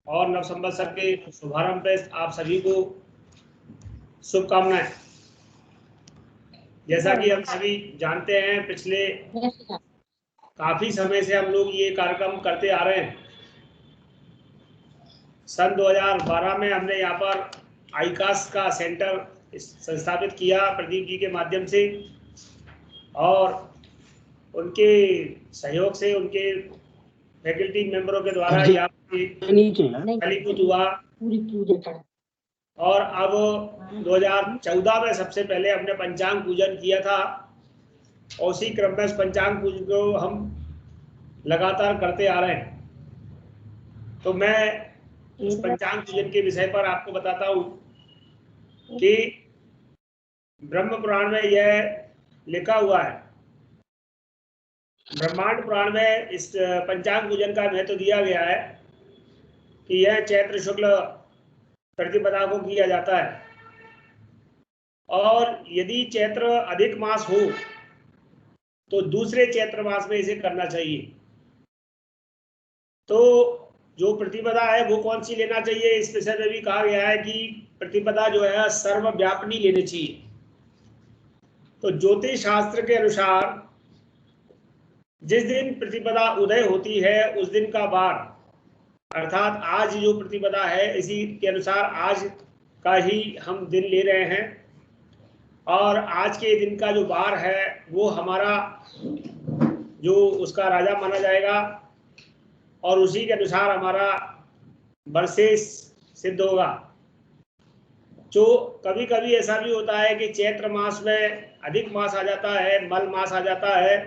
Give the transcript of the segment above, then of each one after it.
और नव संवत्सर के शुभारंभ पे आप सभी को शुभकामनाएं। जैसा कि हम सभी जानते हैं, पिछले काफी समय से हम लोग ये कार्यक्रम करते आ रहे हैं। सन 2012 में हमने यहाँ पर आईकास का सेंटर संस्थापित किया प्रदीप जी के माध्यम से, और उनके सहयोग से, उनके फैकल्टी मेंबरों के द्वारा यहाँ फलीभूत हुआ। और अब 2014 में सबसे पहले हमने पंचांग पूजन किया था, और उसी क्रम में इस पंचांग पूजन को हम लगातार करते आ रहे हैं। तो मैं उस पंचांग पूजन के विषय पर आपको बताता हूँ कि ब्रह्म पुराण में यह लिखा हुआ है। ब्रह्मांड पुराण में इस पंचांग पूजन का महत्व दिया गया है कि यह चैत्र शुक्ल प्रतिपदा को किया जाता है, और यदि चैत्र अधिक मास हो तो दूसरे चैत्र मास में इसे करना चाहिए। तो जो प्रतिपदा है वो कौन सी लेना चाहिए, इस विषय में भी कहा गया है कि प्रतिपदा जो है सर्वव्यापिनी लेनी चाहिए। तो ज्योतिष शास्त्र के अनुसार जिस दिन प्रतिपदा उदय होती है उस दिन का वार, अर्थात आज जो प्रतिपदा है इसी के अनुसार आज का ही हम दिन ले रहे हैं, और आज के दिन का जो वार है वो हमारा जो उसका राजा माना जाएगा, और उसी के अनुसार हमारा वर्षेस सिद्ध होगा। जो कभी कभी ऐसा भी होता है कि चैत्र मास में अधिक मास आ जाता है, मल मास आ जाता है,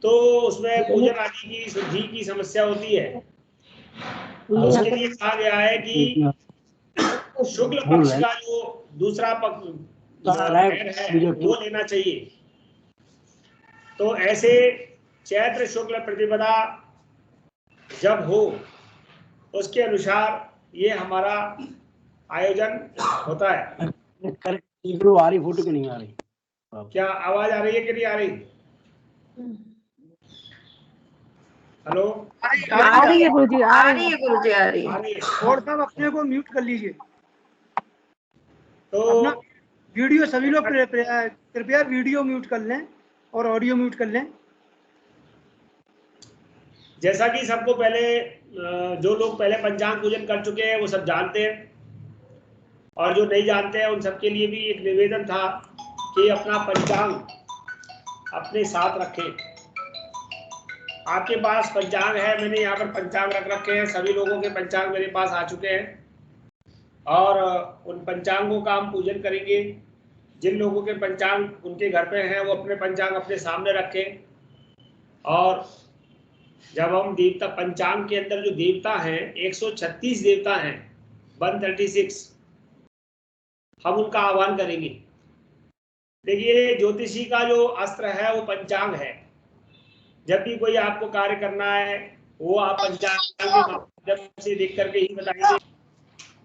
तो उसमें पूजन आदि की शुद्धि की समस्या होती है। तो उसके लिए कहा गया है कि शुक्ल पक्ष का जो दूसरा पक्ष है वो लेना चाहिए। तो ऐसे चैत्र शुक्ल प्रतिपदा जब हो उसके अनुसार ये हमारा आयोजन होता है। आ रही फोटो की नहीं आ रही? क्या आवाज आ रही है कि नहीं आ रही? हेलो, आ रही है गुरुजी, आ रही है गुरुजी, आ रही है। और साहब अपने को म्यूट कर लीजिए। तो अपना वीडियो सभी लोग कृपया वीडियो म्यूट कर लें और ऑडियो म्यूट कर लें। जैसा कि सबको पहले जो लोग पहले पंचांग पूजन कर चुके हैं वो सब जानते हैं, और जो नहीं जानते हैं उन सबके लिए भी एक निवेदन था कि अपना पंचांग अपने साथ रखें। आपके पास पंचांग है, मैंने यहाँ पर पंचांग रख रखे हैं, सभी लोगों के पंचांग मेरे पास आ चुके हैं, और उन पंचांगों का हम पूजन करेंगे। जिन लोगों के पंचांग उनके घर पे हैं वो अपने पंचांग अपने सामने रखें, और जब हम देवता पंचांग के अंदर जो देवता हैं 136 देवता हैं, 136, हम उनका आह्वान करेंगे। देखिए, ज्योतिषी का जो अस्त्र है वो पंचांग है। जब भी कोई आपको कार्य करना है वो आप पंचांग के माध्यम से देख करके ही बताएंगे,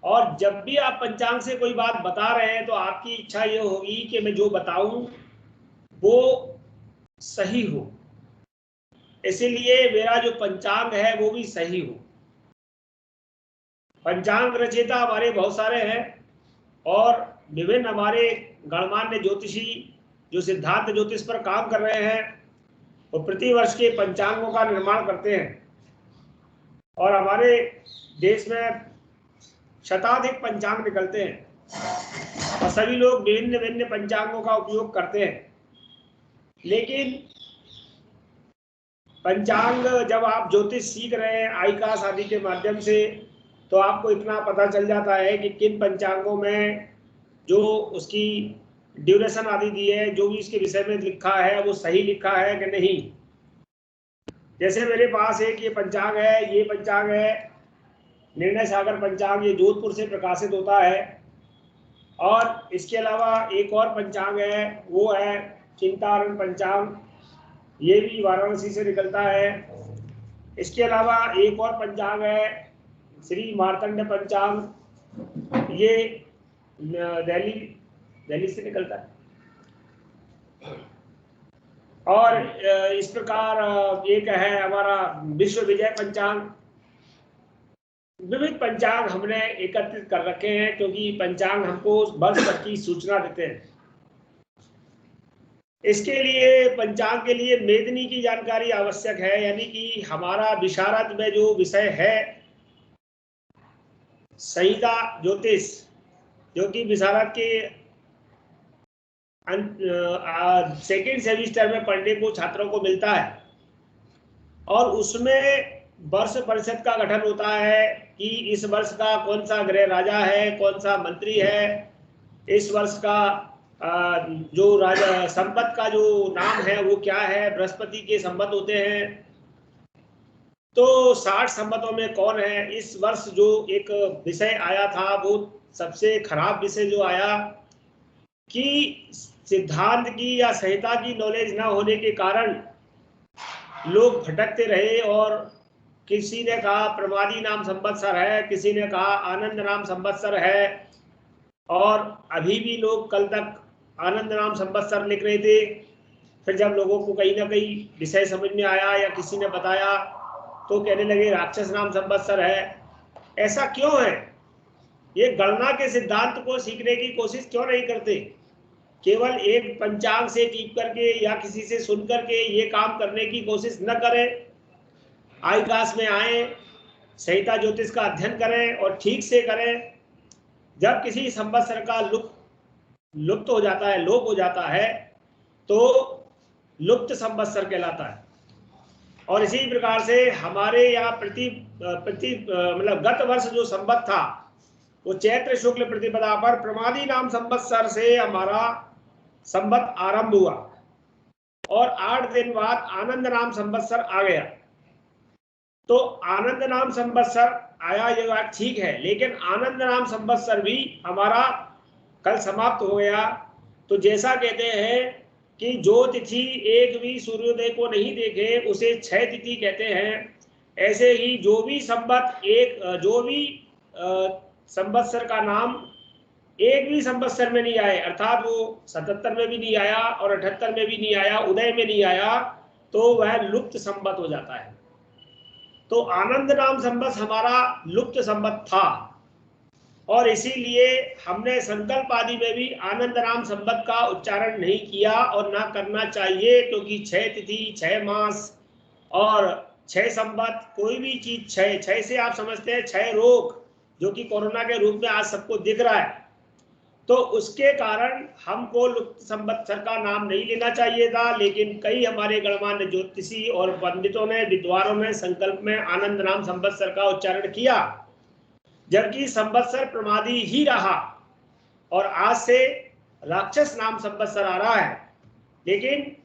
और जब भी आप पंचांग से कोई बात बता रहे हैं तो आपकी इच्छा ये होगी कि मैं जो बताऊं वो सही हो, इसीलिए मेरा जो पंचांग है वो भी सही हो। पंचांग रचयिता हमारे बहुत सारे हैं, और विभिन्न हमारे गणमान्य ज्योतिषी जो सिद्धांत ज्योतिष पर काम कर रहे हैं वो प्रतिवर्ष के पंचांगों का निर्माण करते हैं, और हमारे देश में शताधिक पंचांग निकलते हैं, और सभी लोग विभिन्न विभिन्न पंचांगों का उपयोग करते हैं। लेकिन पंचांग जब आप ज्योतिष सीख रहे हैं आईकास आदि के माध्यम से, तो आपको इतना पता चल जाता है कि किन पंचांगों में जो उसकी ड्यूरेशन आदि दी है, जो भी इसके विषय में लिखा है वो सही लिखा है कि नहीं। जैसे मेरे पास एक ये पंचांग है, ये पंचांग है निर्णय सागर पंचांग, ये जोधपुर से प्रकाशित होता है, और इसके अलावा एक और पंचांग है वो है चिंतारण पंचांग, ये भी वाराणसी से निकलता है। इसके अलावा एक और पंचांग है श्री मार्तंड पंचांग, ये दिल्ली से निकलता है। और इस प्रकार एक है हमारा विश्व विजय पंचांग, विविध पंचांग हमने एकत्रित कर रखे हैं, क्योंकि पंचांग हमको वर्ष भर की सूचना देते हैं। इसके लिए पंचांग के लिए मेदिनी की जानकारी आवश्यक है, यानी कि हमारा विशारद में जो विषय है संहिता ज्योतिष, जो कि विशारद के सेकेंड सेमिस्टर में पढ़ने को छात्रों को मिलता है, और उसमें वर्ष परिषद का गठन होता है कि इस वर्ष का कौन सा ग्रह राजा है, कौन सा मंत्री है, इस वर्ष का जो राजा संपत का जो नाम है वो क्या है, बृहस्पति के संपत होते हैं। तो 60 संपतों में कौन है। इस वर्ष जो एक विषय आया था वो सबसे खराब विषय जो आया कि सिद्धांत की या संहिता की नॉलेज न होने के कारण लोग भटकते रहे, और किसी ने कहा प्रमादी नाम संवत्सर है, किसी ने कहा आनंद नाम संवत्सर है, और अभी भी लोग कल तक आनंद नाम संवत्सर लिख रहे थे। फिर जब लोगों को कहीं ना कहीं विषय समझ में आया या किसी ने बताया तो कहने लगे राक्षस नाम संवत्सर है। ऐसा क्यों है? ये गणना के सिद्धांत को सीखने की कोशिश क्यों नहीं करते? केवल एक पंचांग से टीप करके या किसी से सुन करके ये काम करने की कोशिश न करें। आईकाश में आए, संहिता ज्योतिष का अध्ययन करें और ठीक से करें। जब किसी संवत्सर का लुप्त हो जाता है, लोप हो जाता है, तो लुप्त संवत्सर कहलाता है। और इसी प्रकार से हमारे यहाँ मतलब गत वर्ष जो संवत था वो चैत्र शुक्ल प्रतिपदा पर प्रमादी नाम संवत्सर से हमारा संवत आरंभ हुआ, और 8 दिन बाद आनंद नाम संवत्सर आ गया। तो आनंद नाम संवत्सर आया, ये बात ठीक है, लेकिन आनंद नाम संवत्सर भी हमारा कल समाप्त हो गया। तो जैसा कहते हैं कि जो तिथि एक भी सूर्योदय को नहीं देखे उसे 6 तिथि कहते हैं, ऐसे ही जो भी संवत्सर का नाम एक भी संवत्सर में नहीं आए, अर्थात वो 77 में भी नहीं आया और 78 में भी नहीं आया, उदय में नहीं आया, तो वह लुप्त संवत हो जाता है। तो आनंद नाम संवत हमारा लुप्त संवत था, और इसीलिए हमने संकल्प आदि में भी आनंद नाम संवत का उच्चारण नहीं किया और ना करना चाहिए, क्योंकि 6 तिथि, 6 मास और 6 संवत, कोई भी चीज 6 से आप समझते हैं 6 रोग, जो कि कोरोना के रूप में आज सबको दिख रहा है। तो उसके कारण हमको लुप्त संवत्सर का नाम नहीं लेना चाहिए था, लेकिन कई हमारे गणमान्य ज्योतिषी और पंडितों ने, विद्वानों ने संकल्प में आनंद नाम संवत्सर का उच्चारण किया, जबकि संवत्सर प्रमादी ही रहा, और आज से राक्षस नाम संवत्सर आ रहा है। लेकिन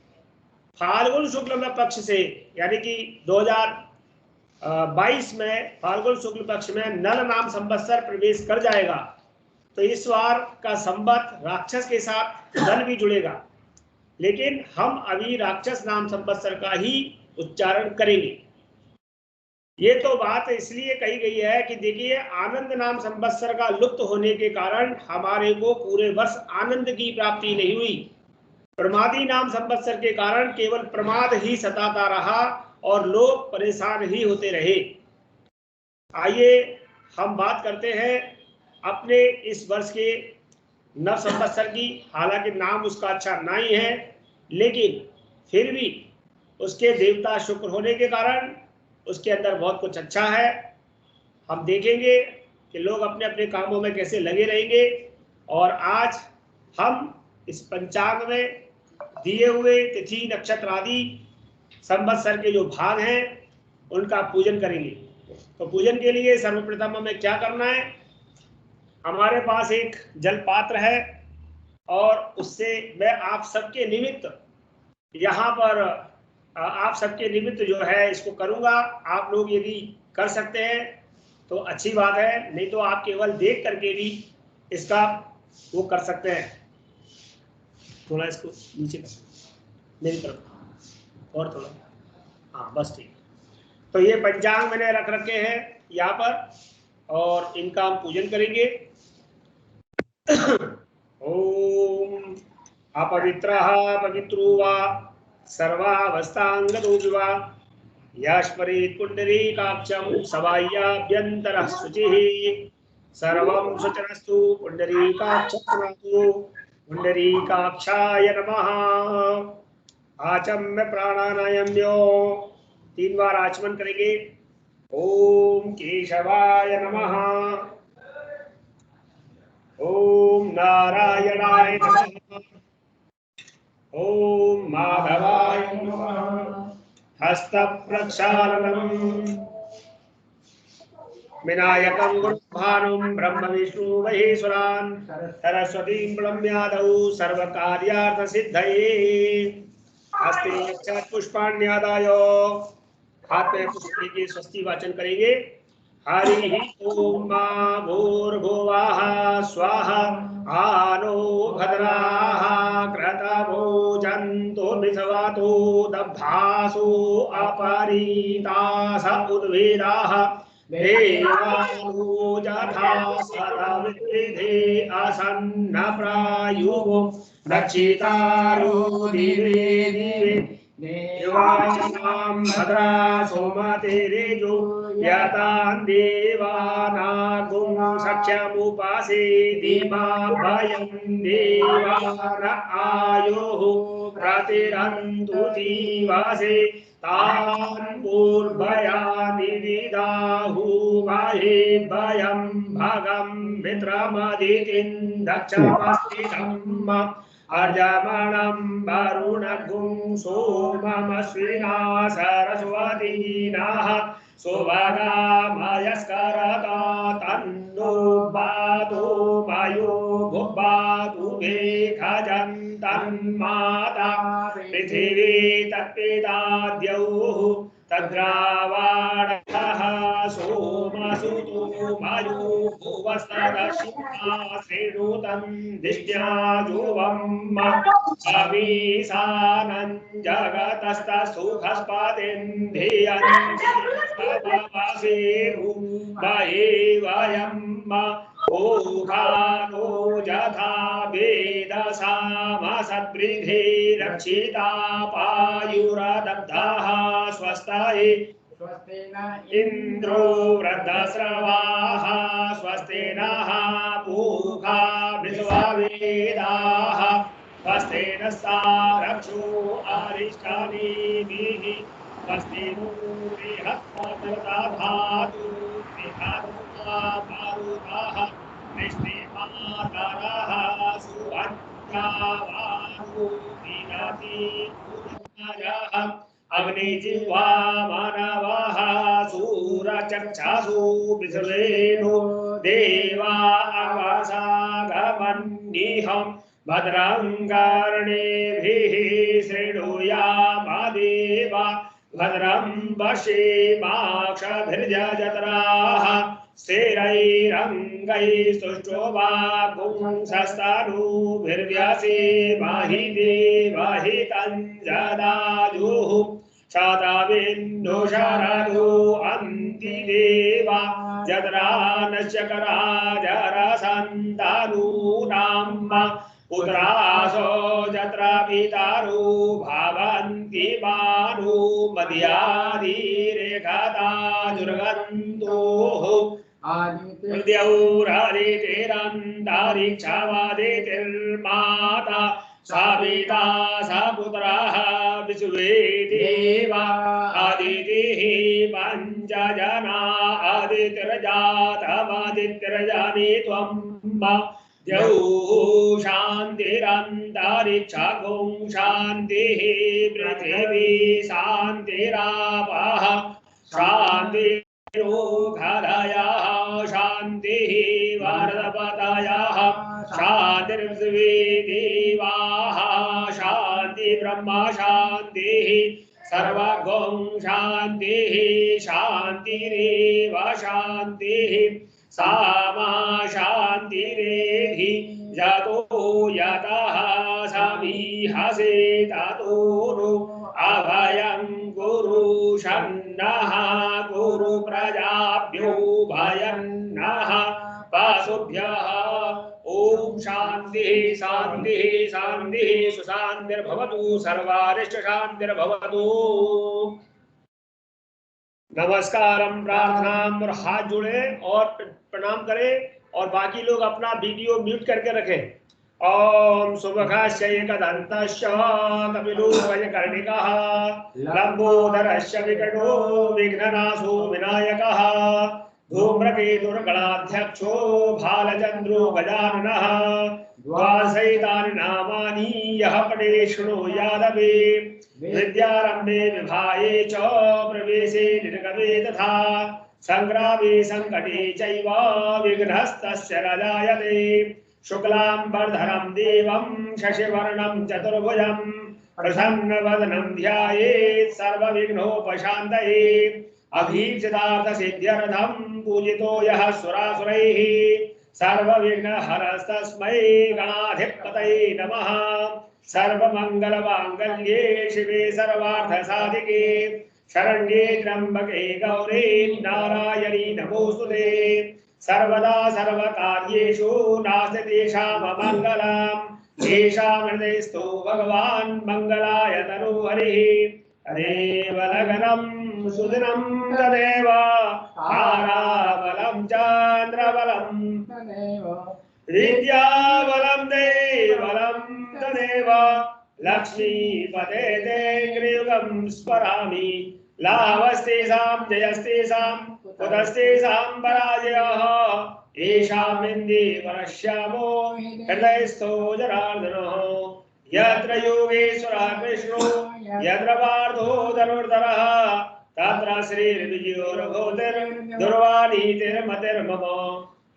फाल्गुन शुक्ल पक्ष से, यानी कि 2022 में फाल्गुन शुक्ल पक्ष में नल नाम संवत्सर प्रवेश कर जाएगा, तो इस बार का संवत राक्षस के साथ नल भी जुड़ेगा, लेकिन हम अभी राक्षस नाम संवत्सर का ही उच्चारण करेंगे। ये तो बात इसलिए कही गई है कि देखिए, आनंद नाम संवत्सर का लुप्त होने के कारण हमारे को पूरे वर्ष आनंद की प्राप्ति नहीं हुई। प्रमादी नाम संवत्सर के कारण केवल प्रमाद ही सताता रहा और लोग परेशान ही होते रहे। आइए हम बात करते हैं अपने इस वर्ष के नव संवत्सर की। हालांकि नाम उसका अच्छा नहीं है, लेकिन फिर भी उसके देवता शुक्र होने के कारण उसके अंदर बहुत कुछ अच्छा है। हम देखेंगे कि लोग अपने अपने कामों में कैसे लगे रहेंगे, और आज हम इस पंचांग में दिए हुए तिथि नक्षत्र आदि संवत्सर के जो भाग हैं उनका पूजन करेंगे। तो पूजन के लिए सर्वप्रथम हमें क्या करना है, हमारे पास एक जल पात्र है, और उससे मैं आप सबके निमित्त यहाँ पर आप सबके निमित्त जो है इसको करूँगा। आप लोग यदि कर सकते हैं तो अच्छी बात है, नहीं तो आप केवल देख करके भी इसका वो कर सकते हैं। थोड़ा इसको नीचे कर मेरी तरफ, और थोड़ा, हाँ बस ठीक। तो ये पंचांग मैंने रख रखे हैं यहाँ पर, और इनका हम पूजन करेंगे। ओम अपवित्रः पवित्रो वा सर्वावस्थांगतो वा यस्मरेत् पुण्डरीकाक्षं सबाह्याभ्यन्तरः शुचिः सर्वं शुचिरस्तु पुण्डरीकाक्षस्तु पुण्डरीकाक्षाय नमः। आचम्य प्राणानायम्यो 3 बार आचमन करेंगे। ओम केशवाय नमः, ओम नारायणाय नमः, ओम माधवाय नमः। हस्त प्रक्षालनम विनायकं गुरुभानुं ब्रह्म विष्णु महेश्वरान् सरस्वतीं प्रणम्यादौ सर्वकार्यार्थ सिद्धये। हस्ते अक्षत पुष्पाण्यादाय हाथ में पुष्प लेके स्वस्ति वाचन करेंगे। हरि ओम भूर्भुवः स्वाहा आनो भद्राः कृतभोजन्तो विश्वातो दब्धासो अपरीतास उद्भिदाः देवानो यथा सदविद्रिधे असन्न प्रायुः रक्षितारो दिवे दिवे देवानां भद्रा सोमतेरेजो यतान् देवानागुं सख्यमुपासे दीमा भयं देवान आयोः प्रतिरन्तु जीवासे तान् पूर्वयानि विदाहुवाहे भयं भगं मित्रमदितिं दक्षमस्तिषम् अर्जमणं वरुणगुं सोममश्विना सरस्वतीनाः सुभगामयस्करता तन्नो बाधो वायो भुब्बातु मेघजं तन्माता पृथिवी तत्पिता द्यौः तद्रावाणः सोमसुतो वायो भुवस्तदशिवा श्रेणुतं दिष्ट्याजुवम् अवीसानं जगतस्तसुखस्पतिन्धियन्ति वयं ओघानो यथा वेदसामसद्वृद्धे रक्षिता पायुरदब्धाः स्वस्ताये इंद्रो वृद्धस्रवाः स्वस्ति नः पूषा विश्ववेदाः स्वस्ति नस्तारक्षो अरिष्टानेमिः स्वस्ति नो बृहस्पतिर्दधातु मारुताः वृष्टिमातरः सुभद्रावारो विनति पूजनयः अग्निजिह्वा मानवः सूरचक्षासु विश्वेनो देवा अवसागमन्निहं भद्रं कर्णेभिः शृणुयामदेवा भद्रं पश्येमाक्षभिर्यजत्राः स्थिरैरङ्गैस्तुष्टुवापुंसस्तनूभिर्व्यसेमाहि देवहितं जदायुः शतबिन्दु शरदो अन्तिदेवा जत्रा नश्यकरा जरसन्तानूनां पुत्रासो यत्र पितरो भवन्ति भानु मध्यादिरेखता दुर्गन्तोः हृदयौरादितिरन्तरिक्षवादितिर्माता साविता सपुत्राः विश्वे देवा आदितिः पञ्चजना आदितिर्जातमदितिर्जानि त्वं द्यौः शान्तिरन्तरिक्षगुं शान्तिः पृथिवी शान्तिरापः शान्तिरोगधयः शान्तिः वरदपतयः शान्तिर्पृथिवी देवाः शान्ति ब्रह्म शान्तिः सर्वगुं शान्तिः शान्तिरेव शान्तिः सामा शान्तिरेधि यतो यतः समीहसे ततो नो अभयं कुरु शन्नः कुरु प्रजाभ्यो भयं नः पशुभ्यः। ओम शान्तिः शान्तिः शान्तिः सुशान्तिर्भवतु सर्वारिष्ट शान्तिर्भवतु। नमस्कारम, प्रार्थनाम, और हाथ जोड़े और प्रणाम करें, और बाकी लोग अपना वीडियो म्यूट करके रखें। ओम सुमुखस्य एकदन्तस्य कपिलो वज्रकर्णिकः लंबोदरस्य विकटो विघ्ननाशो विनायकः धूम्रकेतुर्गणाध्यक्षो भालचन्द्रो गजाननः द्वादशैतानि नामानि यः पठे शृणुयादपि विद्यारम्भे विभाये च प्रवेशे निर्गमे तथा संग्रामे संकटे चैव विघ्नस्तस्य न जायते। शुक्लाम्बरधरं देवं शशिवर्णं चतुर्भुजं प्रसन्नवदनं ध्यायेत् सर्वविघ्नोपशान्तये। अभीप्सितार्थसिद्ध्यर्थं पूजितो यः सुरासुरैः सर्वविघ्नहरस्तस्मै गणाधिपतये नमः। सर्वमंगलमांगल्ये शिवे सर्वार्थसाधिके शरण्ये त्र्यंबके गौरी नारायणी नमोस्तुते। सर्वदा सर्वकार्येषु नास्ति तेषाममङ्गलम् येषां हृदयस्थो भगवान् मङ्गलाय तनोहरिः। तदेव नगरं सुदिनं तदेव ताराबलं चन्द्रबलं विद्याबलं देवबलं तदेव लक्ष्मीपते देग्रयुगं स्मरामि। लाभस्तेषां जयस्तेषां कुतस्तेषां पराजयः येषां विन्दे परश्यामो हृदयस्थो जनार्दनः। यत्र योगेश्वरः कृष्णो यत्र पार्थो धनुर्धरः तत्र श्रीर्विजयो रघुर्दुर्वाणीतिर्मतिर्मम।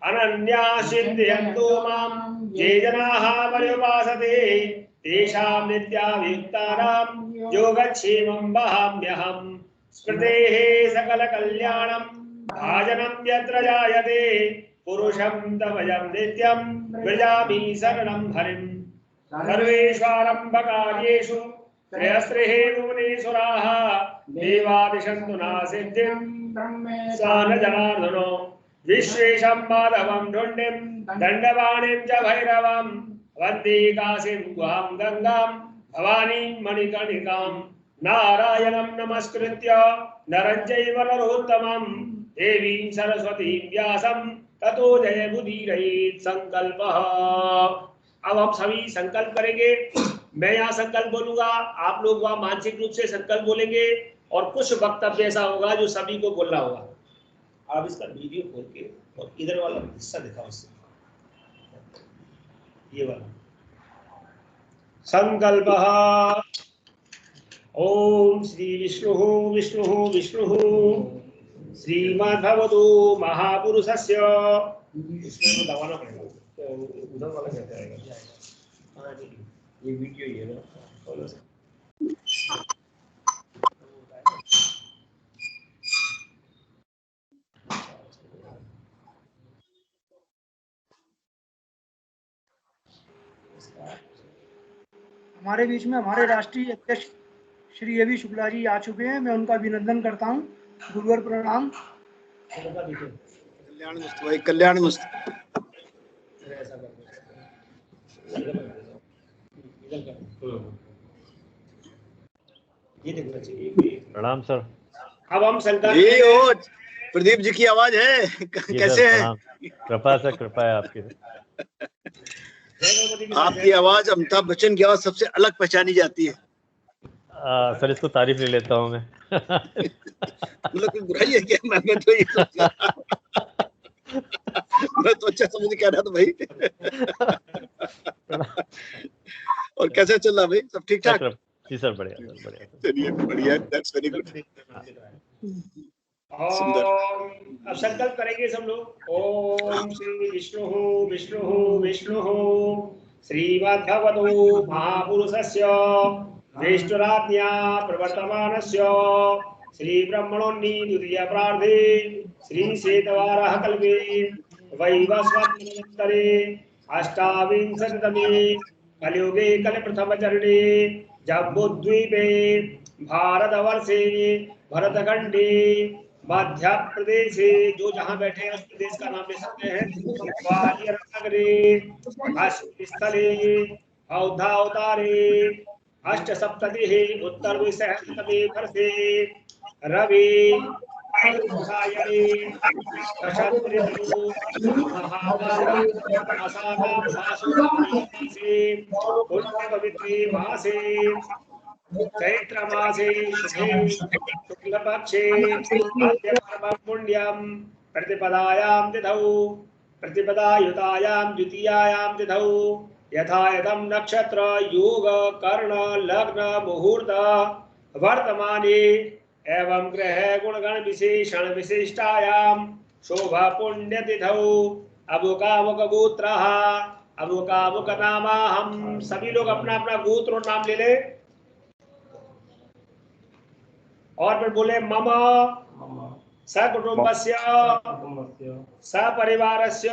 अनन्या सिद्ध्यन्तु मां ये जनाः पर्युपासते तेषां नित्याभियुक्तानां योगक्षेमं वहाम्यहम्। स्मृतेः सकलकल्याणं भाजनं यत्र जायते पुरुषं तमजं नित्यं व्रजामि शरणं हरिम्। सर्वेष्वारम्भकार्येषु त्रयस्त्रिः भुवनेश्वराः देवादिशन्तु न सिद्धिं सा न जनार्दनो। विश्वेशं माधवं ढुण्डिं दण्डपाणिं च भैरवं वन्दे काशीं गुहां गंगां भवानीं मणिकर्णिकां। नारायणं नमस्कृत्य नरं चैव नरोत्तमं देवीं सरस्वतीं व्यासं ततो जयमुदीरयेत्। संकल्पः। अब हम सभी संकल्प करेंगे। मैं यहाँ संकल्प बोलूंगा, आप लोग वहाँ मानसिक रूप से संकल्प बोलेंगे, और कुछ वक्तव्य ऐसा होगा जो सभी को बोलना होगा। आप इसका वीडियो खोल के और इधर वाला हिस्सा दिखाओ, इससे ये वाला संकल्पः। ओम श्री विष्णु विष्णु विष्णु श्रीमद्भगवतो महापुरुषस्य। इसमें तो दबाना पड़ेगा, तो उधर वाला कैसे आएगा? हाँ ये वीडियो ही है ना। हमारे बीच में हमारे राष्ट्रीय अध्यक्ष श्री ए वी शुक्ला जी आ चुके हैं। मैं उनका अभिनंदन करता हूँ। गुरुवर प्रणाम। कल्याण मस्त भाई, कल्याण मस्त। प्रणाम सर। अब हम संकल्प। ये ओ प्रदीप जी की आवाज है। कैसे हैं? कृपा से कृपा है आपकी। आपकी आवाज अमिताभ बच्चन की आवाज सबसे अलग पहचानी जाती है। सर इसको तारीफ ले लेता हूँ मैं। मतलब कोई बुराई है क्या? मैं तो ये मैं तो अच्छा समझ के आ रहा था भाई। और कैसे चल रहा भाई? सब ठीक ठाक? जी सर, बढ़िया सर, बढ़िया। चलिए बढ़िया, दैट्स वेरी गुड। अब संकल्प करेंगे सब लोग। ओम श्री विष्णु विष्णु विष्णु श्रीमद्भगवतो महापुरुषस्य ज्येष्ठराज्ञा प्रवर्तमानस्य श्री ब्रह्मणोन्नी द्वितीय प्रार्थे श्री श्वेतवारः कल्पे वैवस्वतरे अष्टाविंशतितमे कलियुगे कलिप्रथमचरणे जम्बूद्वीपे भारतवर्षे भरतखंडे मध्य प्रदेशे, जो जहाँ बैठे हैं उस प्रदेश का नाम ले सकते हैं, स्थले औधावतारे अष्टसप्ततिः उत्तर द्विसहस्रतमे वर्षे रवि सायणे प्रशांतरितु महाकाली असाना भासुसे पुण्य पवित्रे मासे चैत्र मासे शुभे शुक्ल पक्षे अद्य परमं पुण्यं प्रतिपदायां तिथौ प्रतिपदायुतायां द्वितीयायां तिथौ यथा यथं नक्षत्र योग कर्ण लग्न मुहूर्त वर्तमाने एवं ग्रह गुणगण विशेषण विशिष्टायां शोभा पुण्यतिथौ अमुकामुक गोत्रः अमुकामुक नामा। हम सभी लोग अपना अपना गोत्र और नाम ले ले और फिर बोले मम सकुटुम्बस्य सपरिवारस्य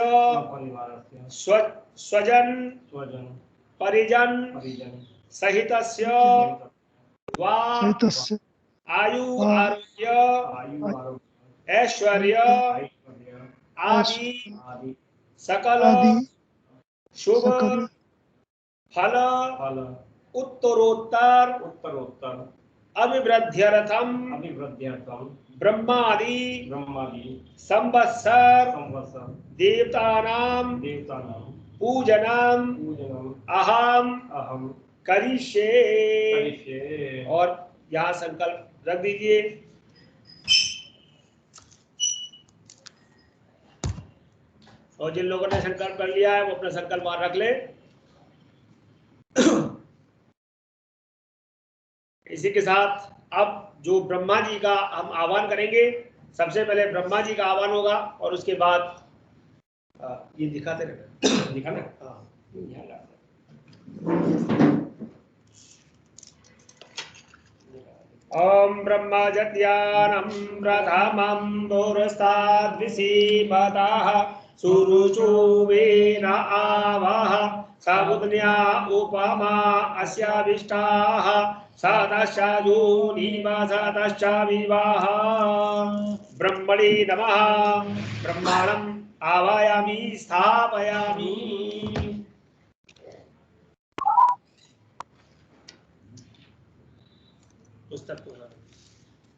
स्वजन परिजन सहितस्य वा आयु आरोग्य ऐश्वर्य आदि सकल शुभ फल उत्तरोत्तर अभिवृद्ध्यर्थम ब्रह्मादि संवत्सर देवतानां पूजनम अहम करिष्ये। और यहाँ संकल्प रख दीजिए। और जिन लोगों ने संकल्प कर लिया है वो अपना संकल्प वहां रख ले। इसी के साथ अब जो ब्रह्मा जी का हम आह्वान करेंगे, सबसे पहले ब्रह्मा जी का आह्वान होगा और उसके बाद ये दिखाते रहना, दिखाना। ओम ब्रह्मजत्यानं प्रथमं पुरस्ताद्विसीमतः सुरुचो वेन आवः साबुद्न्या उपमा अस्याविष्टाः सतश्च विवाह। ब्रह्मणे नमः। ब्रह्माणम् आवायामि स्थापयामि।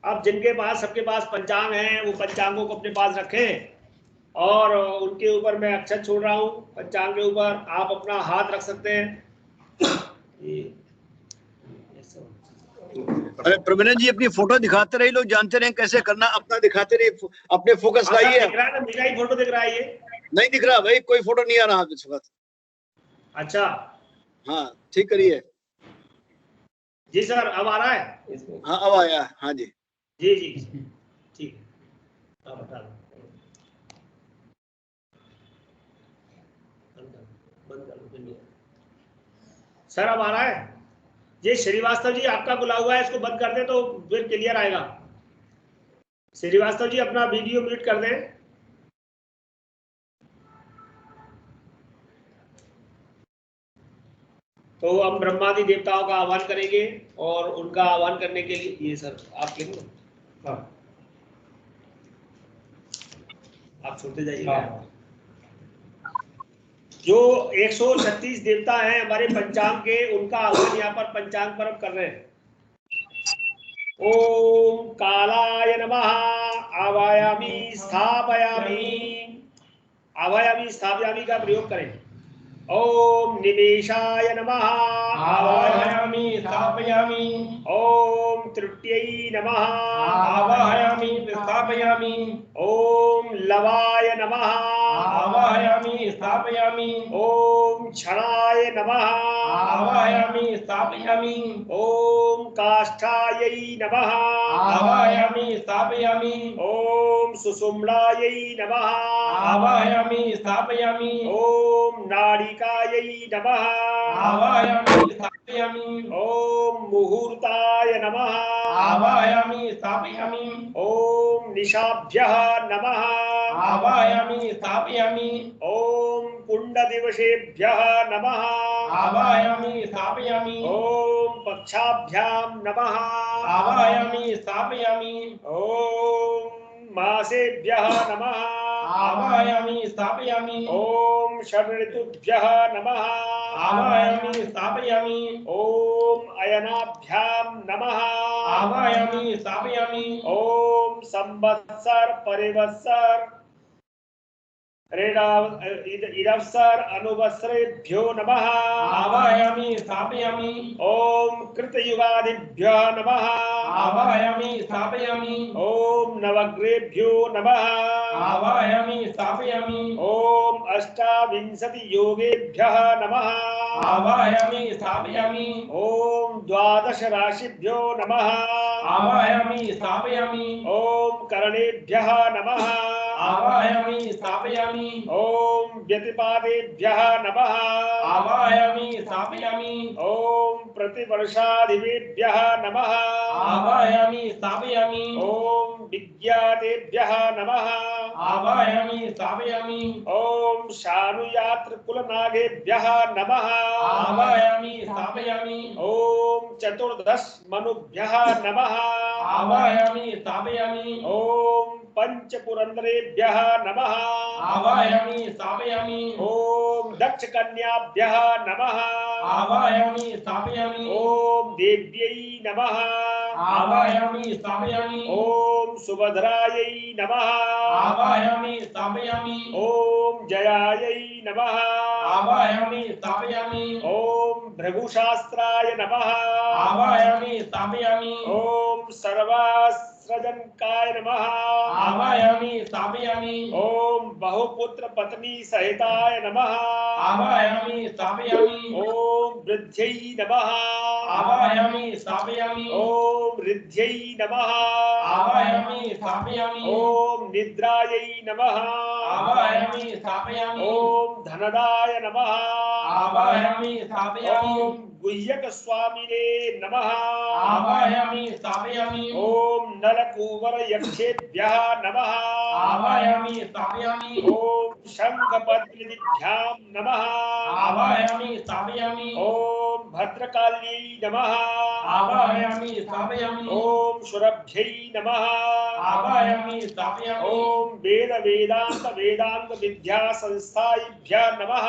अब जिनके पास, सबके पास पंचांग है, वो पंचांगों को अपने पास रखें और उनके ऊपर मैं अक्षर छोड़ रहा हूँ। पंचांग के ऊपर आप अपना हाथ रख सकते हैं। अरे प्रवीण जी अपनी फोटो दिखाते रहे, लोग जानते रहे कैसे करना, अपना दिखाते रहे, अपने फोकस लाइए। दिख रहा है ना, मेरा ही फोटो दिख रहा है। ये नहीं दिख रहा भाई, कोई फोटो नहीं आ रहा इस वक्त। अच्छा हाँ ठीक करिए जी सर, अब आ रहा है? हाँ अब आया। हाँ जी जी जी ठीक है, बता दो। सर अब आ रहा है? ये श्रीवास्तव जी आपका बुला हुआ है, इसको बंद कर दें तो फिर क्लियर आएगा। श्रीवास्तव जी अपना वीडियो म्यूट कर दें। तो हम ब्रह्मादि देवताओं का आह्वान करेंगे और उनका आह्वान करने के लिए ये सर आप लिख लो। हाँ आप छोड़ते जाइएगा। जो 136 देवता हैं हमारे पंचांग के, उनका आह्वान यहाँ पर पंचांग पर कर रहे हैं। ओम कालाय नमः आवायामि स्थापयामि। आवायामि स्थापयामि का प्रयोग करें। ओम निमेषाय नमः आवाहयामि स्थापयामि। ओम तृट्यै नमः आवाहयामि स्थापयामि। ओम लवाय नमः आवाहयामि स्थापयामि। ओम क्षणाय नमः आवाहयामि स्थापयामि। ओम काष्ठायै नमः आवाहयामि स्थापयामि। ओम सुषुम्नायै नमः आवाहयामि स्थापयामि। ओम नाड़िकायै नमः आवाहयामि स्थापयामि। ओम मुहूर्ताय नमः आवाहयामि स्थापयामि। ओम निशाभ्यः नमः आवाहयामि स्थापयामि। ओम पुण्यदिवसेभ्यः नमः आवाहयामि स्थापयामि। ओम पक्षाभ्यां नमः आवाहयामि स्थापयामि। ओम मासेभ्यः नमः आवाहयामि स्थापयामि। ओम षडऋतुभ्यः नमः आवाहयामि स्थापयामि। ओम अयनाभ्यां नमः आवाहयामि स्थापयामि। ओम संवत्सर परिवत्सर इदवसर अनुवत्सरेभ्यो नमः। आवाहयामि स्थापयामि। ओम कृतयुगादिभ्यो नमः। आवाहयामि स्थापयामि। ओम नवग्रेभ्यो नमः। आवाहयामि स्थापयामि। ओम अष्टाविंशति योगेभ्यः नमः। आवाहयामि स्थापयामि। ओम द्वादश राशिभ्यो नमः। आवाहयामि स्थापयामि। ओम करणेभ्यः नमः। आवाहयामि स्थापयामि। ओम व्यतिपादेभ्यः नमः। आवाहयामि स्थापयामि। ओम प्रतिवर्षाधिपेभ्यः नमः। आवाहयामि स्थापयामि। ओम विज्ञातेभ्यः नमः। आवाहयामि स्थापयामि। ओम शानुयात्रकुलनागेभ्यः नमः। आवाहयामि स्थापयामि। ओम चतुर्दश मनुभ्यः नमः। आवाहयामि स्थापयामि। ओम पंचपुरंदरेभ्यः नमः। आवाहयामि स्थापयामि। ओम दक्षकन्याभ्यः नमः। आवाहयामि स्थापयामि। ओम देव्यै नमः। आवाहयामि स्थापयामि। ओम सुभद्रायै नमः। आवाहयामि स्थापयामि। ओम जयायै नमः। आवाहयामि स्थापयामि। ओम भृगुशास्त्राय नमः। आवाहयामि स्थापयामि। ओम सर्वास्रजनकाय नमः। आवाहयामि स्थापयामि। ओम बहुपुत्र पत्नी सहिताय नमः। आवाहयामि स्थापयामि। ओम वृद्ध्यै नमः। आवाहयामि स्थापयामि। ओम रिद्ध्यै नमः। आवाहयामि स्थापयामि। ओम निद्रायै नमः। आवाहयामि स्थापयामि। ओम धनदाय नमः। आवाहयामि स्थापयामि। ओम गुह्यक स्वामिने नमः। आवाहयामि स्थापयामि। ओम नलकूवर यक्षेभ्यः नमः। आवाहयामि स्थापयामि। ओम शंखपद्मनिभ्यां नमः। आवाहयामि स्थापयामि। ओम भद्रकाल्यै नमः। आवाहयामि स्थापयामि। ओम सुरभ्यै नमः। आवाहयामि स्थापयामि। ओम वेद वेदांत वेदांत विद्या संस्थाभ्यः नमः।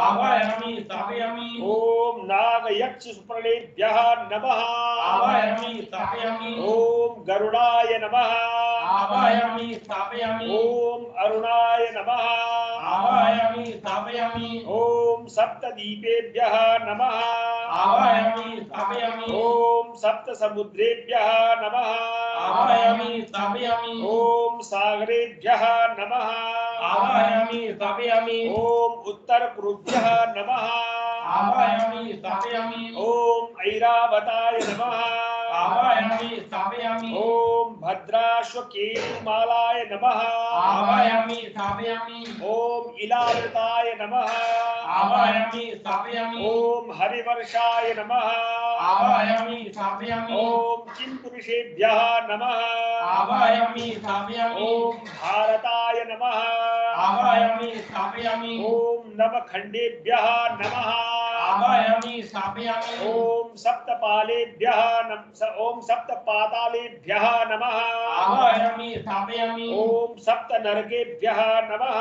आवाहयामि स्थापयामि। ओम नाग यक्ष सुप्रणेभ्यः नमः। आवाहयामि स्थापयामि। ओम गरुडाय नमः। आवाहयामि स्थापयामि। ओम अरुणाय नमः। आवाहयामि स्थापयामि। ओम सप्तदीपेभ्यः नमः। आवाहयामि स्थापयामि। ओम सप्त समुद्रेभ्यः नमः। आवाहयामि स्थापयामि। ओम सागरेभ्यः नमः। आवाहयामि स्थापयामि। ओम उत्तर कुरुभ्यः नमः। आवाहयामि स्थापयामि। ओम ऐरावताय नमः। आवाहयामि स्थापयामि। ओम भद्राश्वकेतुमालाय नमः। आवाहयामि स्थापयामि। ओम इलावृताय नमः। आवाहयामि स्थापयामि। ओम हरिवर्षाय नमः। आवाहयामि स्थापयामि। ओम किंपुरुषेभ्यः नमः। आवाहयामि स्थापयामि। ओम भारताय नमः। आवाहयामि स्थापयामि। ओम नवखंडेभ्यः नमः। आवाहयामि स्थापयामि। ओम सप्तपालेभ्यः ओम सप्तपातालेभ्यः नमः। आवाहयामि स्थापयामि। ओम सप्तनरकेभ्यः नमः।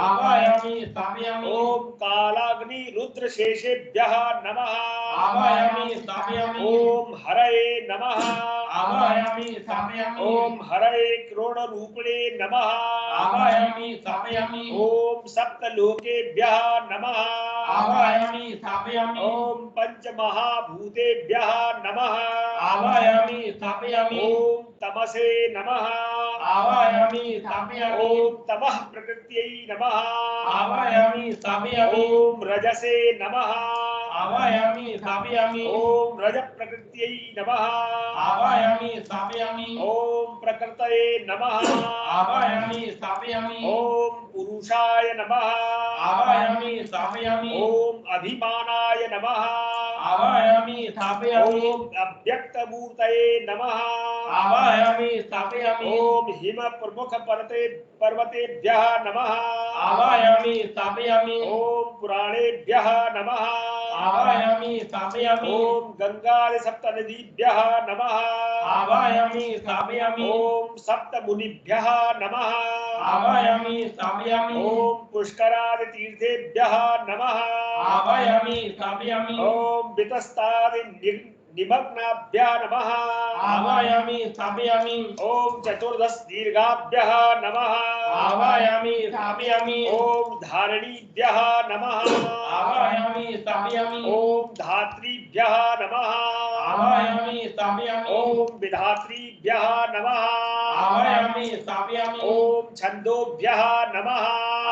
आवाहयामि स्थापयामि। ओम कालाग्नि रुद्रशेषेभ्यः नमः। आवाहयामि स्थापयामि। ओम हरये नमः। आवाहयामि स्थापयामि। ओम हरये क्रोडरूपिणे नमः। आवाहयामि स्थापयामि। ओम सप्तलोकेभ्यः नमः। आवाहयामि स्थापयामि। ओम पंचमहाभूतेभ्यः नमः। आवाहयामि स्थापयामि। ओम तमसे नमः। आवाहयामि स्थापयामि। ओम तमः प्रकृत्यै नमः। आवाहयामि स्थापयामि। ओम रजसे नमः। आवाहयामि स्थापयामि। ओम रज प्रकृत्यै नमः। आवाहयामि स्थापयामि। ओम प्रकृतये नमः। आवाहयामि स्थापयामि। ओम पुरुषाय नमः। आवाहयामि स्थापयामि। ओम अभिमानाय नमः। आवाहयामि स्थापयामि। ओम अव्यक्तमूर्तये नमः। आवाहयामि स्थापयामि। ओम हिम प्रमुख पर्वतेभ्यः नमः। आवाहयामि स्थापयामि। ओम पुराणेभ्यः नमः। आवाहयामि स्थापयामि। ओम गंगादि सप्तनदीभ्यः नमः। आवाहयामि स्थापयामि। ओम सप्तमुनिभ्यः नमः। आवाहयामि स्थापयामि। ओम पुष्करादि तीर्थेभ्यः नमः। आवाहयामि स्थापयामि। ओम वितस्तादि निमग्नाभ्यः नमः। आवायामि स्थापयामि ओम चतुर्दश दीर्घाभ्यः नमः। आवायामि स्थापयामि ओम धारणीभ्यः नमः। आवायामि स्थापयामि ओम धात्रीभ्यः नमः। आवायामि स्थापयामि ओम विधात्रीभ्यः नमः। आवायामि स्थापयामि ओम छंदोभ्यः नमः।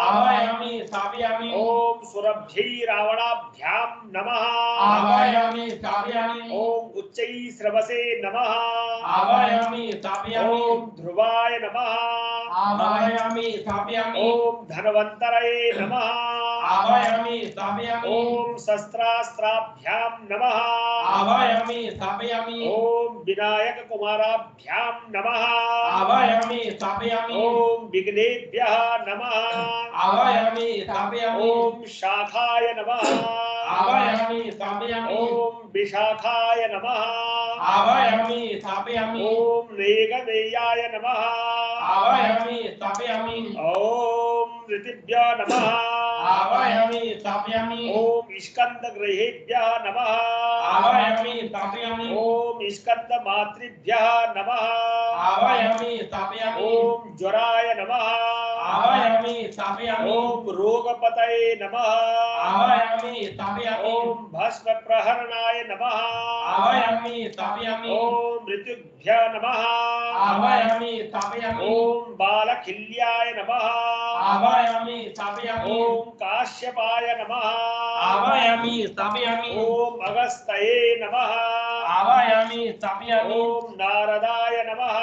आवायामि स्थापयामि ओम सुरभ्यै रावणाभ्यां नमः। आवायामि स्थापयामि ओम उच्चैः श्रवसे नमः। आवायामि स्थापयामि ओम ध्रुवाय नमः। आवायामि स्थापयामि ओम धनवंतरये नमः। आवायामि स्थापयामि ओम शस्त्रास्त्राभ्यां नमः। आवायामि स्थापयामि ओम विनायक कुमाराभ्यां नमः। आवायामि स्थापयामि ओम विघ्नेभ्यः नमः। आवायामि स्थापयामि ओम शाखाय नमः। आवायामि स्थापयामि ओम विशाखाय नमः। आवायामि स्थापयामि ओम नेगदेयाय नमः। आवायामि स्थापयामि ओम ऋतिभ्यः नमः। आवायामि स्थापयामि ओम स्कंदगृहेभ्यः नमः। आवायामि स्थापयामि ओम स्कंदमातृभ्यः नमः। आवायामि स्थापयामि ओम ज्वराय नमः। आवायामि स्थापयामि ओम रोगपतये नमः। आवायामि स्थापयामि ओम भस्म प्रहरणाय नमः। आवायामि स्थापयामि ओम ऋतुभ्यः नमः। आवायामि स्थापयामि ओम बालखिल्याय नमः। आवायामि स्थापयामि ओम काश्यपाय नमः। आवायामि स्थापयामि ओम अगस्त्ये नमः। आवायामि स्थापयामि ओम नारदाय नमः।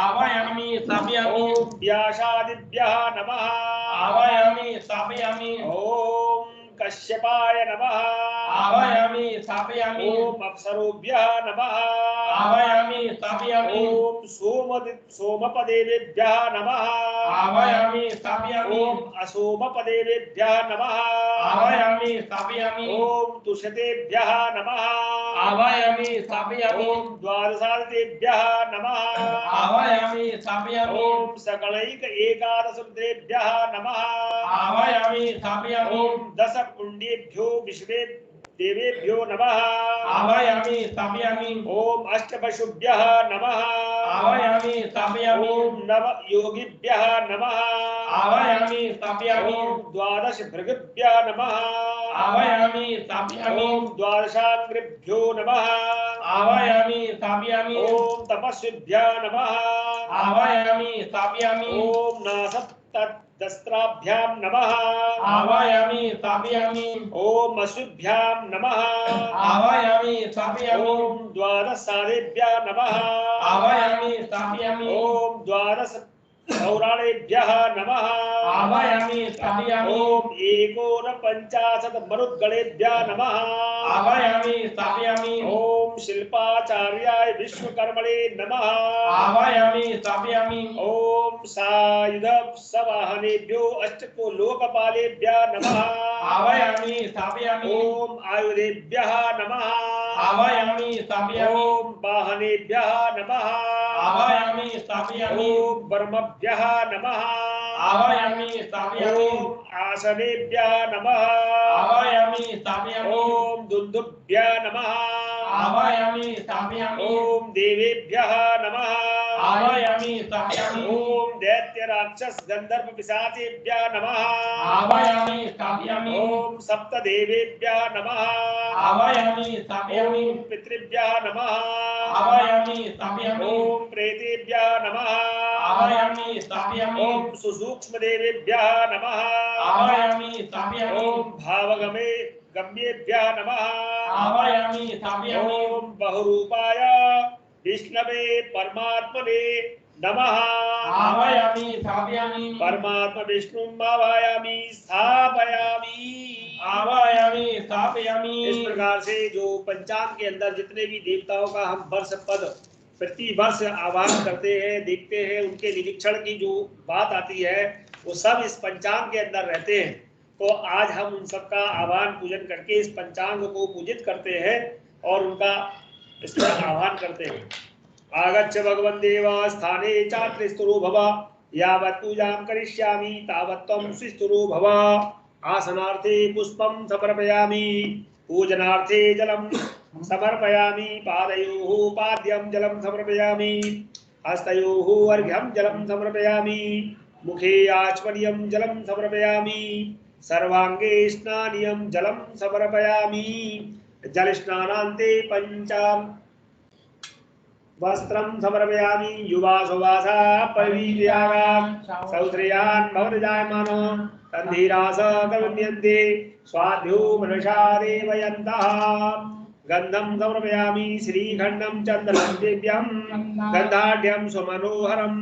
आवायामि स्थापयामि ओम व्यासादिभ्यः नमः। आवायामि स्थापयामि ओम कश्यपाय नमः। आवायामि स्थापयामि ओम अप्सरोभ्यः नमः। आवायामि स्थापयामि ओम सोमपदेवेभ्यः नमः। आवायामि स्थापयामि ओम असोमपदेवेभ्यः नमः। आवायामि स्थापयामि ओम तुषतेभ्यः नमः। आवायामि स्थापयामि ओम द्वादशादितेभ्यः नमः। आवायामि स्थापयामि ओम सकलैक एकादशरुद्रेभ्यः नमः। आवायामि स्थापयामि ओम दश पुण्येभ्यो विश्वे देवेभ्यो नमः। आवायामि स्थापयामि ओम अष्टपशुभ्यः नमः। आवायामि स्थापयामि ओम नव योगिभ्यः नमः। आवायामि स्थापयामि ओम द्वादश भृगभ्यः नमः। आवायामि स्थापयामि ओम द्वादशाग्रेभ्यो नमः। आवायामि स्थापयामि ओम तपस्विभ्यः नमः। आवायामि स्थापयामि ओम नासप्तदस्त्राभ्यां नमः। आवायामि स्थापयामि ओम अश्विभ्यां नमः। आवायामि स्थापयामि ओम द्वादशादेभ्यः नमः। आवायामि स्थापयामि ओम द्वादश पौराणेभ्यः नमः। आवायामि स्थापयामि ओम एकोनपञ्चाशत् मरुद्गणेभ्यः नमः। आवायामि स्थापयामि ओम शिल्पाचार्याय विश्वकर्मणे नमः। आवायामि स्थापयामि ओम सायुध सवाहनेभ्यो अष्टको लोकपालेभ्यः नमः। आवायामि स्थापयामि ओम आयुधेभ्यः नमः। आवायामि स्थापयामि ओम वाहनेभ्यः नमः। आवायामि स्थापयामि ओम वर्मभ्यः नमः। आवायामि स्थापयामि ओम आसनेभ्यः नमः। आवायामि स्थापयामि ओम दुन्दुभ्यः नमः। आवायामि स्थापयामि ओम देवेभ्यः नमः। आवायामि स्थापयामि ओम दैत्य राक्षस गंधर्व पिशाचेभ्यः नमः। आवायामि स्थापयामि ओम सप्तदेवेभ्यः नमः। आवायामि स्थापयामि ओम पितृभ्यः नमः। आवायामि स्थापयामि ओम प्रेतेभ्यः नमः। आवायामि स्थापयामि ओम सुसूक्ष्मदेवेभ्यः नमः। आवायामि स्थापयामि ओम भावगमे गम्येभ्यः नमः। आवायामि स्थापयामि ओम बहुरूपाय विष्णवे परमात्मने नमः। आवायामि स्थापयामि परमात्मा विष्णुम् आवायामि स्थापयामि। आवायामि स्थापयामि इस प्रकार से जो पंचांग के अंदर जितने भी देवताओं का हम वर्ष पद प्रति वर्ष आह्वान करते हैं, देखते हैं, उनके निरीक्षण की जो बात आती है वो सब इस पंचांग के अंदर रहते हैं। तो आज हम उन सब का आह्वान पूजन करके इस पंचांग को पूजित करते हैं और उनका इस पर आह्वान करते हैं। आगच्छ भगवन् देवा स्थाने चात्रिस्तुरो भव यावत् पूजां करिष्यामि तावत् त्वं स्थिरो भव। आसनार्थे पुष्पं समर्पयामि पूजनार्थे जलम समर्पयामि, पादयोः पाद्यं जलम समर्पयामि, हस्तयोः अर्घ्यं जलम समर्पयामि, मुखे आचमनीयं जलम समर्पयामि, सर्वांगे स्नानीयं जलम समर्पयामि। जल स्नानान्ते पंचाम वस्त्रं समर्पयामि, युवा सुवासा परिवीर्यागात् सौत्रेयान् भवनजायमानो तन्धीरास कविन्यन्ते स्वाध्यो मनसा देवयन्तः। गन्धं समर्पयामि, श्रीखण्डं चन्दनं दिव्यं गन्धाढ्यं सुमनोहरं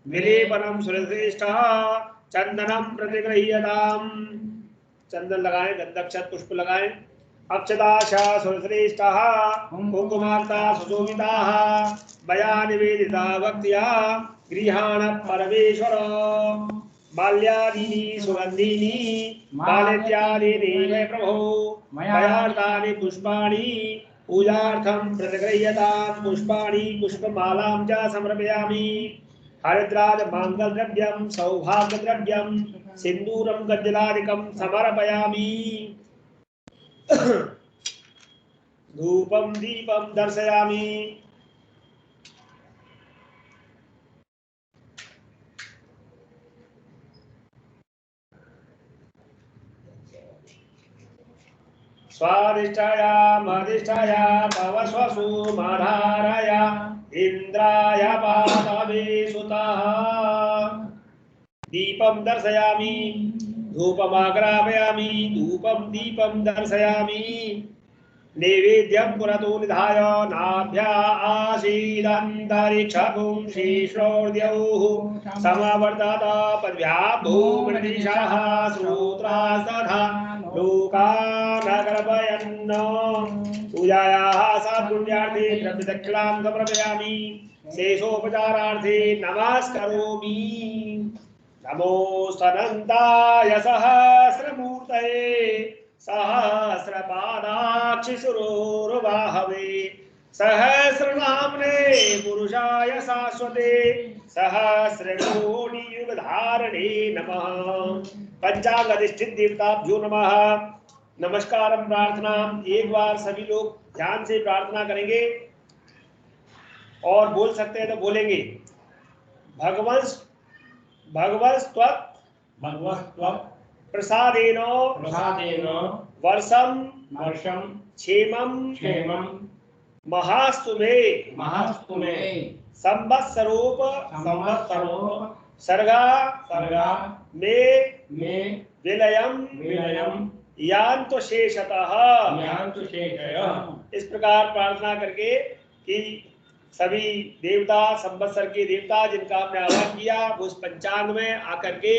विलेपनं सुरश्रेष्ठः चन्दनं प्रतिगृह्यताम्। चंदन लगाएं, गंधक्षत पुष्प लगाएं। अक्षताशा सुरश्रेष्ठः कुंकुमार्ता सुशोभिताः मया निवेदिता भक्त्या गृहाण परमेश्वर। माल्यादीनि सुगन्धीनि मालेत्यादीनि मे प्रभो मयार्तानि पुष्पाणि पूजार्थं प्रतिगृह्यताम्। पुष्पाणि पुष्पमालां च समर्पयामि। हरिद्राज मांगल्यद्रव्यं सौभाग्यद्रव्यं सिन्दूरं गज्जलादिकं समर्पयामि। धूपं दीपं दर्शयामि। स्वादिष्ठाया मदिष्ठाया पवस्वसु मधाराया इंद्राय पादवे सुतः। दीपं दर्शयामि, धूपमाग्रापयामि, धूपं दीपं दर्शयामि। नैवेद्यं पुरतो निधाय नाभ्या आसीदन्तरिक्षपुं श्रीश्रोर्द्यौः समवर्तत पद्भ्यां भूमनिदिशाः श्रोत्रास्तथा लोकानगर्भयन्। पूजायाः सात्पुण्यार्थे द्रव्यदक्षिणां समर्पयामि। शेषोपचारार्थे नमस्करोमि। नमोऽस्तनन्ताय सहस्रमूर्तये सहस्रपादाक्षिशुरोर्बाहवे सहस्रनाम्ने पुरुषाय शाश्वते सहस्रकोटियुगधारणे नमः। पंचांग अधिष्ठित देवताभ्यो नमः। नमस्कारम प्रार्थना एक बार सभी लोग ध्यान से प्रार्थना करेंगे और बोल सकते हैं तो बोलेंगे। भगवस्त्वत् प्रसादेन वर्षम क्षेमं महास्तु मे संवत्सरोप सर्गा मे विलयम यान्तु शेषतः। इस प्रकार प्रार्थना करके कि सभी देवता संवत्सर के देवता जिनका हमने आह्वान किया वो उस पंचांग में आकर के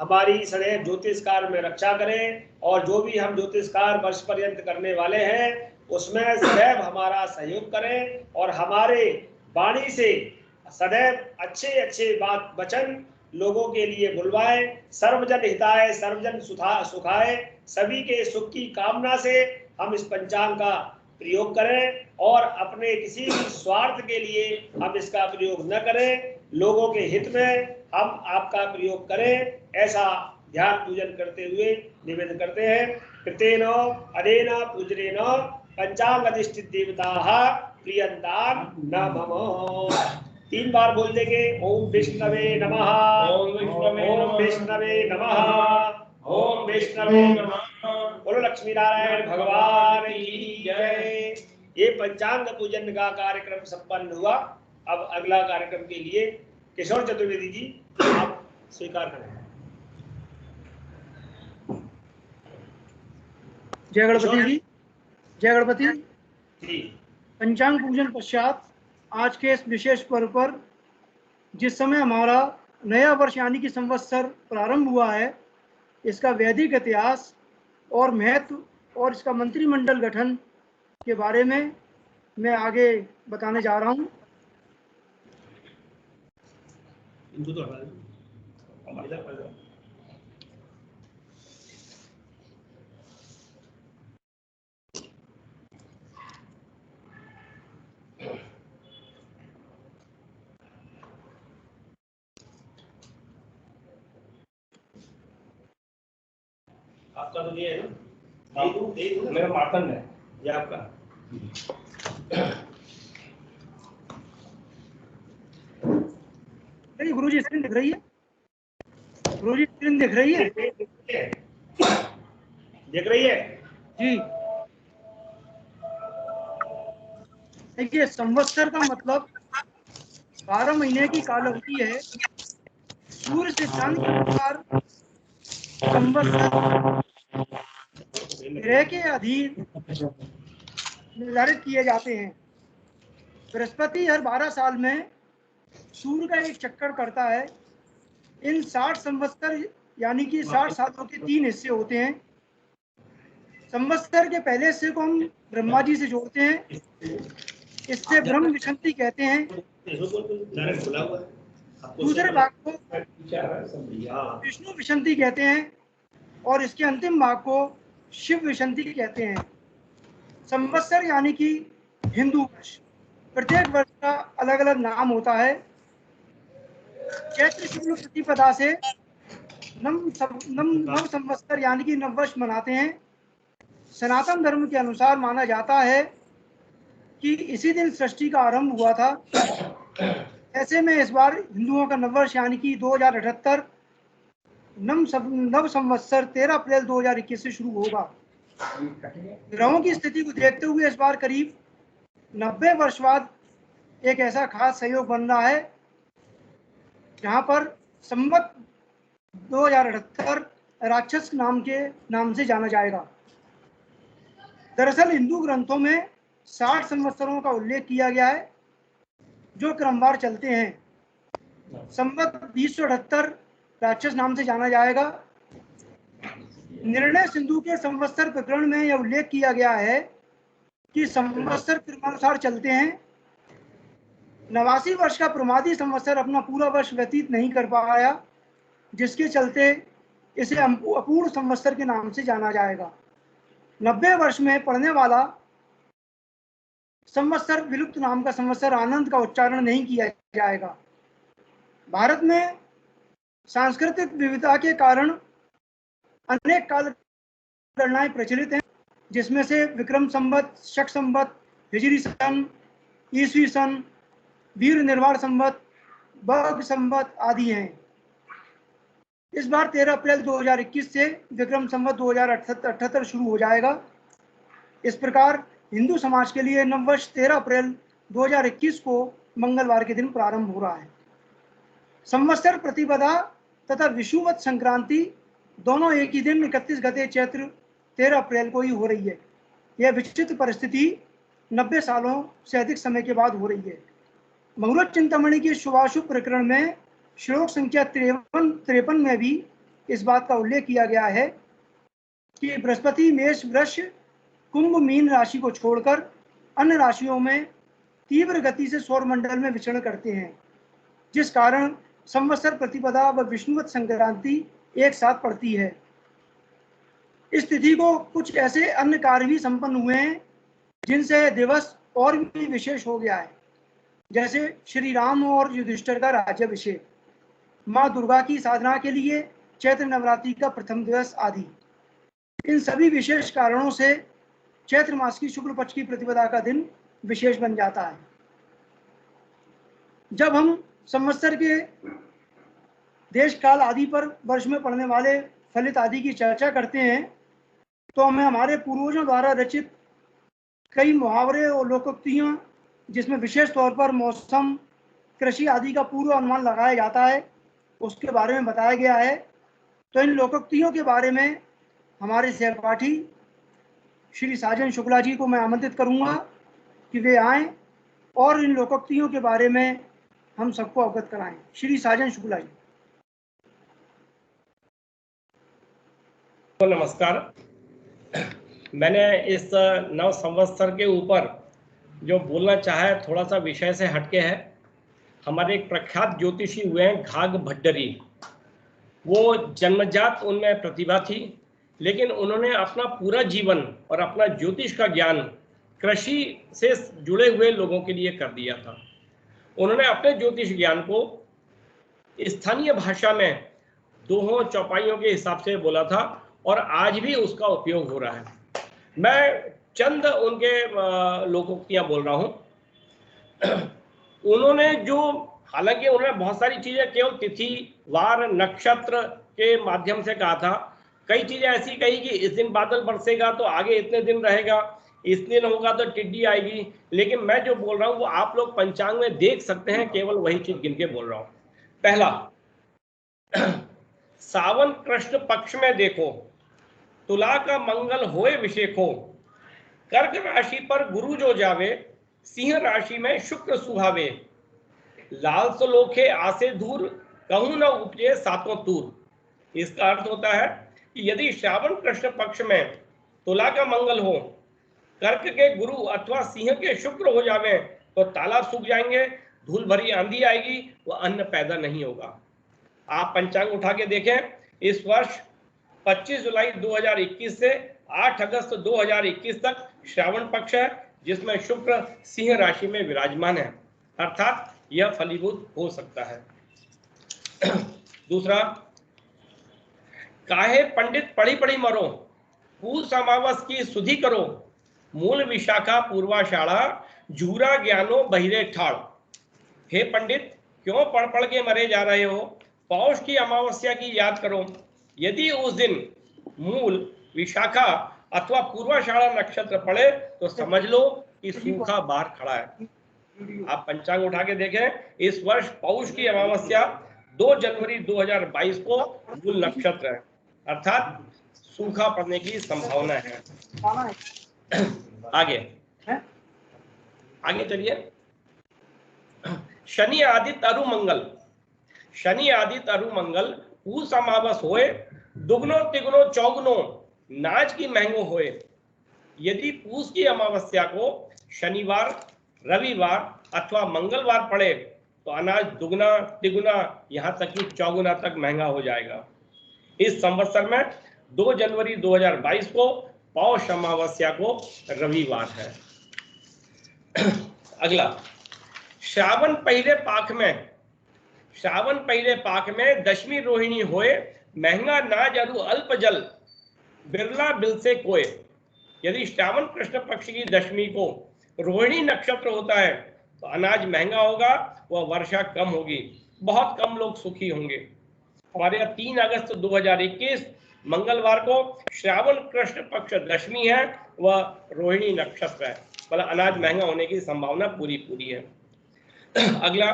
हमारी सदैव ज्योतिष कार्य में रक्षा करें और जो भी हम ज्योतिष कार्य वर्ष पर्यंत करने वाले हैं उसमें सदैव हमारा सहयोग करें और हमारे वाणी से सदैव अच्छे अच्छे बात वचन लोगों के लिए बुलवाए। सर्वजन हिताय सर्वजन सुखाय, सभी के सुख की कामना से हम इस पंचांग का प्रयोग करें और अपने किसी भी स्वार्थ के लिए हम इसका प्रयोग न करें। लोगों के हित में हम आपका प्रयोग करें, ऐसा ध्यान पूजन करते हुए निवेदन करते हैं। कृतेन अनेन पूजनेन पंचांग अधिष्ठित देवताः प्रियन्तान् न मम। 3 बार बोल देंगे। ओम विष्णवे नमः, ओम विष्णवे नमः, ओम विष्णवे नमः। बोलो लक्ष्मी नारायण भगवान की जय। ये पंचांग पूजन का कार्यक्रम संपन्न हुआ। अब अगला कार्यक्रम के लिए किशोर चतुर्वेदी जी आप स्वीकार करें। जय गणपति जी। जय गणपति जी। पंचांग पूजन पश्चात आज के इस विशेष पर्व पर जिस समय हमारा नया वर्ष यानी कि संवत्सर प्रारंभ हुआ है, इसका वैदिक इतिहास और महत्व और इसका मंत्रिमंडल गठन के बारे में मैं आगे बताने जा रहा हूँ। आपका तो ये है ना, मेरा मातन है ये आपका। नहीं गुरुजी स्क्रीन दिख रही है, गुरुजी स्क्रीन दिख रही है देख रही है जी। देखिए संवत्सर का मतलब 12 महीने की काल अवधि है। सूर्य सिद्धांत के अनुसार संवत्सर ग्रह के अधीन निर्धारित किए जाते हैं। बृहस्पति हर 12 साल में सूर्य का एक चक्कर करता है। इन 60 संवत्सर यानी कि 60 सालों के 3 हिस्से होते हैं। संवत्सर के पहले हिस्से को हम ब्रह्मा जी से जोड़ते हैं, इससे ब्रह्म विशंति कहते हैं। दूसरे भाग को विष्णु विशंति कहते हैं और इसके अंतिम भाग को शिव विशंति कहते हैं। संवत्सर यानी कि हिंदू वर्ष, प्रत्येक वर्ष का अलग अलग नाम होता है। चैत्र शुक्ल प्रतिपदा से नव संवत्सर यानी कि नववर्ष मनाते हैं। सनातन धर्म के अनुसार माना जाता है कि इसी दिन सृष्टि का आरंभ हुआ था। ऐसे में इस बार हिंदुओं का नववर्ष यानी कि 2078 नव संवत्सर 13 अप्रैल 2021 से शुरू होगा। ग्रहों की स्थिति को देखते हुए इस बार करीब 90 वर्ष बाद एक ऐसा खास सहयोग बन रहा है जहां पर संवत 2078 राक्षस नाम से जाना जाएगा। दरअसल हिंदू ग्रंथों में 60 संवत्सरों का उल्लेख किया गया है जो क्रमवार चलते हैं। संवत 2078 राक्षस नाम से जाना जाएगा। निर्णय सिंधु के संवत्सर प्रकरण में यह उल्लेख किया गया है कि संवत्सर क्रमानुसार चलते हैं। 89 वर्ष का प्रमादी संवत्सर अपना पूरा वर्ष व्यतीत नहीं कर पाया, जिसके चलते इसे अपूर्ण संवत्सर के नाम से जाना जाएगा। 90 वर्ष में पड़ने वाला संवत्सर विलुप्त नाम का संवत्सर आनंद का उच्चारण नहीं किया जाएगा। भारत में सांस्कृतिक विविधता के कारण अनेक काल गणनाएं प्रचलित हैं, जिसमें से विक्रम संवत, शक संवत, हिजरी सन, ईसवी सन, वीर निर्वाण संवत, बग संवत आदि हैं। इस बार 13 अप्रैल 2021 से विक्रम संवत 2078 शुरू हो जाएगा। इस प्रकार हिंदू समाज के लिए नववर्ष 13 अप्रैल 2021 को मंगलवार के दिन प्रारंभ हो रहा है। संवत्सर प्रतिपदा तथा विषुवत संक्रांति दोनों एक ही दिन 31 गते चैत्र 13 अप्रैल को ही हो रही है। यह विचित्र परिस्थिति 90 सालों से अधिक समय के बाद हो रही है। मुहूर्त चिंतामणि के शुभाशुभ प्रकरण में श्लोक संख्या 53 में भी इस बात का उल्लेख किया गया है कि बृहस्पति मेष, वृष, कुंभ, मीन राशि को छोड़कर अन्य राशियों में तीव्र गति से सौरमंडल में विचरण करते हैं, जिस कारण संवत्सर प्रतिपदा व विष्णुवत संक्रांति एक साथ पड़ती है। इस तिथि को कुछ ऐसे अन्य कार्य भी संपन्न हुए हैं जिनसे दिवस और भी विशेष हो गया है, जैसे श्री राम और युधिष्ठिर का राज्याभिषेक, माँ दुर्गा की साधना के लिए चैत्र नवरात्रि का प्रथम दिवस आदि। इन सभी विशेष कारणों से चैत्र मास की शुक्ल पक्ष की प्रतिपदा का दिन विशेष बन जाता है। जब हम संवत्सर के देश काल आदि पर वर्ष में पड़ने वाले फलित आदि की चर्चा करते हैं तो हमें हमारे पूर्वजों द्वारा रचित कई मुहावरे और लोकोक्तियां, जिसमें विशेष तौर पर मौसम, कृषि आदि का पूर्व अनुमान लगाया जाता है, उसके बारे में बताया गया है। तो इन लोकोक्तियों के बारे में हमारे सहपाठी श्री साजन शुक्ला जी को मैं आमंत्रित करूंगा कि वे आएं और इन लोकोक्तियों के बारे में हम सबको अवगत कराएं। श्री साजन शुक्ला जी। तो नमस्कार। मैंने इस नव संवत्सर के ऊपर जो बोलना चाहा है थोड़ा सा विषय से हटके है। हमारे एक प्रख्यात ज्योतिषी हुए हैं घाघ भट्टरी। वो जन्मजात उनमें प्रतिभा थी, लेकिन उन्होंने अपना पूरा जीवन और अपना ज्योतिष का ज्ञान कृषि से जुड़े हुए लोगों के लिए कर दिया था। उन्होंने अपने ज्योतिष ज्ञान को स्थानीय भाषा में दोहों चौपाइयों के हिसाब से बोला था और आज भी उसका उपयोग हो रहा है। मैं चंद उनके लोकोक्तियां बोल रहा हूं। उन्होंने जो, हालांकि उन्होंने बहुत सारी चीजें केवल तिथि वार नक्षत्र के माध्यम से कहा था, कई चीजें ऐसी कही कि इस दिन बादल बरसेगा तो आगे इतने दिन रहेगा, इस दिन होगा तो टिड्डी आएगी, लेकिन मैं जो बोल रहा हूं वो आप लोग पंचांग में देख सकते हैं, केवल वही चीज गिन के बोल रहा हूं। पहला, सावन कृष्ण पक्ष में देखो, तुला का मंगल होए विषेको, कर्क राशि पर गुरु जो जावे, सिंह राशि में शुक्र सुहावे, लाल सलोखे आसे दूर, कहूं न उपजे सातों तूर। इसका अर्थ होता है कि यदि श्रावण कृष्ण पक्ष में तुला का मंगल हो, कर्क के गुरु अथवा सिंह के शुक्र हो जावे तो तालाब सूख जाएंगे, धूल भरी आंधी आएगी, वो अन्न पैदा नहीं होगा। आप पंचांग उठा के देखें, इस वर्ष 25 जुलाई 2021 से 8 अगस्त 2021 तक श्रावण पक्ष है, जिसमें शुक्र सिंह राशि में विराजमान है, अर्थात यह फलीभूत हो सकता है। दूसरा, काहे पंडित पढ़ी पढ़ी मरो, पूस अमावस की सुधि करो, मूल विशाखा पूर्वाषाढ़ा, जूरा ज्ञानो बहिरे ठाड़। हे पंडित, क्यों पढ़ पढ़ के मरे जा रहे हो, पौष की अमावस्या की याद करो। यदि उस दिन मूल विशाखा अथवा पूर्वाषाढ़ा नक्षत्र पड़े तो समझ लो कि सूखा बाहर खड़ा है। आप पंचांग उठा के देखें, इस वर्ष पौष की अमावस्या 2 जनवरी 2022 को मूल नक्षत्र है, अर्थात सूखा पड़ने की संभावना है। आगे चलिए। शनि आदित्य अरु मंगल, शनि आदित्य अरु मंगल, पूस अमावस होए, दुगनो तिगुनो चौगुनो, नाच की महंगो होए। यदि पूस की अमावस्या को शनिवार, रविवार अथवा मंगलवार पड़े तो अनाज दुगना तिगुना यहां तक कि चौगुना तक महंगा हो जाएगा। इस संवत्सर में 2 जनवरी 2022 को पौष अमावस्या को रविवार है। अगला, श्रावण पहले पाख में, श्रावण पहले पाख में दशमी रोहिणी होए, महंगा नाज अरु अल्प जल, बिरला बिल से कोय। यदि श्रावण कृष्ण पक्ष की दशमी को रोहिणी नक्षत्र होता है तो अनाज महंगा होगा, वह वर्षा कम होगी, बहुत कम लोग सुखी होंगे। हमारे यहाँ 3 अगस्त 2021 मंगलवार को श्रावण कृष्ण पक्ष दशमी है, वह रोहिणी नक्षत्र है, मतलब अनाज महंगा होने की संभावना पूरी है। अगला,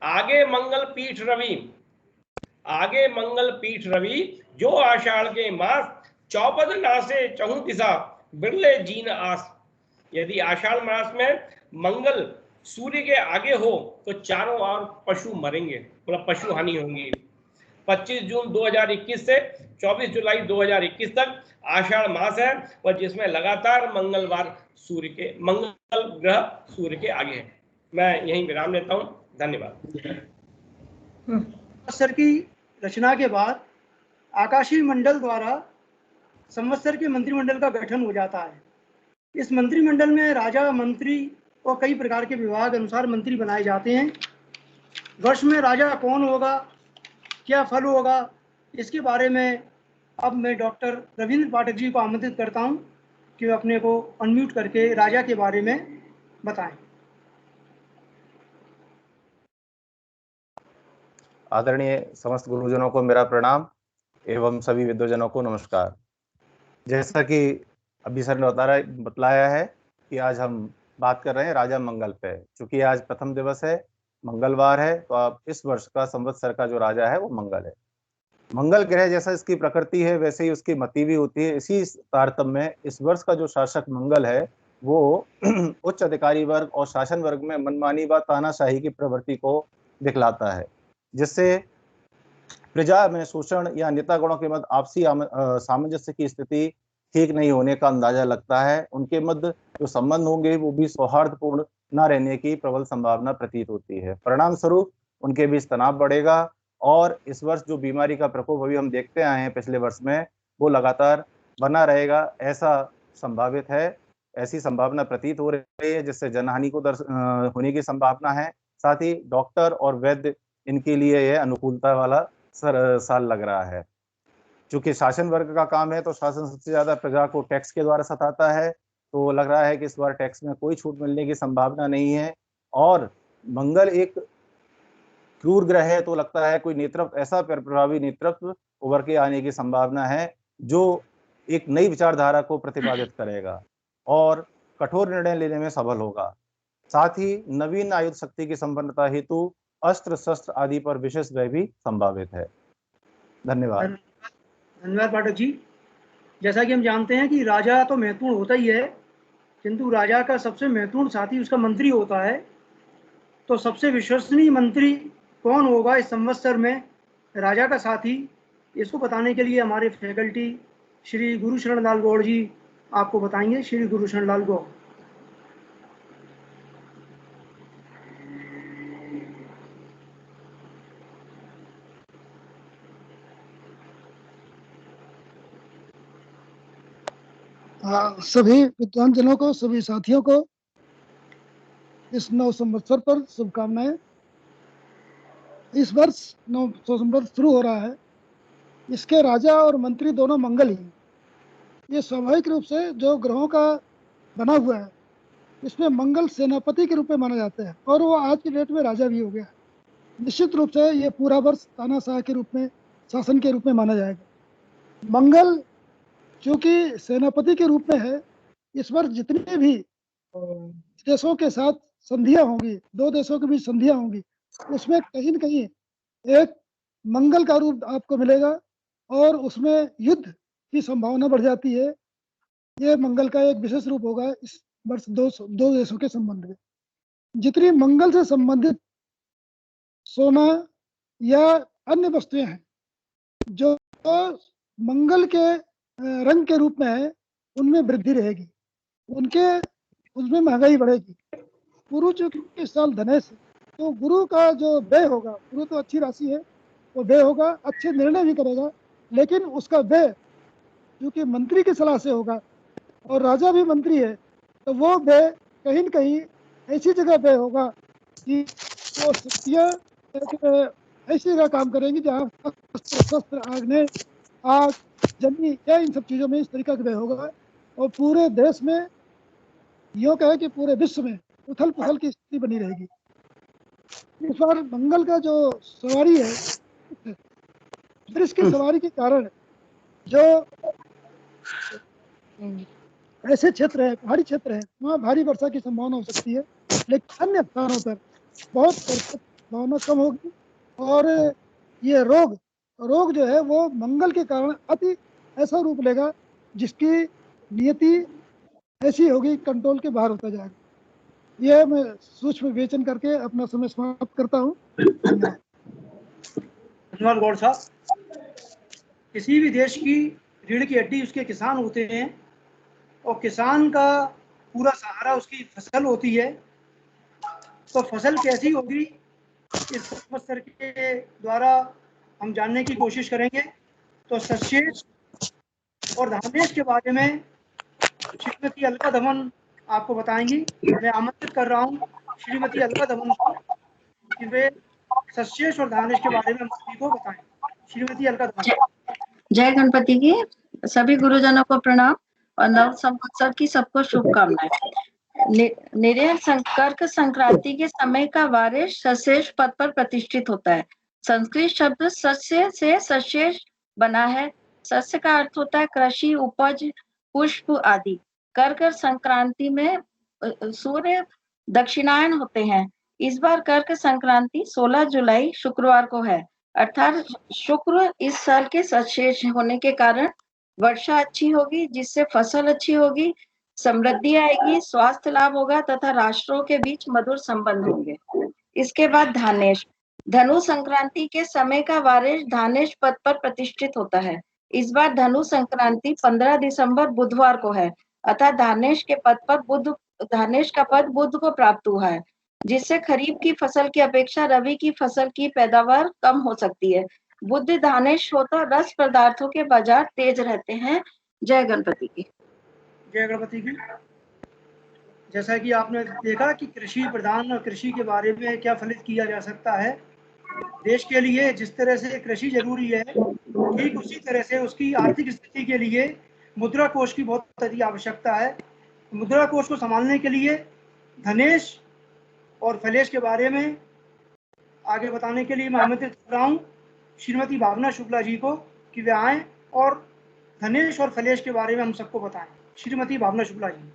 आगे मंगल पीठ रवि, आगे मंगल पीठ रवि, जो आषाढ़ के मास, चौपद नासे चहु दिशा, बिरले जीन आस। यदि आषाढ़ मास में मंगल सूर्य के आगे हो तो चारों ओर पशु मरेंगे, मतलब पशु हानि होंगी। 25 जून 2021 से 24 जुलाई 2021 तक आषाढ़ मास है, और जिसमें लगातार मंगलवार मंगल ग्रह सूर्य के आगे है। मैं यहीं विराम लेता हूं, धन्यवाद। संवत्सर की रचना के बाद आकाशीय मंडल द्वारा संवत्सर के मंत्रिमंडल का गठन हो जाता है। इस मंत्रिमंडल में राजा, मंत्री और कई प्रकार के विभाग अनुसार मंत्री बनाए जाते हैं। वर्ष में राजा कौन होगा, क्या फल होगा, इसके बारे में अब मैं डॉक्टर रविंद्र पाठक जी को आमंत्रित करता हूं कि वे अपने को अनम्यूट करके राजा के बारे में बताएं। आदरणीय समस्त गुरुजनों को मेरा प्रणाम एवं सभी विद्वजनों को नमस्कार। जैसा कि अभी सर ने बतलाया है कि आज हम बात कर रहे हैं राजा मंगल पे। चूंकि आज प्रथम दिवस है, मंगलवार है, तो अब इस वर्ष का संवत्सर का जो राजा है वो मंगल है। मंगल ग्रह जैसा इसकी प्रकृति है वैसे ही उसकी मति भी होती है। इसी तारतम्य में इस वर्ष का जो शासक मंगल है वो उच्च अधिकारी वर्ग और शासन वर्ग में मनमानी व तानाशाही की प्रवृत्ति को दिखलाता है, जिससे प्रजा में शोषण या नेतागणों के मध्य आपसी सामंजस्य की स्थिति ठीक नहीं होने का अंदाजा लगता है। उनके मध्य जो संबंध होंगे वो भी सौहार्दपूर्ण न रहने की प्रबल संभावना प्रतीत होती है। परिणाम स्वरूप उनके बीच तनाव बढ़ेगा और इस वर्ष जो बीमारी का प्रकोप अभी हम देखते आए हैं पिछले वर्ष में, वो लगातार बना रहेगा ऐसा संभावित है, ऐसी संभावना प्रतीत हो रही है, जिससे जनहानि को होने की संभावना है। साथ ही डॉक्टर और वैद्य इनके लिए यह अनुकूलता वाला साल लग रहा है। चूंकि शासन वर्ग का काम है तो शासन सबसे ज्यादा प्रजा को टैक्स के द्वारा सताता है, तो लग रहा है कि इस बार टैक्स में कोई छूट मिलने की संभावना नहीं है। और मंगल एक क्रूर ग्रह है, तो लगता है कोई नेतृत्व, ऐसा प्रभावी नेतृत्व उभर के आने की संभावना है जो एक नई विचारधारा को प्रतिपादित करेगा और कठोर निर्णय लेने में सफल होगा। साथ ही नवीन आयुध शक्ति की संपन्नता हेतु अस्त्र शस्त्र आदि पर विशेष व्यय भी संभावित है। धन्यवाद। धन्यवाद पाठक जी। जैसा कि हम जानते हैं कि राजा तो महत्वपूर्ण होता ही है, किंतु राजा का सबसे महत्वपूर्ण साथी उसका मंत्री होता है। तो सबसे विश्वसनीय मंत्री कौन होगा इस संवत्सर में राजा का साथी, इसको बताने के लिए हमारे फैकल्टी श्री गुरुशरण लाल गौड़ जी आपको बताएंगे। श्री गुरुशरण लाल गौड़। सभी विद्वान जनों को, सभी साथियों को इस नव संवत्सर पर शुभकामनाएं। इस वर्ष नव संवत्सर शुरू हो रहा है, इसके राजा और मंत्री दोनों मंगल ही। ये स्वाभाविक रूप से जो ग्रहों का बना हुआ है, इसमें मंगल सेनापति के रूप में माना जाता है और वो आज की डेट में राजा भी हो गया। निश्चित रूप से ये पूरा वर्ष तानाशाह के रूप में, शासन के रूप में माना जाएगा। मंगल चूंकि सेनापति के रूप में है, इस वर्ष जितने भी देशों के साथ संधियां होंगी, दो देशों के बीच संधियां होंगी, उसमें कहीं न कहीं एक मंगल का रूप आपको मिलेगा और उसमें युद्ध की संभावना बढ़ जाती है। ये मंगल का एक विशेष रूप होगा इस वर्ष दो देशों के संबंध में। जितनी मंगल से संबंधित सोना या अन्य वस्तुएं हैं जो मंगल के रंग के रूप में है, उनमें वृद्धि रहेगी, उसमें महंगाई बढ़ेगी। गुरु चूंकि इस साल धनेश है, तो गुरु का जो व्यय होगा, गुरु तो अच्छी राशि है, वो व्यय होगा, अच्छे निर्णय भी करेगा, लेकिन उसका व्यय क्योंकि मंत्री की सलाह से होगा और राजा भी मंत्री है, तो वो व्यय कहीं न कहीं ऐसी जगह व्यय होगा कि वो शक्तियाँ ऐसी जगह काम करेंगी जहाँ शस्त्र, आग, जमी या इन सब चीज़ों में इस तरीका का व्यय होगा और पूरे देश में, यूँ कहे कि पूरे विश्व में उथल पुथल की स्थिति बनी रहेगी। इस बार मंगल का जो सवारी है, वृष की सवारी के कारण जो ऐसे क्षेत्र है, पहाड़ी क्षेत्र है, वहाँ भारी वर्षा की संभावना हो सकती है, लेकिन अन्य स्थानों पर बहुत संभावना कम होगी। और ये रोग जो है वो मंगल के कारण अति ऐसा रूप लेगा जिसकी नियति ऐसी होगी, कंट्रोल के बाहर होता जाएगा। यह मैं सूक्ष्म विवेचन करके अपना समय समाप्त करता हूँ। धन्यवाद गौड़ साहब। किसी भी देश की रीढ़ की हड्डी उसके किसान होते हैं और किसान का पूरा सहारा उसकी फसल होती है। तो फसल कैसी होगी इस संवत्सर के द्वारा हम जानने की कोशिश करेंगे। तो सचेश और धानेश के बारे में श्रीमती अलका दमन आपको बताएंगी। मैं आमंत्रित कर रहा हूँ श्रीमती अलका दमन को कि वे सचेश और धानेश के बारे में हम सभी को बताएं। श्रीमती अलका दमन। जय गणपति की सभी गुरुजनों को प्रणाम और नव संवत्सर की सबको शुभकामनाएं। निर्णय कर्क संक्रांति के समय का वारिश सशेष पद पर प्रतिष्ठित होता है। संस्कृत शब्द सस्य से सशेष बना है। सस्य का अर्थ होता है कृषि, उपज, पुष्प आदि। कर्क संक्रांति में सूर्य दक्षिणायन होते हैं। इस बार कर्क संक्रांति 16 जुलाई शुक्रवार को है, अर्थात शुक्र इस साल के सशेष होने के कारण वर्षा अच्छी होगी, जिससे फसल अच्छी होगी, समृद्धि आएगी, स्वास्थ्य लाभ होगा तथा राष्ट्रों के बीच मधुर संबंध होंगे। इसके बाद धानेश। धनु संक्रांति के समय का वारिश धानेश पद पर प्रतिष्ठित होता है। इस बार धनु संक्रांति 15 दिसंबर बुधवार को है, अर्थात धानेश के पद पर धानेश का पद बुध को प्राप्त हुआ है, जिससे खरीफ की फसल की अपेक्षा रबी की फसल की पैदावार कम हो सकती है। बुध धानेश होता रस पदार्थों के बाजार तेज रहते हैं। जय गणपति की। जय गणपति की। जैसा कि आपने देखा कि कृषि प्रधान और कृषि के बारे में क्या फलित किया जा सकता है, देश के लिए जिस तरह से कृषि जरूरी है, ठीक उसी तरह से उसकी आर्थिक स्थिति के लिए मुद्रा कोष की बहुत अधिक आवश्यकता है। मुद्रा कोष को संभालने के लिए धनेश और फलेश के बारे में आगे बताने के लिए मैं आमंत्रित कर रहा हूँ श्रीमती भावना शुक्ला जी को कि वे आएं और धनेश और फलेश के बारे में हम सबको बताएं। श्रीमती भावना शुक्ला जी।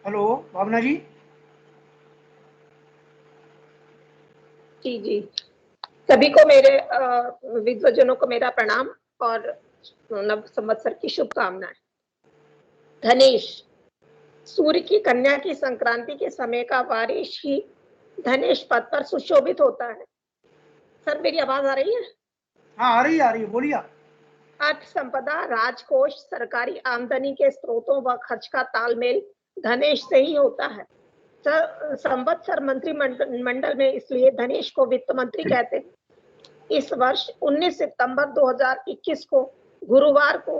हेलो भावना जी। जी जी, सभी को मेरे विद्वजनों को मेरा प्रणाम और नव संवत्सर की शुभकामनाएं। धनेश, सूर्य की कन्या की संक्रांति के समय का वारिश ही धनेश पद पर सुशोभित होता है। सर मेरी आवाज आ रही है? हाँ आ रही है, बोलिए। अर्थ संपदा, राजकोष, सरकारी आमदनी के स्रोतों व खर्च का तालमेल धनेश से ही होता है। संवत्सर मंत्रिमंडल में इसलिए धनेश को वित्त मंत्री कहते हैं। इस वर्ष 19 सितंबर 2021 को गुरुवार को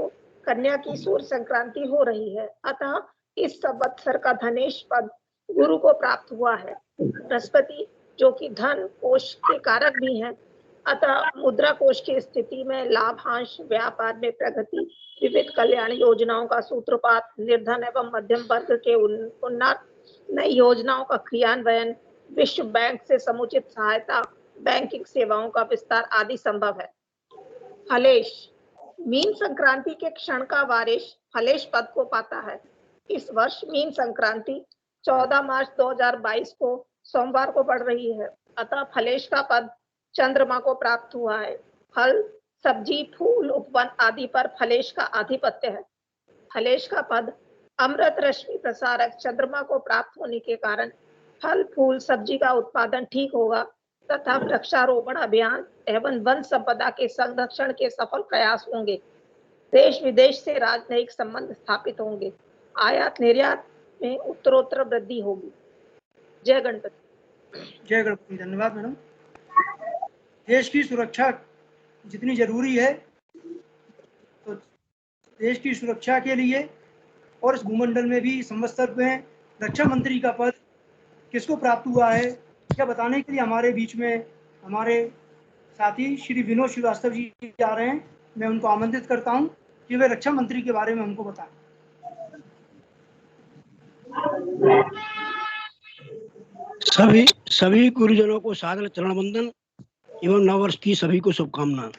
कन्या की सूर्य संक्रांति हो रही है, अतः इस संवत्सर का धनेश पद गुरु को प्राप्त हुआ है। बृहस्पति जो कि धन कोष के कारक भी हैं, अतः मुद्रा कोष की स्थिति में लाभांश, व्यापार में प्रगति, विविध कल्याण योजनाओं का सूत्रपात, निर्धन एवं मध्यम वर्ग के उन्नत नई योजनाओं का क्रियान्वयन, विश्व बैंक से समुचित सहायता, बैंकिंग सेवाओं का विस्तार आदि संभव है। फलेश, मीन संक्रांति के क्षण का वारिश फलेश पद को पाता है। इस वर्ष मीन संक्रांति 14 मार्च 2022 को सोमवार को पड़ रही है, अतः फलेश का पद चंद्रमा को प्राप्त हुआ है। फल, सब्जी, फूल, उपवन आदि पर फलेश का आधिपत्य है। फलेश का पद अमृत रश्मि प्रसारक चंद्रमा को प्राप्त होने के कारण फल, फूल, सब्जी का उत्पादन ठीक होगा तथा वृक्षारोपण अभियान एवं वन संपदा के संरक्षण के सफल प्रयास होंगे। देश विदेश से राजनयिक संबंध स्थापित होंगे। आयात निर्यात में उत्तरोत्तर वृद्धि होगी। जय गणपति। जय गणपति। धन्यवाद मैडम। देश की सुरक्षा जितनी जरूरी है, तो देश की सुरक्षा के लिए और इस भूमंडल में भी संवत्सर में रक्षा मंत्री का पद किसको प्राप्त हुआ है, क्या बताने के लिए हमारे बीच में हमारे साथी श्री विनोद श्रीवास्तव जी आ रहे हैं। मैं उनको आमंत्रित करता हूं कि वे रक्षा मंत्री के बारे में हमको बताएं। सभी गुरुजनों को सादर चरण वंदन एवं नववर्ष की सभी को शुभकामनाएं।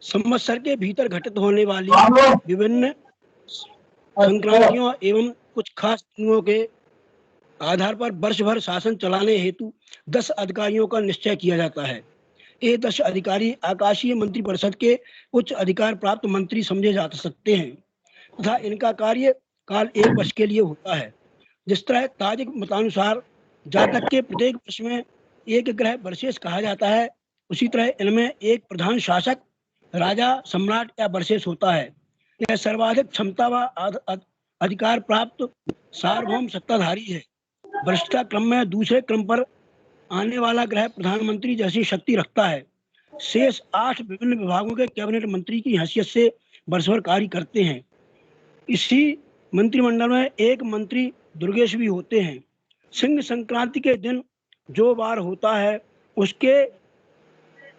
संवत्सर के भीतर घटित होने वाली विभिन्न संक्रांतियों एवं कुछ खास दिनों के आधार पर वर्ष भर शासन चलाने हेतु 10 अधिकारियों का निश्चय किया जाता है। ये 10 अधिकारी आकाशीय मंत्रिपरिषद के उच्च अधिकार प्राप्त मंत्री समझे जा सकते हैं तथा इनका कार्य काल 1 वर्ष के लिए होता है। जिस तरह ताजिक मतानुसार जातक के प्रत्येक वर्ष में एक ग्रह वर्षेश कहा जाता है, उसी तरह इनमें एक प्रधान शासक, राजा, सम्राट या वर्षेश होता है। यह सर्वाधिक क्षमता व अधिकार प्राप्त सार्वभौम सत्ताधारी है। वरिष्ठता क्रम में दूसरे क्रम पर आने वाला ग्रह प्रधानमंत्री जैसी शक्ति रखता है। शेष 8 विभिन्न विभागों के कैबिनेट मंत्री की हैसियत से वर्षभर कार्य करते हैं। इसी मंत्रिमंडल में एक मंत्री दुर्गेश भी होते हैं। सिंह संक्रांति के दिन जो वार होता है उसके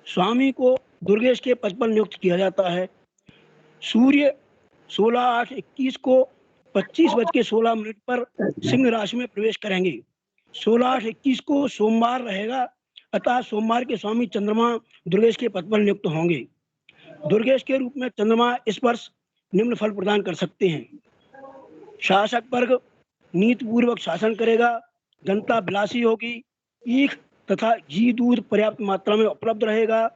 स्वामी को दुर्गेश के पद पर नियुक्त किया जाता है। सूर्य 16/8/21 को 25:16 पर सिंह राशि में प्रवेश करेंगे। 16/8/21 को सोमवार रहेगा, अतः सोमवार के स्वामी चंद्रमा दुर्गेश के पद पर नियुक्त होंगे। दुर्गेश के रूप में चंद्रमा इस वर्ष निम्न फल प्रदान कर सकते हैं। शासक वर्ग नीति पूर्वक शासन करेगा, जनता विलासी होगी, ईख तथा घी दूध पर्याप्त मात्रा में उपलब्ध रहेगा,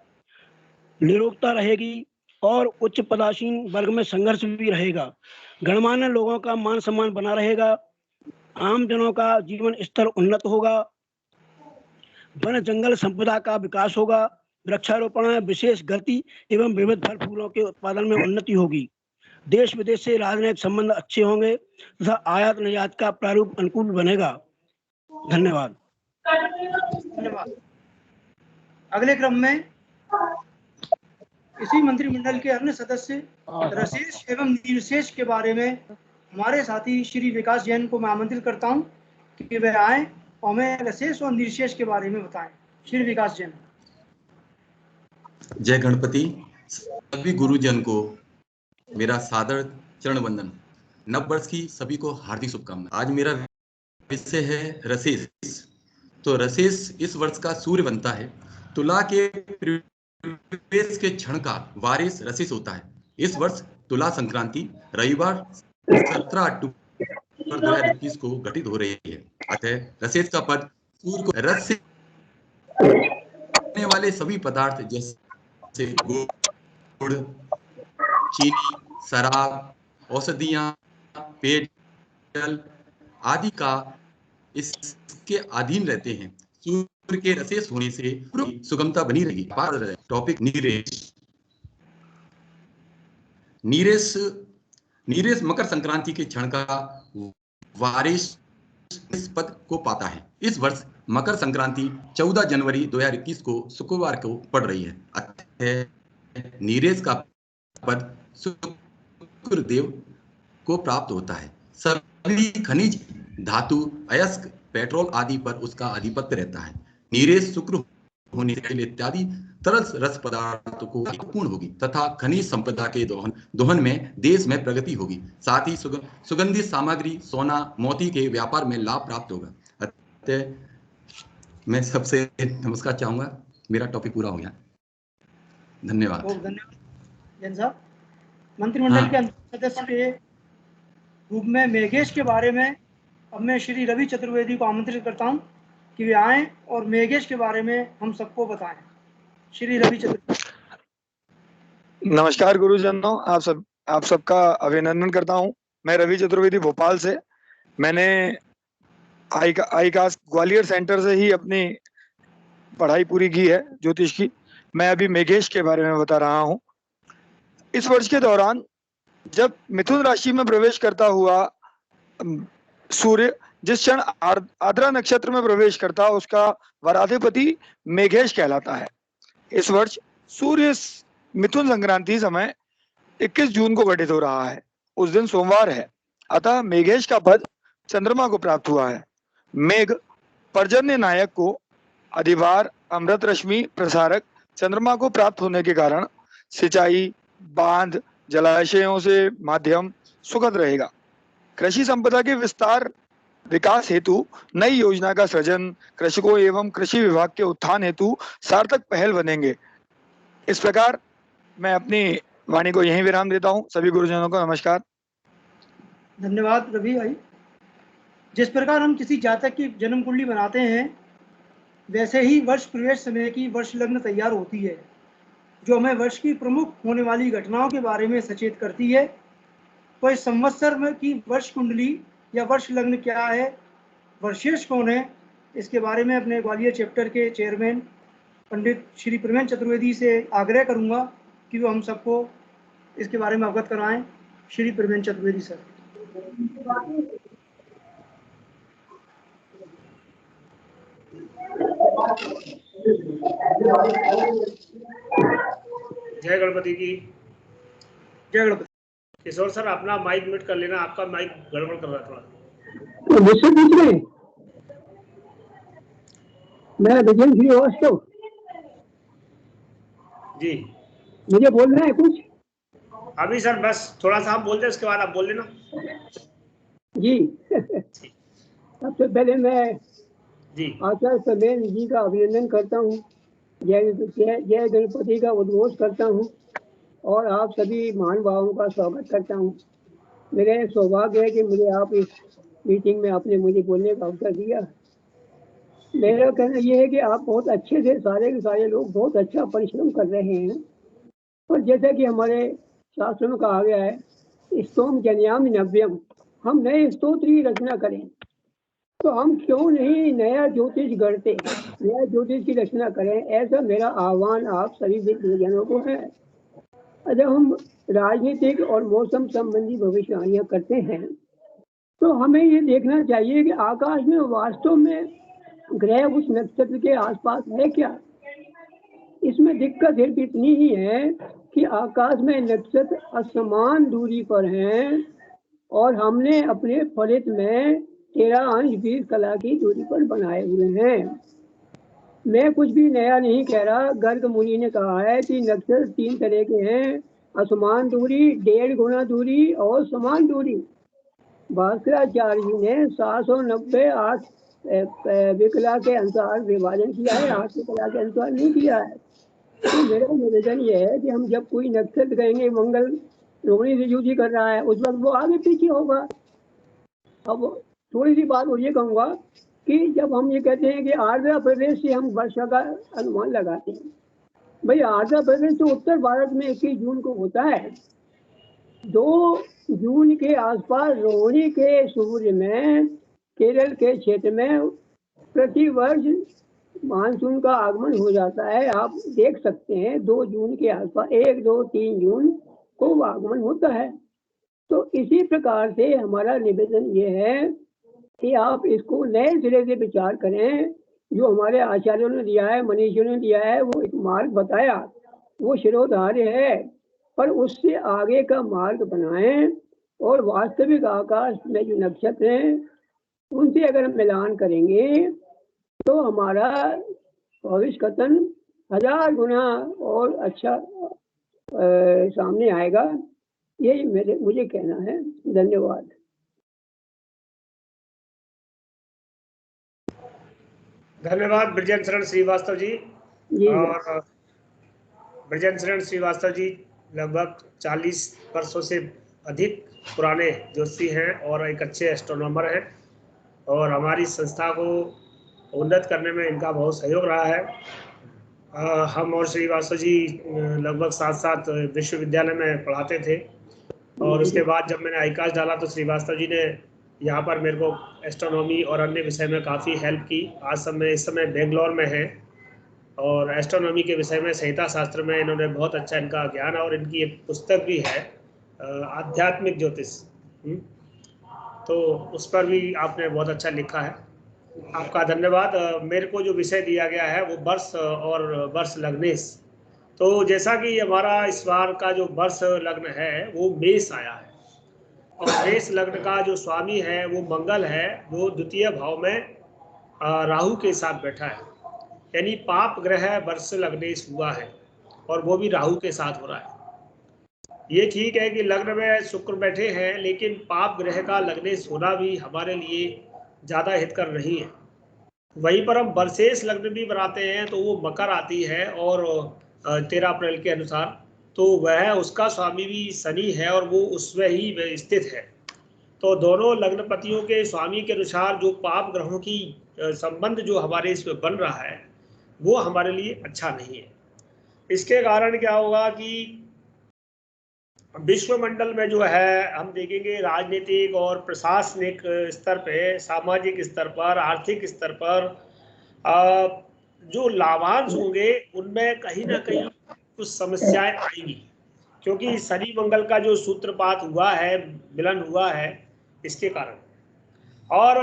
निरोगता रहेगी और उच्च पदासीन वर्ग में संघर्ष भी रहेगा। गणमान्य लोगों का मान सम्मान बना रहेगा, आम जनों का जीवन स्तर उन्नत होगा, वन जंगल संपदा का विकास होगा, वृक्षारोपण में विशेष गति एवं विविध फल फूलों के उत्पादन में उन्नति होगी। देश विदेश से राजनयिक संबंध अच्छे होंगे तथा आयात निर्यात का प्रारूप अनुकूल बनेगा। धन्यवाद। धन्यवाद। अगले क्रम में इसी मंत्रिमंडल के अन्य सदस्य रशेष एवं निर्शेष के बारे में हमारे साथी श्री विकास जैन को मैं आमंत्रित करता हूं कि वे आए और हमें रशेष और निर्शेष के बारे में बताएं। श्री विकास जैन। जय गणपति। सभी गुरुजन को मेरा सादर चरण वंदन। नव वर्ष की सभी को हार्दिक शुभकामनाएं। आज मेरा विषय है रशेष। तो रशेष इस वर्ष का सूर्य बनता है। तुला के प्रवेश के क्षण का वारिस रशेष होता है। इस वर्ष तुला संक्रांति रविवार 17 अक्टूबर 2021 को घटित हो रही है। अतः रशेष का पद सूर्य को रस से बनने वाले सभी पदार्थ जैसे गुड़, चीनी, शराब, औषधियां, पेयजल आदि का इसके अधीन रहते हैं। सूर्य के रशेष होने से सुगमता बनी रहेगी। टॉपिक नीरेश। नीरेश मकर संक्रांति के क्षण का वारिस इस पद को पाता है। इस वर्ष मकर संक्रांति 14 जनवरी 2021 को शुक्रवार को पड़ रही है। अतः नीरेश का पद शुक्रदेव को प्राप्त होता है। सभी खनिज, धातु, अयस्क, पेट्रोल आदि पर उसका आधिपत्य रहता है। नीरेश शुक्र होने के लिए इत्यादि तरल रस पदार्थों को पूर्ण होगी तथा खनिज संपदा के दोहन में देश में प्रगति होगी। साथ ही सुगंधित सामग्री, सोना, मोती के व्यापार में लाभ प्राप्त होगा। अतः मैं सबसे नमस्कार चाहूंगा। मेरा टॉपिक पूरा हो गया। धन्यवाद। धन्यवाद जैन साहब। मंत्रिमंडल के सदस्य के रूप में मेघेश के बारे में अब मैं श्री रवि चतुर्वेदी को आमंत्रित करता हूं कि वे आएं और मेघेश के बारे में हम सबको बताएं। श्री रवि चतुर्वेदी। नमस्कार गुरुजनों, आप सबका अभिनंदन करता हूं। मैं रवि चतुर्वेदी भोपाल से। मैंने आईकास्ट ग्वालियर सेंटर से ही अपनी पढ़ाई पूरी की है ज्योतिष की। मैं अभी मेघेश के बारे में बता रहा हूं। इस वर्ष के दौरान जब मिथुन राशि में प्रवेश करता हुआ सूर्य जिस क्षण आर्द्रा नक्षत्र में प्रवेश करता उसका वराधिपति मेघेश कहलाता है। इस वर्ष सूर्य मिथुन संक्रांति समय 21 जून को घटित हो रहा है। उस दिन सोमवार है। अतः मेघेश का पद चंद्रमा को प्राप्त हुआ है। मेघ पर्जन्य नायक को अधिभार, अमृत रश्मि प्रसारक चंद्रमा को प्राप्त होने के कारण सिंचाई, बांध, जलाशयों से माध्यम सुखद रहेगा। कृषि संपदा के विस्तार विकास हेतु नई योजना का सृजन, कृषकों एवं कृषि विभाग के उत्थान हेतु सार्थक पहल बनेंगे। इस प्रकार मैं अपनी वाणी को यहीं विराम देता हूं। सभी गुरुजनों को नमस्कार। धन्यवाद रवि भाई। जिस प्रकार हम किसी जातक की जन्म कुंडली बनाते हैं वैसे ही वर्ष प्रवेश समय की वर्ष लग्न तैयार होती है, जो हमें वर्ष की प्रमुख होने वाली घटनाओं के बारे में सचेत करती है। तो इस संवत्सर में की वर्ष कुंडली या वर्ष लग्न क्या है, वर्षेश कौन है, इसके बारे में अपने ग्वालियर चैप्टर के चेयरमैन पंडित श्री प्रमेन चतुर्वेदी से आग्रह करूंगा कि वो हम सबको इसके बारे में अवगत कराएं। श्री प्रमेन चतुर्वेदी सर। जय गणपति की। जय गणपति। किशोर सर अपना माइक म्यूट कर लेना, आपका माइक गड़बड़ कर रहा है थोड़ा। मुझसे पूछ रहे हैं? मैं विजय श्रीवास्तव जी। मुझे बोलना है कुछ? अभी सर बस थोड़ा सा आप बोल दें, उसके बाद आप बोल लेना जी। सबसे पहले मैं आचार्य समेन जी का अभिनंदन करता हूँ। जय गणपति का उद्घोष करता हूँ और आप सभी महानुभावों का स्वागत करता हूँ। मेरे सौभाग्य है कि मुझे आप इस मीटिंग में आपने मुझे बोलने का अवसर दिया। मेरा कहना यह है कि आप बहुत अच्छे से सारे के सारे लोग बहुत अच्छा परिश्रम कर रहे हैं। और जैसा कि हमारे शास्त्र में कहा गया है, स्तोम जन्यामि नव्यम, हम नए स्तोत्र की रचना करें। तो हम क्यों नहीं नया ज्योतिष गढ़ते, नया ज्योतिष की रचना करें, ऐसा मेरा आह्वान आप सभी विद्वानों को है। जब हम राजनीतिक और मौसम संबंधी भविष्यवाणियां करते हैं तो हमें ये देखना चाहिए कि आकाश में वास्तव में ग्रह उस नक्षत्र के आसपास है क्या। इसमें दिक्कत सिर्फ इतनी ही है कि आकाश में नक्षत्र असमान दूरी पर हैं और हमने अपने फलित में 13 अंश 20 कला की दूरी पर बनाए हुए हैं। मैं कुछ भी नया नहीं कह रहा। गर्ग मुनि ने कहा है कि नक्षत्र 3 तरह के हैं, असमान दूरी, 1.5 गुना दूरी और समान दूरी। भास्कराचार्य जी ने 790 8 विकला के अनुसार विभाजन किया है, 8 कला के अनुसार नहीं किया है। तो मेरा निवेदन यह है कि हम जब कोई नक्षत्र कहेंगे मंगल रोहिणी से युति कर रहा है, उस वक्त वो आगे पीछे होगा। अब थोड़ी सी बात और ये कहूँगा कि जब हम ये कहते हैं कि आर्द्र प्रदेश से हम वर्षा का अनुमान लगाते हैं, भाई आर्द्र प्रदेश तो उत्तर भारत में 21 जून को होता है। 2 जून के आसपास रोहिणी के सूर्य में केरल के क्षेत्र में प्रति वर्ष मानसून का आगमन हो जाता है। आप देख सकते हैं 2 जून के आसपास 1, 2, 3 जून को आगमन होता है। तो इसी प्रकार से हमारा निवेदन ये है कि आप इसको नए सिरे से विचार करें। जो हमारे आचार्यों ने दिया है, मनीषियों ने दिया है, वो एक मार्ग बताया, वो शिरोधार्य है, पर उससे आगे का मार्ग बनाएं और वास्तविक आकाश में जो नक्षत्र हैं उनसे अगर हम मिलान करेंगे तो हमारा भविष्य कथन 1000 गुना और अच्छा सामने आएगा। यही मुझे कहना है। धन्यवाद। धन्यवाद ब्रजेंद्र शरण श्रीवास्तव जी। और ब्रजेंद्र शरण श्रीवास्तव जी लगभग 40 वर्षों से अधिक पुराने ज्योतिषी हैं और एक अच्छे एस्ट्रोनॉमर हैं और हमारी संस्था को उन्नत करने में इनका बहुत सहयोग रहा है। हम और श्रीवास्तव जी लगभग साथ विश्वविद्यालय में पढ़ाते थे और उसके बाद जब मैंने आईकाश डाला तो श्रीवास्तव जी ने यहाँ पर मेरे को एस्ट्रोनॉमी और अन्य विषय में काफ़ी हेल्प की। आज इस समय बेंगलोर में है और एस्ट्रोनॉमी के विषय में संहिता शास्त्र में इन्होंने बहुत अच्छा इनका ज्ञान है और इनकी एक पुस्तक भी है आध्यात्मिक ज्योतिष, तो उस पर भी आपने बहुत अच्छा लिखा है। आपका धन्यवाद। मेरे को जो विषय दिया गया है वो वर्ष और वर्ष लग्नेश। तो जैसा कि हमारा इस बार का जो वर्ष लग्न है वो मेष आया है और मेष लग्न का जो स्वामी है वो मंगल है, वो द्वितीय भाव में राहु के साथ बैठा है, यानी पाप ग्रह वर्ष लग्नेश हुआ है और वो भी राहु के साथ हो रहा है। ये ठीक है कि लग्न में शुक्र बैठे हैं, लेकिन पाप ग्रह का लग्नेश होना भी हमारे लिए ज़्यादा हितकर नहीं है। वहीं पर हम वर्षेश लग्न भी बनाते हैं तो वो मकर आती है और 13 अप्रैल के अनुसार, तो वह उसका स्वामी भी शनि है और वो उसमें ही स्थित है। तो दोनों लग्नपतियों के स्वामी के अनुसार जो पाप ग्रहों की संबंध जो हमारे इसमें बन रहा है वो हमारे लिए अच्छा नहीं है। इसके कारण क्या होगा कि विश्वमंडल में जो है हम देखेंगे राजनीतिक और प्रशासनिक स्तर पे, सामाजिक स्तर पर, आर्थिक स्तर पर जो लाभांश होंगे उनमें कहीं ना कहीं कुछ समस्याएं आएंगी, क्योंकि शनि मंगल का जो सूत्रपात हुआ है, मिलन हुआ है, इसके कारण और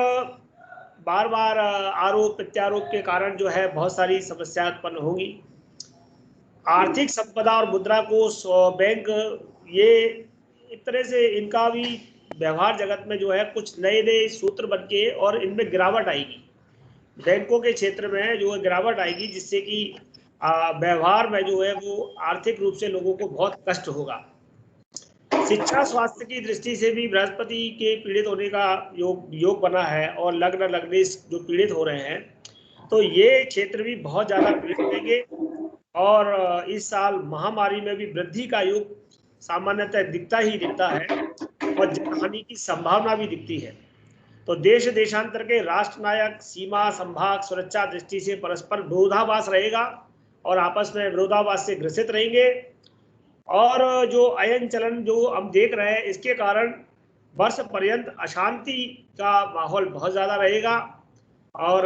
बार बार आरोप प्रत्यारोप के कारण जो है बहुत सारी समस्याएं उत्पन्न होंगी। आर्थिक संपदा और मुद्रा कोष, बैंक, ये एक तरह से इनका भी व्यवहार जगत में जो है कुछ नए नए सूत्र बन के और इनमें गिरावट आएगी। बैंकों के क्षेत्र में जो है गिरावट आएगी, जिससे कि व्यवहार में जो है वो आर्थिक रूप से लोगों को बहुत कष्ट होगा। शिक्षा स्वास्थ्य की दृष्टि से भी बृहस्पति के पीड़ित होने का योग बना है और लग्न लग्नेश जो पीड़ित हो रहे हैं, तो ये क्षेत्र भी बहुत ज़्यादा पीड़ित होंगे और इस साल महामारी में भी वृद्धि का योग सामान्यतः दिखता है और जनहानि की संभावना भी दिखती है। तो देश देशांतर के राष्ट्र नायक सीमा संभाग सुरक्षा दृष्टि से परस्पर विरोधाभास रहेगा और आपस में विरोधाभास से ग्रसित रहेंगे और जो अयन चलन जो हम देख रहे हैं इसके कारण वर्ष पर्यंत अशांति का माहौल बहुत ज़्यादा रहेगा। और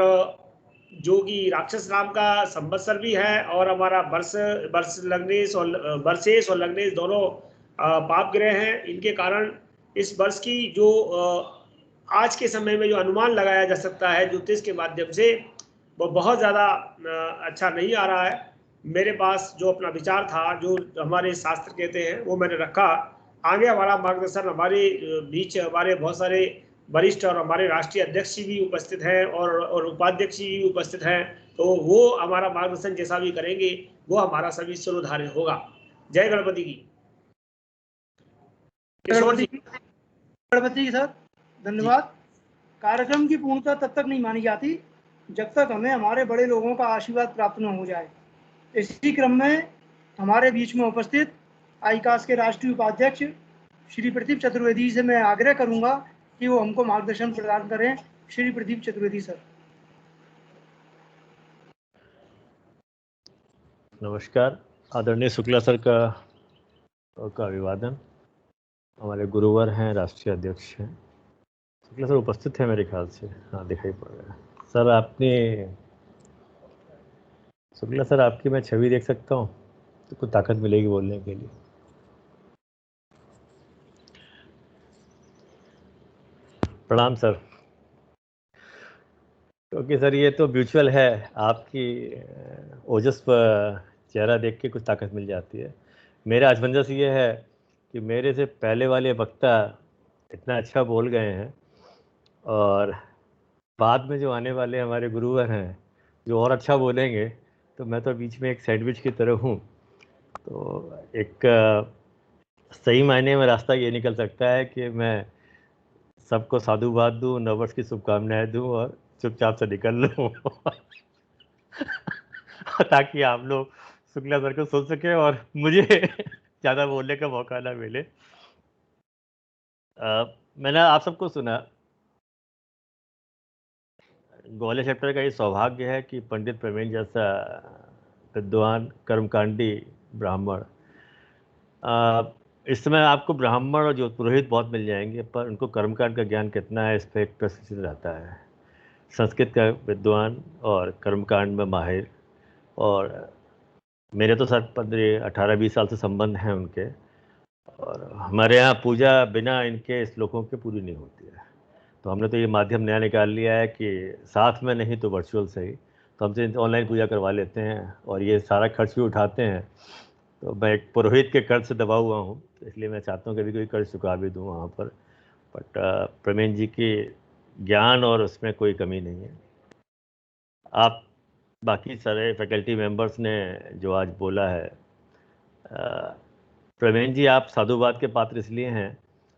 जो कि राक्षस नाम का संवत्सर भी है, और हमारा वर्ष लग्नेश और वर्षेश और लग्नेश दोनों पाप ग्रह हैं। इनके कारण इस वर्ष की जो आज के समय में जो अनुमान लगाया जा सकता है ज्योतिष के माध्यम से, वो बहुत ज़्यादा अच्छा नहीं आ रहा है। मेरे पास जो अपना विचार था, जो हमारे शास्त्र कहते हैं, वो मैंने रखा। आगे हमारा मार्गदर्शन, हमारे बीच हमारे बहुत सारे वरिष्ठ और हमारे राष्ट्रीय अध्यक्ष जी भी उपस्थित हैं और उपाध्यक्ष जी भी उपस्थित हैं, तो वो हमारा मार्गदर्शन जैसा भी करेंगे वो हमारा सभी सर्वधार्य होगा। जय गणपति की। गणपति के साथ धन्यवाद। कार्यक्रम की पूर्णता तब तक नहीं मानी जाती जब तक हमें हमारे बड़े लोगों का आशीर्वाद प्राप्त न हो जाए। इसी क्रम में हमारे बीच में उपस्थित आईकास के राष्ट्रीय उपाध्यक्ष श्री प्रदीप चतुर्वेदी से मैं आग्रह करूंगा कि वो हमको मार्गदर्शन प्रदान करें। श्री प्रदीप चतुर्वेदी सर। नमस्कार। आदरणीय शुक्ला सर का अभिवादन। हमारे गुरुवर हैं, राष्ट्रीय अध्यक्ष हैं। शुक्ला सर उपस्थित है मेरे ख्याल से, हाँ दिखाई पड़ रहा है सर। आपने शुक्ला सर आपकी मैं छवि देख सकता हूँ तो कुछ ताकत मिलेगी बोलने के लिए। प्रणाम सर। क्योंकि सर ये तो म्यूचुअल है, आपकी ओजस पर चेहरा देख के कुछ ताकत मिल जाती है। मेरा असमंजस ये है कि मेरे से पहले वाले वक्ता इतना अच्छा बोल गए हैं और बाद में जो आने वाले हमारे गुरुवर हैं जो और अच्छा बोलेंगे, तो मैं तो बीच में एक सैंडविच की तरह हूँ। तो एक सही मायने में रास्ता ये निकल सकता है कि मैं सबको साधुवाद दूँ, नववर्ष की शुभकामनाएं दूँ और चुपचाप से निकल लूँ ताकि आप लोग शुक्ला सर को सुन सके और मुझे ज़्यादा बोलने का मौका ना मिले। मैंने आप सबको सुना। ग्वालियर चैप्टर का ये सौभाग्य है कि पंडित प्रवीण जैसा विद्वान कर्मकांडी ब्राह्मण, इस समय आपको ब्राह्मण और जो पुरोहित बहुत मिल जाएंगे, पर उनको कर्मकांड का ज्ञान कितना है इस पर एक प्रश्न रहता है। संस्कृत का विद्वान और कर्मकांड में माहिर, और मेरे तो सर 18-20 साल से संबंध हैं उनके, और हमारे यहाँ पूजा बिना इनके श्लोकों के पूरी नहीं होती है। तो हमने तो ये माध्यम नया निकाल लिया है कि साथ में नहीं तो वर्चुअल सही, तो हमसे ऑनलाइन पूजा करवा लेते हैं और ये सारा खर्च भी उठाते हैं। तो मैं एक पुरोहित के कर्ज से दबा हुआ हूँ, तो इसलिए मैं चाहता हूँ कभी कोई कर्ज चुका भी दूँ वहाँ पर। बट प्रवीण जी की ज्ञान और उसमें कोई कमी नहीं है। आप बाकी सारे फैकल्टी मेंबर्स ने जो आज बोला है, प्रवीण जी आप साधुवाद के पात्र इसलिए हैं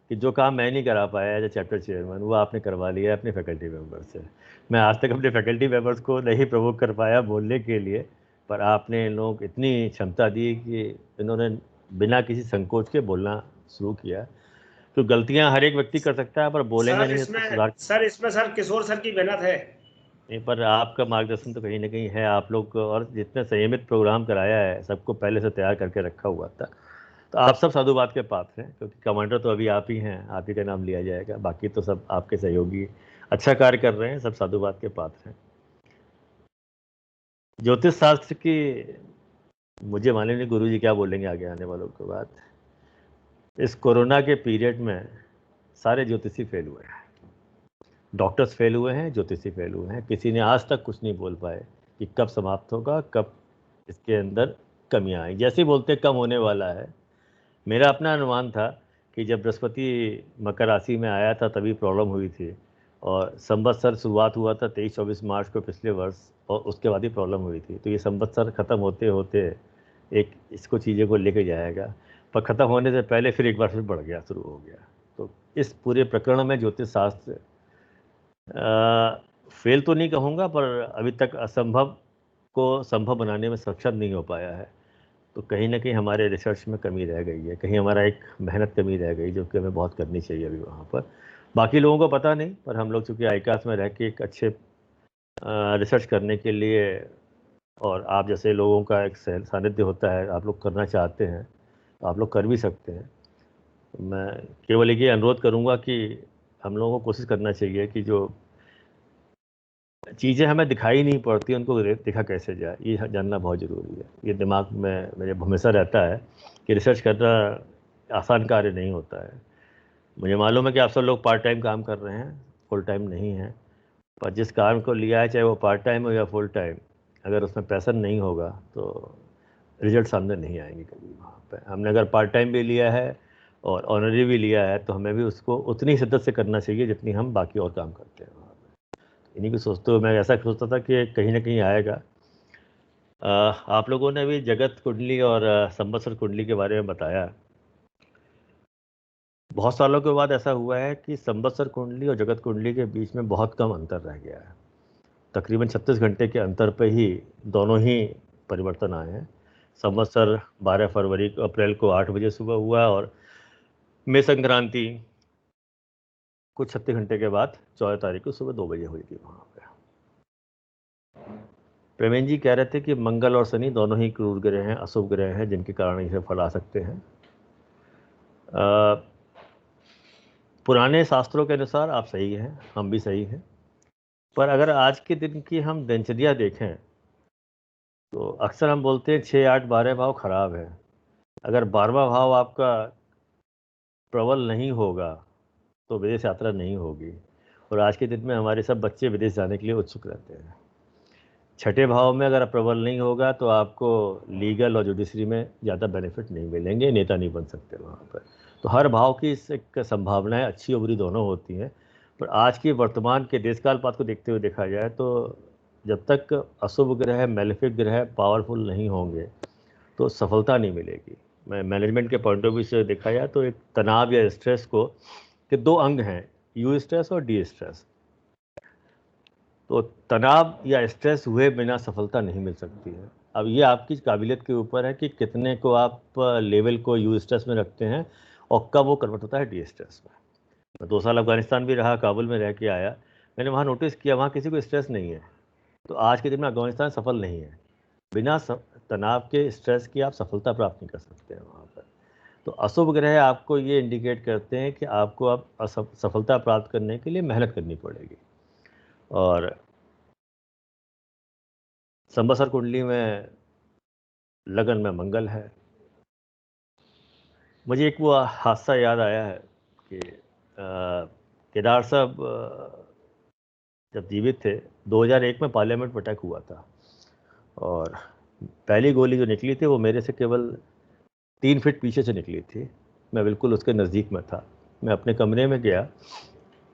कि जो काम मैं नहीं करा पाया एज ए चैप्टर चेयरमैन, वो आपने करवा लिया है अपने फैकल्टी मेंबर से। मैं आज तक अपने फैकल्टी मेंबर्स को नहीं प्रवोक कर पाया बोलने के लिए, पर आपने इन लोगों को इतनी क्षमता दी कि इन्होंने बिना किसी संकोच के बोलना शुरू किया। तो गलतियां हर एक व्यक्ति कर सकता है, पर बोलेंगे नहीं तो सुधार। सर इसमें सर किशोर सर की मेहनत है। नहीं, पर आपका मार्गदर्शन तो कहीं ना कहीं है। आप लोग और जितने संयमित प्रोग्राम कराया है, सबको पहले से तैयार करके रखा हुआ था। तो आप सब साधुवाद के पात्र हैं, क्योंकि कमांडर तो अभी आप ही हैं, आप ही का नाम लिया जाएगा। बाकी तो सब आपके सहयोगी अच्छा कार्य कर रहे हैं, सब साधुवाद के पात्र हैं। ज्योतिष शास्त्र की मुझे मालूम नहीं गुरु जी क्या बोलेंगे आगे आने वालों के बाद। इस कोरोना के पीरियड में सारे ज्योतिषी फेल हुए हैं, डॉक्टर्स फेल हुए हैं, ज्योतिषी फेल हुए हैं। किसी ने आज तक कुछ नहीं बोल पाए कि कब समाप्त होगा, कब इसके अंदर कमियां आई। जैसे ही बोलते कम होने वाला है, मेरा अपना अनुमान था कि जब बृहस्पति मकर राशि में आया था तभी प्रॉब्लम हुई थी, और संवत्सर शुरुआत हुआ था 23-24 मार्च को पिछले वर्ष, और उसके बाद ही प्रॉब्लम हुई थी। तो ये संवत्सर ख़त्म होते होते एक इसको चीज़ों को लेके जाएगा, पर ख़त्म होने से पहले फिर एक बार फिर बढ़ गया, शुरू हो गया। तो इस पूरे प्रकरण में ज्योतिष शास्त्र फेल तो नहीं कहूँगा, पर अभी तक असंभव को संभव बनाने में सक्षम नहीं हो पाया है। तो कहीं ना कहीं हमारे रिसर्च में कमी रह गई है, कहीं हमारा एक मेहनत कमी रह गई, जो कि हमें बहुत करनी चाहिए अभी वहाँ पर। बाकी लोगों को पता नहीं, पर हम लोग चूँकि आईकास में रह के एक अच्छे रिसर्च करने के लिए, और आप जैसे लोगों का एक सानिध्य होता है, आप लोग करना चाहते हैं तो आप लोग कर भी सकते हैं। मैं केवल एक ये अनुरोध करूँगा कि हम लोगों को कोशिश करना चाहिए कि जो चीज़ें हमें दिखाई नहीं पड़ती, उनको देखा कैसे जाए, ये जानना बहुत ज़रूरी है। ये दिमाग में मेरे हमेशा रहता है कि रिसर्च करना आसान कार्य नहीं होता है। मुझे मालूम है कि आप सब लोग पार्ट टाइम काम कर रहे हैं, फुल टाइम नहीं है, पर जिस काम को लिया है, चाहे वो पार्ट टाइम हो या फुल टाइम, अगर उसमें पैशन नहीं होगा तो रिजल्ट सामने नहीं आएंगे कभी। वहाँ पे हमने अगर पार्ट टाइम भी लिया है और ऑनरी भी लिया है तो हमें भी उसको उतनी शिद्दत से करना चाहिए जितनी हम बाकी और काम करते हैं। इन्हीं को सोचते हुए मैं ऐसा सोचता था कि कहीं ना कहीं आएगा। आप लोगों ने भी जगत कुंडली और संवत्सर कुंडली के बारे में बताया। बहुत सालों के बाद ऐसा हुआ है कि संवत्सर कुंडली और जगत कुंडली के बीच में बहुत कम अंतर रह गया है। तकरीबन 36 घंटे के अंतर पे ही दोनों ही परिवर्तन आए हैं। संवत्सर 12 अप्रैल को 8 बजे सुबह हुआ और मई संक्रांति कुछ 36 घंटे के बाद 14 तारीख को सुबह 2 बजे हुई थी वहाँ पे। प्रेमेन जी कह रहे थे कि मंगल और शनि दोनों ही क्रूर ग्रह हैं, अशुभ ग्रह हैं, जिनके कारण इसे फल आ सकते हैं। पुराने शास्त्रों के अनुसार आप सही हैं, हम भी सही हैं, पर अगर आज के दिन की हम दिनचर्या देखें तो अक्सर हम बोलते हैं 6, 8, 12 भाव खराब है। अगर 12वां भाव आपका प्रबल नहीं होगा तो विदेश यात्रा नहीं होगी, और आज के दिन में हमारे सब बच्चे विदेश जाने के लिए उत्सुक रहते हैं। 6ठे भाव में अगर प्रबल नहीं होगा तो आपको लीगल और जुडिशरी में ज़्यादा बेनिफिट नहीं मिलेंगे, नेता नहीं बन सकते वहाँ पर। तो हर भाव की एक संभावनाएं अच्छी और बुरी दोनों होती हैं, पर आज की वर्तमान के देशकालपात को देखते हुए देखा जाए तो जब तक अशुभ ग्रह, मेलेफिक ग्रह पावरफुल नहीं होंगे तो सफलता नहीं मिलेगी। मैं मैनेजमेंट के पॉइंट ऑफ व्यू से देखा जाए तो एक तनाव या स्ट्रेस को के 2 अंग हैं, यू स्ट्रेस और डी स्ट्रेस। तो तनाव या स्ट्रेस हुए बिना सफलता नहीं मिल सकती है। अब ये आपकी काबिलियत के ऊपर है कि कितने को आप लेवल को यू स्ट्रेस में रखते हैं और कब वो कन्वर्ट होता है डी स्ट्रेस में। मैं 2 साल अफगानिस्तान भी रहा, काबुल में रह के आया, मैंने वहाँ नोटिस किया वहाँ किसी को स्ट्रेस नहीं है। तो आज के दिन में अफगानिस्तान सफल नहीं है। बिना तनाव के, स्ट्रेस की आप सफलता प्राप्त नहीं कर सकते हैं वहाँ पर। तो अशुभ ग्रह आपको ये इंडिकेट करते हैं कि आपको अब सफलता प्राप्त करने के लिए मेहनत करनी पड़ेगी। और संवत्सर कुंडली में लगन में मंगल है। मुझे एक वो हादसा याद आया है कि केदार साहब जब जीवित थे 2001 में पार्लियामेंट में अटैक हुआ था, और पहली गोली जो निकली थी वो मेरे से केवल 3 फीट पीछे से निकली थी। मैं बिल्कुल उसके नज़दीक में था। मैं अपने कमरे में गया,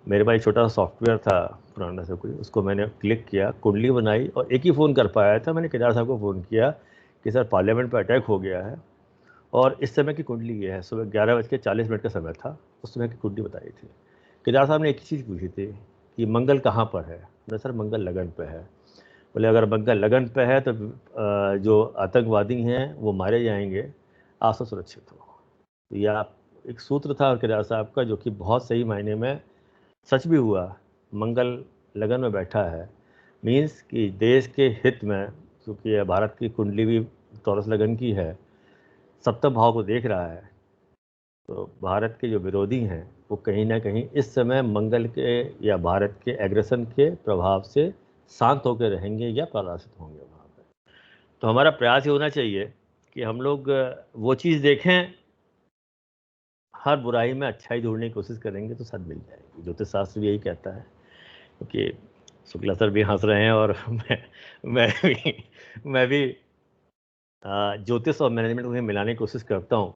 मेरे पास एक छोटा सा सॉफ्टवेयर था पुराना सा कोई, उसको मैंने क्लिक किया, कुंडली बनाई और एक ही फ़ोन कर पाया था। मैंने केदार साहब को फ़ोन किया कि सर पार्लियामेंट पर अटैक हो गया है और इस समय की कुंडली ये है। सुबह 11:40 का समय था, उस समय की कुंडली बताई थी। केदार साहब ने एक ही चीज़ पूछी थी कि मंगल कहाँ पर है। बोले सर मंगल लगन पे है। बोले अगर मंगल लगन पे है तो जो आतंकवादी हैं वो मारे जाएंगे, आप सब सुरक्षित हो। तो यह एक सूत्र था केदार साहब का, जो कि बहुत सही मायने में सच भी हुआ। मंगल लगन में बैठा है मीन्स कि देश के हित में, क्योंकि भारत की कुंडली भी तौरस लगन की है, सप्तम भाव को देख रहा है, तो भारत के जो विरोधी हैं वो कहीं ना कहीं इस समय मंगल के या भारत के एग्रेशन के प्रभाव से शांत होकर रहेंगे या पराजित होंगे वहाँ पर। तो हमारा प्रयास ये होना चाहिए कि हम लोग वो चीज़ देखें, हर बुराई में अच्छाई ढूंढने की कोशिश करेंगे तो सब मिल जाएगी। ज्योतिष शास्त्र भी यही कहता है, क्योंकि शुक्ला सर भी हंस रहे हैं और मैं भी ज्योतिष और मैनेजमेंट को मिलाने की कोशिश करता हूँ।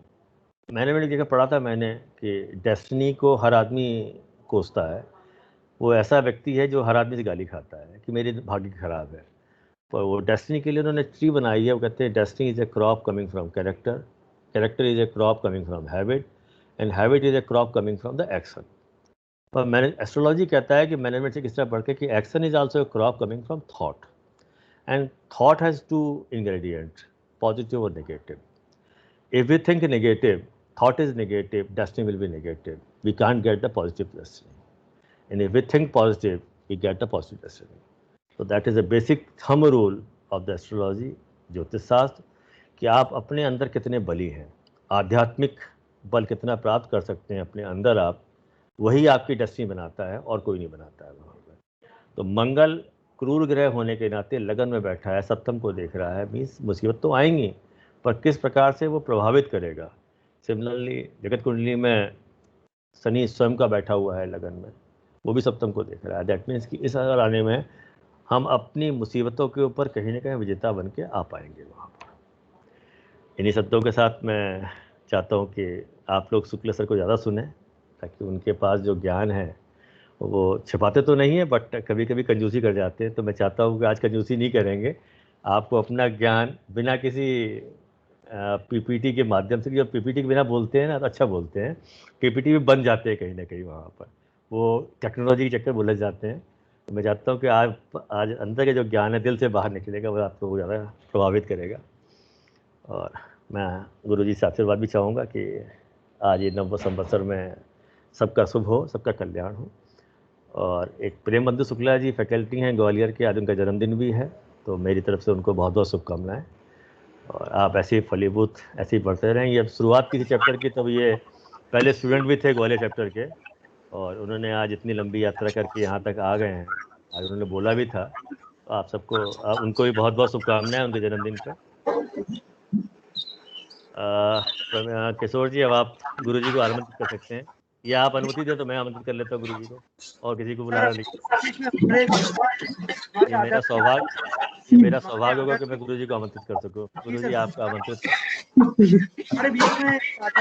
मैनेजमेंट की जगह पढ़ा था मैंने कि डेस्टिनी को हर आदमी कोसता है। वो ऐसा व्यक्ति है जो हर आदमी से गाली खाता है कि मेरी भाग्य खराब है, पर वो डेस्टिनी के लिए उन्होंने ट्री बनाई है। वो कहते हैं destiny is a crop coming from character, character is a crop coming from habit, and habit is a crop coming from the action. पर मैंने एस्ट्रोलॉजी कहता है कि मैनेजमेंट से किस तरह पढ़ के कि action is also a crop coming from thought, and thought has 2 ingredient, positive और negative. If we think negative, thought is negative, destiny will be negative. We can't get the positive destiny. And if we think positive, we get the positive destiny. So that is a basic thumb rule of the astrology, ज्योतिष शास्त्र, कि आप अपने अंदर कितने बली हैं, आध्यात्मिक बल कितना प्राप्त कर सकते हैं अपने अंदर आप, वही आपकी डेस्टिनी बनाता है और कोई नहीं बनाता है वहाँ पर। तो मंगल क्रूर ग्रह होने के नाते लगन में बैठा है, सप्तम को देख रहा है, मीन्स मुसीबत तो आएंगी, पर किस प्रकार से वो प्रभावित करेगा। सिमिलरली जगत कुंडली में शनि स्वयं का बैठा हुआ है लगन में, वो भी सप्तम को देख रहा है। दैट मीन्स कि इस आने में हम अपनी मुसीबतों के ऊपर कहीं ना कहीं विजेता बन के आ पाएंगे वहाँ पर। इन्हीं शब्दों के साथ मैं चाहता हूँ कि आप लोग शुक्ल सर को ज़्यादा सुने, ताकि उनके पास जो ज्ञान है वो छिपाते तो नहीं है, बट कभी कभी कंजूसी कर जाते हैं। तो मैं चाहता हूँ कि आज कंजूसी नहीं करेंगे, आपको अपना ज्ञान बिना किसी पीपीटी के माध्यम से, जब पीपीटी के बिना बोलते हैं ना तो अच्छा बोलते हैं, पीपीटी भी बन जाते हैं कहीं ना कहीं वहाँ पर, वो टेक्नोलॉजी के चक्कर बोले जाते हैं। तो मैं चाहता हूँ कि आज अंदर के जो ज्ञान है दिल से बाहर निकलेगा, वो आपको ज़्यादा प्रभावित करेगा। और मैं गुरुजी से आशीर्वाद भी चाहूँगा कि आज ये नव संवत्सर में सबका शुभ हो, सबका कल्याण हो। और एक प्रेम बंधु शुक्ला जी फैकल्टी हैं ग्वालियर के, आज उनका जन्मदिन भी है, तो मेरी तरफ से उनको बहुत बहुत शुभकामनाएं। और आप ऐसे ही फलीभूत ऐसे ही बढ़ते रहें। ये शुरुआत की थी चैप्टर की, तब ये पहले स्टूडेंट भी थे ग्वालियर चैप्टर के, और उन्होंने आज इतनी लंबी यात्रा करके यहाँ तक आ गए हैं। आज उन्होंने बोला भी था, तो आप सबको उनको भी बहुत बहुत शुभकामनाएं उनके जन्मदिन पर। किशोर जी, अब आप गुरु जी को आमंत्रित कर सकते हैं, या आप अनुमति दें तो मैं आमंत्रित कर लेता हूँ गुरु जी को, और किसी को बुलाना नहीं। मेरा सौभाग्य होगा कि मैं गुरु जी को आमंत्रित कर सकूँ। गुरु जी आपका आमंत्रित। हमारे बीच में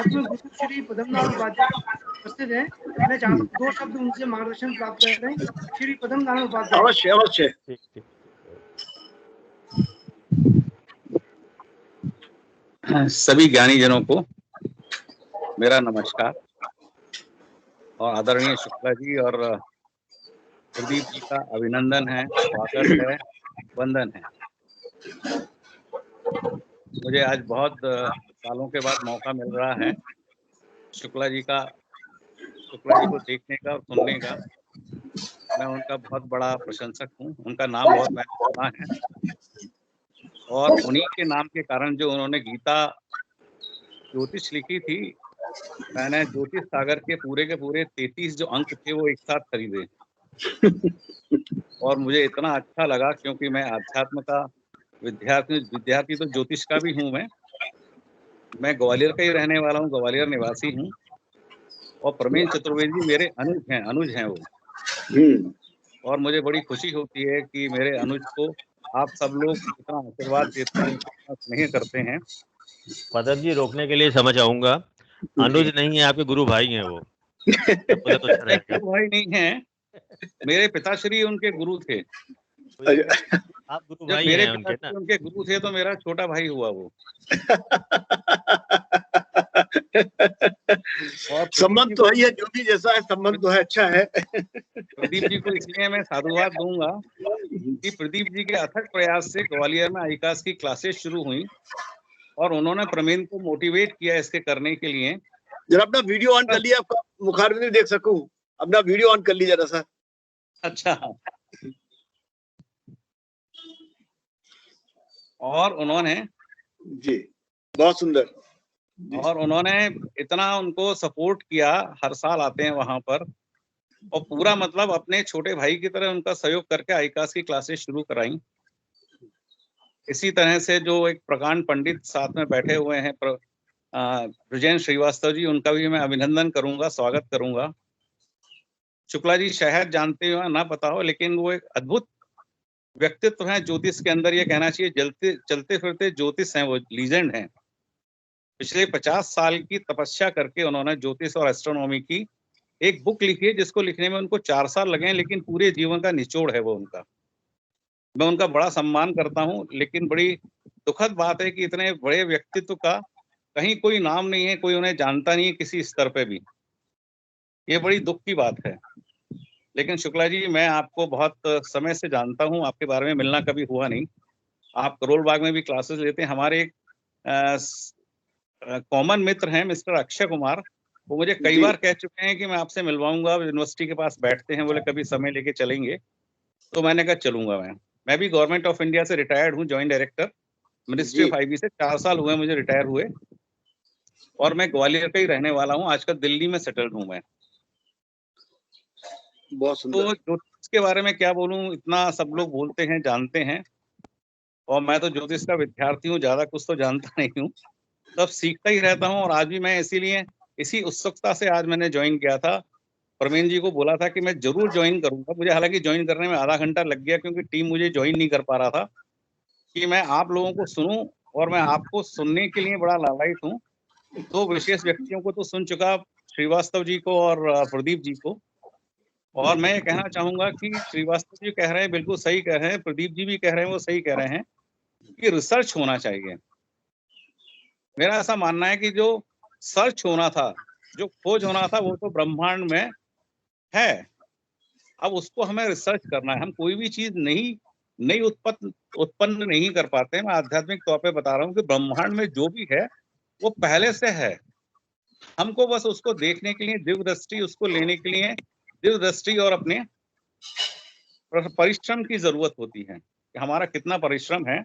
गुरु श्री पद्मनाभ उपाध्याय उपस्थित हैं, मैं चाहता हूँ 2 शब्द उनसे मार्गदर्शन प्राप्त कर रहे हैं। श्री पद्मनाभ उपाध्याय। अवश्य अवश्य। ठीक। सभी ज्ञानी जनों को मेरा नमस्कार, और आदरणीय शुक्ला जी और प्रदीप जी का अभिनंदन है, स्वागत है, वंदन है। मुझे आज बहुत सालों के बाद मौका मिल रहा है शुक्ला जी को देखने का और सुनने का। मैं उनका बहुत बड़ा प्रशंसक हूँ, उनका नाम बहुत मैंने सुना है, और उन्हीं के नाम के कारण जो उन्होंने गीता ज्योतिष लिखी थी, मैंने ज्योतिष सागर के पूरे 33 जो अंक थे वो एक साथ खरीदे। और मुझे इतना अच्छा लगा, क्योंकि मैं अध्यात्म का विद्यार्थी तो ज्योतिष का भी हूँ। मैं ग्वालियर का ही रहने वाला हूँ, ग्वालियर निवासी हूँ, और प्रवीण चतुर्वेदी मेरे अनुज हैं वो। और मुझे बड़ी खुशी होती है कि मेरे अनुज को आप सब लोग इतना आशीर्वाद देते हैं, स्नेह करते हैं। पदम जी, रोकने के लिए समझ आऊंगा, अनुज नहीं है, आपके गुरु भाई हैं वो। तो अच्छा रहेगा। गुरु भाई नहीं है, मेरे पिताश्री उनके गुरु थे। आप गुरु भाई मेरे हैं उनके ना? उनके गुरु थे, तो मेरा छोटा भाई हुआ वो। संबंध तो है, ज्योति जैसा है, संबंध तो है, अच्छा है। प्रदीप जी को इसलिए मैं साधुवाद दूंगा कि प्रदीप जी के अथक प्रयास से ग्वालियर में आईकास की क्लासेस शुरू हुई, और उन्होंने प्रवीण को मोटिवेट किया इसके करने के लिए। जरा अपना वीडियो ऑन कर लिया, आपका मुखारबिंद देख सकूं, अपना वीडियो ऑन कर लीजिए जरा सा। अच्छा। और उन्होंने जी बहुत सुंदर, और उन्होंने इतना उनको सपोर्ट किया, हर साल आते हैं वहां पर, और पूरा मतलब अपने छोटे भाई की तरह उनका सहयोग करके आईकास की क्लासेस शुरू कराई। इसी तरह से जो एक प्रकांड पंडित साथ में बैठे हुए हैं, ब्रजेन श्रीवास्तव जी, उनका भी मैं अभिनंदन करूंगा, स्वागत करूंगा। शुक्ला जी शायद जानते हो ना पता हो, लेकिन वो एक अद्भुत व्यक्तित्व है ज्योतिष के अंदर, ये कहना चाहिए चलते फिरते ज्योतिष हैं, वो लीजेंड हैं। पिछले 50 साल की तपस्या करके उन्होंने ज्योतिष और एस्ट्रोनॉमी की एक बुक लिखी है, जिसको लिखने में उनको 4 साल लगे हैं, लेकिन पूरे जीवन का निचोड़ है वो उनका। मैं उनका बड़ा सम्मान करता हूँ, लेकिन बड़ी दुखद बात है कि इतने बड़े व्यक्तित्व का कहीं कोई नाम नहीं है, कोई उन्हें जानता नहीं है किसी स्तर पे भी। ये बड़ी दुख की बात है। लेकिन शुक्ला जी, मैं आपको बहुत समय से जानता हूँ, आपके बारे में मिलना कभी हुआ नहीं। आप करोल बाग में भी क्लासेस लेते हैं। हमारे एक कॉमन मित्र हैं मिस्टर अक्षय कुमार, वो मुझे कई बार कह चुके हैं कि मैं आपसे मिलवाऊंगा, यूनिवर्सिटी के पास बैठते हैं, बोले कभी समय लेके चलेंगे। तो मैंने कहा चलूंगा। मैं भी गवर्नमेंट ऑफ इंडिया से रिटायर्ड हूँ, joint director ministry of IB से। 4 साल हुए मुझे रिटायर हुए, और मैं ग्वालियर का ही रहने वाला हूँ। आजकल दिल्ली में सेटल्ड हूँ मैं। बहुत सुंदर। तो के बारे में क्या बोलूं, इतना सब लोग बोलते हैं, जानते हैं, और मैं तो ज्योतिष का विद्यार्थी हूँ, ज्यादा कुछ तो जानता नहीं हूँ, तब सीखता ही रहता हूँ। और आज भी मैं इसीलिए इसी उत्सुकता से आज मैंने ज्वाइन किया था। प्रवीण जी को बोला था कि मैं जरूर ज्वाइन करूंगा। मुझे हालांकि ज्वाइन करने में आधा घंटा लग गया, क्योंकि टीम मुझे ज्वाइन नहीं कर पा रहा था कि मैं आप लोगों को सुनूं, और मैं आपको सुनने के लिए बड़ा लालायित हूँ। दो विशेष व्यक्तियों को तो सुन चुका, श्रीवास्तव जी को और प्रदीप जी को। और मैं ये कहना चाहूंगा कि श्रीवास्तव जी कह रहे हैं, बिल्कुल सही कह रहे हैं, प्रदीप जी भी कह रहे हैं, वो सही कह रहे हैं कि रिसर्च होना चाहिए। मेरा ऐसा मानना है कि जो सर्च होना था, जो खोज होना था, वो तो ब्रह्मांड में है। अब उसको हमें रिसर्च करना है। हम कोई भी चीज नई उत्पन्न नहीं कर पाते। मैं आध्यात्मिक तौर पे बता रहा हूँ कि ब्रह्मांड में जो भी है वो पहले से है। हमको बस उसको देखने के लिए दिव्य दृष्टि, उसको लेने के लिए दिव्य दृष्टि और अपने परिश्रम की जरूरत होती है कि हमारा कितना परिश्रम है।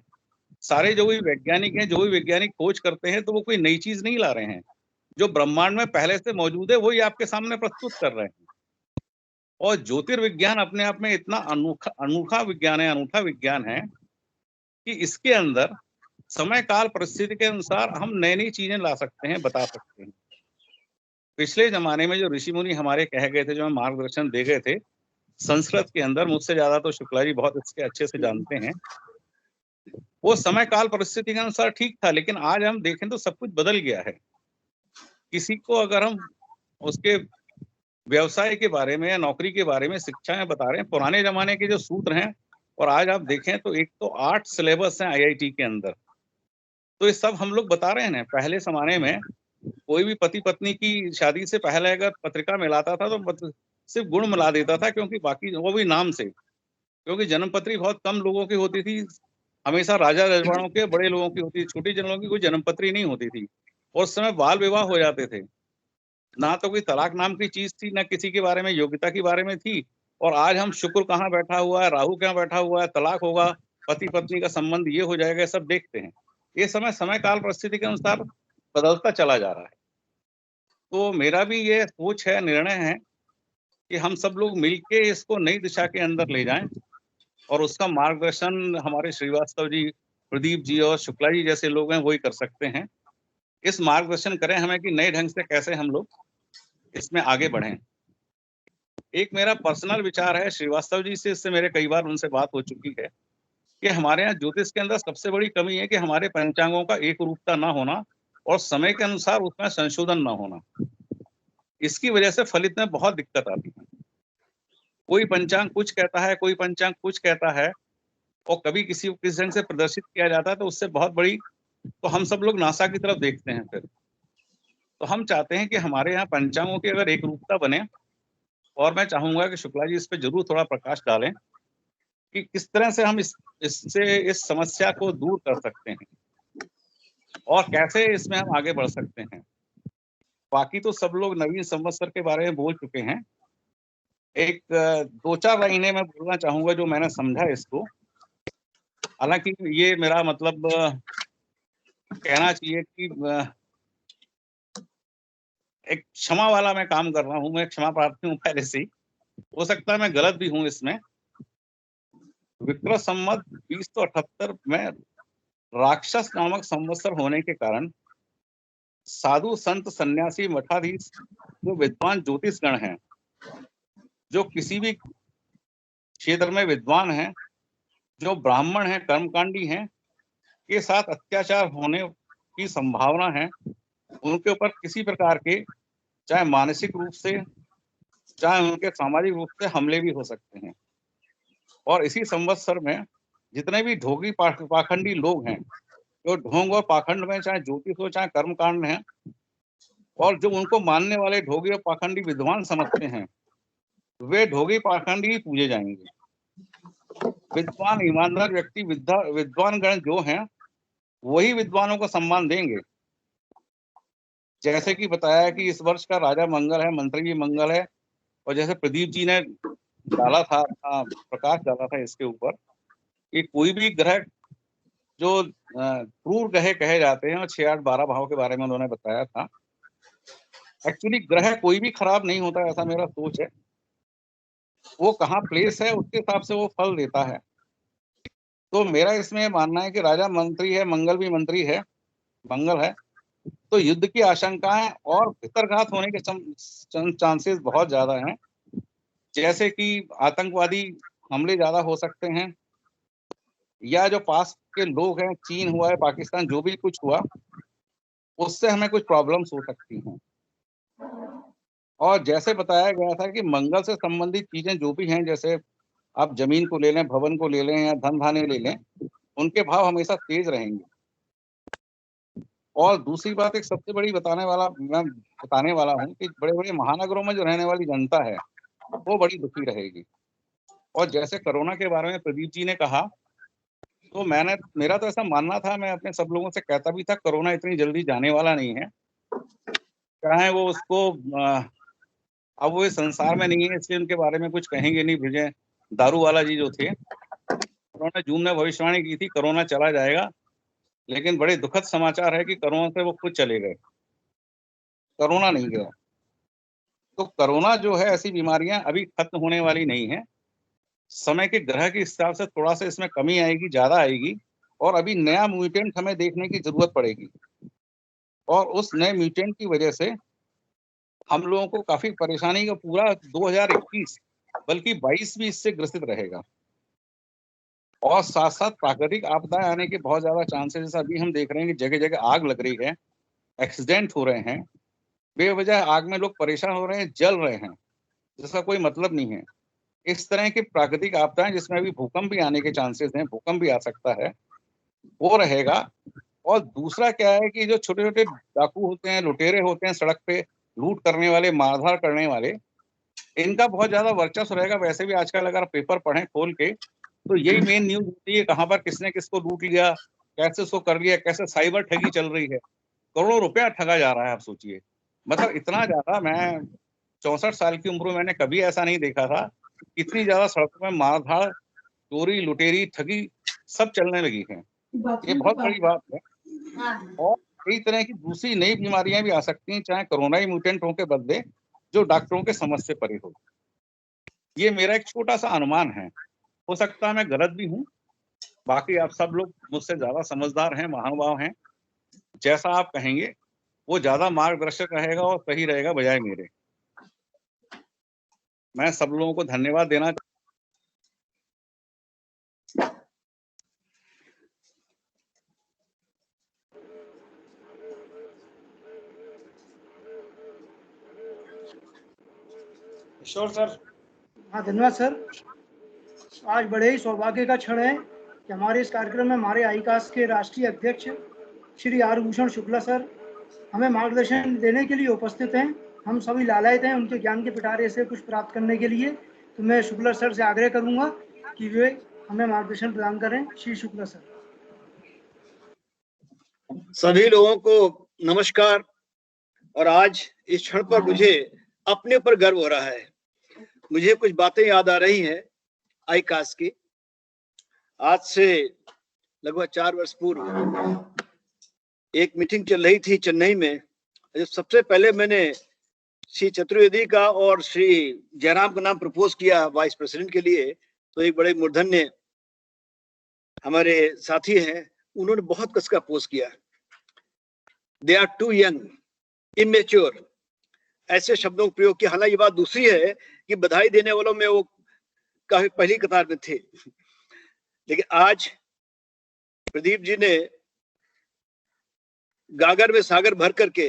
सारे जो भी वैज्ञानिक हैं, जो भी वैज्ञानिक खोज करते हैं, तो वो कोई नई चीज नहीं ला रहे हैं। जो ब्रह्मांड में पहले से मौजूद है वही आपके सामने प्रस्तुत कर रहे हैं। और ज्योतिर्विज्ञान अपने आप में इतना अनूठा विज्ञान है कि इसके अंदर समय काल परिस्थिति के अनुसार हम नई नई चीजें ला सकते हैं, बता सकते हैं। पिछले जमाने में जो ऋषि मुनि हमारे कह गए थे, जो हमें मार्गदर्शन दे गए थे संस्कृत के अंदर, मुझसे ज्यादा तो शुक्ला जी बहुत इसके अच्छे से जानते हैं, वो समय काल परिस्थिति के अनुसार ठीक था। लेकिन आज हम देखें तो सब कुछ बदल गया है। किसी को अगर हम उसके व्यवसाय के बारे में या नौकरी के बारे में शिक्षाएं बता रहे हैं, पुराने जमाने के जो सूत्र हैं, और आज आप देखें तो एक तो 8 सिलेबस हैं IIT के अंदर, तो ये सब हम लोग बता रहे हैं। पहले जमाने में कोई भी पति पत्नी की शादी से पहले अगर पत्रिका मिलाता था तो सिर्फ गुण मिला देता था, क्योंकि बाकी वो भी नाम से, क्योंकि जन्मपत्री बहुत कम लोगों की होती थी। हमेशा राजा रजवाड़ों के, बड़े लोगों की होती थी, छोटी जनों की कोई जन्मपत्री नहीं होती थी। और उस समय बाल विवाह हो जाते थे। ना तो कोई तलाक नाम की चीज थी, ना किसी के बारे में योग्यता के बारे में थी। और आज हम शुक्र कहाँ बैठा हुआ है, राहु कहाँ बैठा हुआ है, तलाक होगा, पति पत्नी का संबंध ये हो जाएगा, सब देखते हैं। ये समय काल परिस्थिति के अनुसार बदलता चला जा रहा है। तो मेरा भी ये सोच है, निर्णय है कि हम सब लोग मिलके इसको नई दिशा के अंदर ले जाएं, और उसका मार्गदर्शन हमारे श्रीवास्तव जी, प्रदीप जी और शुक्ला जी जैसे लोग हैं वही कर सकते हैं। इस मार्गदर्शन करें हमें कि नए ढंग से कैसे हम लोग इसमें आगे बढ़ें। एक मेरा पर्सनल विचार है श्रीवास्तव जी से, इससे मेरे कई बार उनसे बात हो चुकी है, कि हमारे यहाँ ज्योतिष के अंदर सबसे बड़ी कमी है कि हमारे पंचांगों का एक रूपता ना होना और समय के अनुसार उसमें संशोधन ना होना। इसकी वजह से फलित में बहुत दिक्कत आती है। कोई पंचांग कुछ कहता है, कोई पंचांग कुछ कहता है, और कभी किसी को किस ढंग से प्रदर्शित किया जाता है, तो उससे बहुत बड़ी, तो हम सब लोग नासा की तरफ देखते हैं। फिर तो हम चाहते हैं कि हमारे यहाँ पंचांगों की अगर एक रूपता बने, और मैं चाहूंगा कि शुक्ला जी इस पे जरूर थोड़ा प्रकाश डालें कि किस तरह से हम इस समस्या को दूर कर सकते हैं और कैसे इसमें हम आगे बढ़ सकते हैं। बाकी तो सब लोग नवीन संवत्सर के बारे में बोल चुके हैं। एक 2-4 लाइनें मैं बोलना चाहूंगा जो मैंने समझा इसको। हालांकि ये मेरा मतलब कहना चाहिए कि एक क्षमा वाला मैं काम कर रहा हूँ, मैं क्षमा प्रार्थी हूँ पहले से ही। हो सकता है मैं गलत भी हूँ इसमें। विक्रम संवत 2078 में राक्षस नामक संवत्सर होने के कारण साधु संत सन्यासी मठाधीश जो विद्वान ज्योतिषगण हैं, जो किसी भी क्षेत्र में विद्वान हैं, जो ब्राह्मण हैं, कर्मकांडी हैं, के साथ अत्याचार होने की संभावना है, उनके ऊपर किसी प्रकार के चाहे मानसिक रूप से चाहे उनके सामाजिक रूप से हमले भी हो सकते हैं। और इसी संवत्सर में जितने भी ढोंगी पाखंडी लोग हैं, जो ढोंग और पाखंड में चाहे ज्योतिष हो चाहे कर्मकांड है, और जो उनको मानने वाले ढोंगी और पाखंडी विद्वान समझते हैं, वे ढोंगी पाखंडी ही पूजे जाएंगे। विद्वान ईमानदार व्यक्ति विद्वान गण जो हैं वही विद्वानों को सम्मान देंगे। जैसे कि बताया कि इस वर्ष का राजा मंगल है, मंत्री भी मंगल है, और जैसे प्रदीप जी ने डाला था, प्रकाश डाला था इसके ऊपर कि कोई भी ग्रह जो क्रूर ग्रह कहे जाते हैं, और 6, 8, 12 भाव के बारे में उन्होंने बताया था। एक्चुअली ग्रह कोई भी खराब नहीं होता, ऐसा मेरा सोच है। वो कहाँ प्लेस है उसके हिसाब से वो फल देता है। तो मेरा इसमें मानना है कि राजा मंत्री है, मंगल भी मंत्री है, मंगल है, तो युद्ध की आशंकाएं और भितरघात होने के चांसेस बहुत ज्यादा हैं। जैसे कि आतंकवादी हमले ज्यादा हो सकते हैं, या जो पास के लोग हैं, चीन हुआ है, पाकिस्तान, जो भी कुछ हुआ उससे हमें कुछ प्रॉब्लम्स हो सकती हैं। और जैसे बताया गया था कि मंगल से संबंधित चीजें जो भी हैं, जैसे आप जमीन को ले लें, भवन को ले लें या धन धान्य ले लें, उनके भाव हमेशा तेज रहेंगे। और दूसरी बात एक सबसे बड़ी मैं बताने वाला हूँ कि बड़े बड़े महानगरों में जो रहने वाली जनता है वो बड़ी दुखी रहेगी। और जैसे कोरोना के बारे में प्रदीप जी ने कहा, तो मेरा तो ऐसा मानना था, मैं अपने सब लोगों से कहता भी था, कोरोना इतनी जल्दी जाने वाला नहीं है। चाहे वो उसको अब वो इस संसार में नहीं है इसलिए उनके बारे में कुछ कहेंगे नहीं। विजय दारू वाला जी जो थे, उन्होंने जून में भविष्यवाणी की थी कोरोना चला जाएगा, लेकिन बड़े दुखद समाचार है कि कोरोना से वो खुद चले गए, कोरोना नहीं गया। तो कोरोना जो है, ऐसी बीमारियां अभी खत्म होने वाली नहीं है। समय के ग्रह के हिसाब से थोड़ा सा इसमें कमी आएगी, ज्यादा आएगी, और अभी नया म्यूटेंट हमें देखने की जरूरत पड़ेगी। और उस नए म्यूटेंट की वजह से हम लोगों को काफी परेशानी का पूरा 2021 बल्कि 22 भी इससे ग्रसित रहेगा। और साथ साथ प्राकृतिक आपदाएं आने के बहुत ज्यादा चांसेस, जैसा अभी हम देख रहे हैं कि जगह जगह आग लग रही है, एक्सीडेंट हो रहे हैं, बेवजह आग में लोग परेशान हो रहे हैं, जल रहे हैं, जिसका कोई मतलब नहीं है। इस तरह की प्राकृतिक आपदाएं, जिसमें अभी भूकंप भी आने के चांसेस हैं, भूकंप भी आ सकता है, वो रहेगा। और दूसरा क्या है कि जो छोटे छोटे डाकू होते हैं, लुटेरे होते हैं, सड़क पे लूट करने वाले, मारधाड़ करने वाले, इनका बहुत ज्यादा वर्चस्व रहेगा। वैसे भी आजकल अगर पेपर पढ़ें खोल के तो यही मेन न्यूज होती है, कहाँ पर किसने किसको लूट लिया, कैसे उसको कर लिया, कैसे साइबर ठगी चल रही है, करोड़ों रुपया ठगा जा रहा है। आप सोचिए, मतलब इतना ज्यादा, मैं 64 साल की उम्र में मैंने कभी ऐसा नहीं देखा था, इतनी ज्यादा सड़कों में मारधाड़, चोरी, लुटेरी, ठगी सब चलने लगी है। ये बहुत बड़ी बात है। और कई तरह की दूसरी नई बीमारियां भी आ सकती हैं, चाहे कोरोना ही म्यूटेंट हों के बदले, जो डॉक्टरों के समझ से परे हो। ये मेरा एक छोटा सा अनुमान है, हो सकता है मैं गलत भी हूँ। बाकी आप सब लोग मुझसे ज्यादा समझदार हैं, महानुभाव हैं, जैसा आप कहेंगे वो ज्यादा मार्गदर्शक रहेगा और सही रहेगा बजाय मेरे। मैं सब लोगों को धन्यवाद देना। किशोर सर। हाँ, धन्यवाद सर। आज बड़े ही सौभाग्य का क्षण है कि हमारे इस कार्यक्रम में हमारे आईकास के राष्ट्रीय अध्यक्ष श्री आर भूषण शुक्ला सर हमें मार्गदर्शन देने के लिए उपस्थित हैं। हम सभी लालायित हैं उनके ज्ञान के पिटारे से कुछ प्राप्त करने के लिए। तो मैं शुक्ला सर से आग्रह करूंगा कि वे हमें मार्गदर्शन प्रदान करें। श्री शुक्ला सर। सभी लोगों को नमस्कार। और आज इस क्षण पर मुझे अपने ऊपर गर्व हो रहा है। मुझे कुछ बातें याद आ रही हैं आईकास की। आज से लगभग 4 वर्ष पूर्व एक मीटिंग चल रही थी चेन्नई में। जब सबसे पहले मैंने श्री चतुर्वेदी का और श्री जयराम का नाम प्रपोज किया वाइस प्रेसिडेंट के लिए, तो एक बड़े मूर्धन्य हमारे साथी हैं, उन्होंने बहुत कस का अपोज किया। They are too young, immature, ऐसे शब्दों का प्रयोग किया। हालांकि ये बात दूसरी है कि बधाई देने वालों में वो काफी पहली कतार में थे, लेकिन आज प्रदीप जी ने गागर में सागर भर करके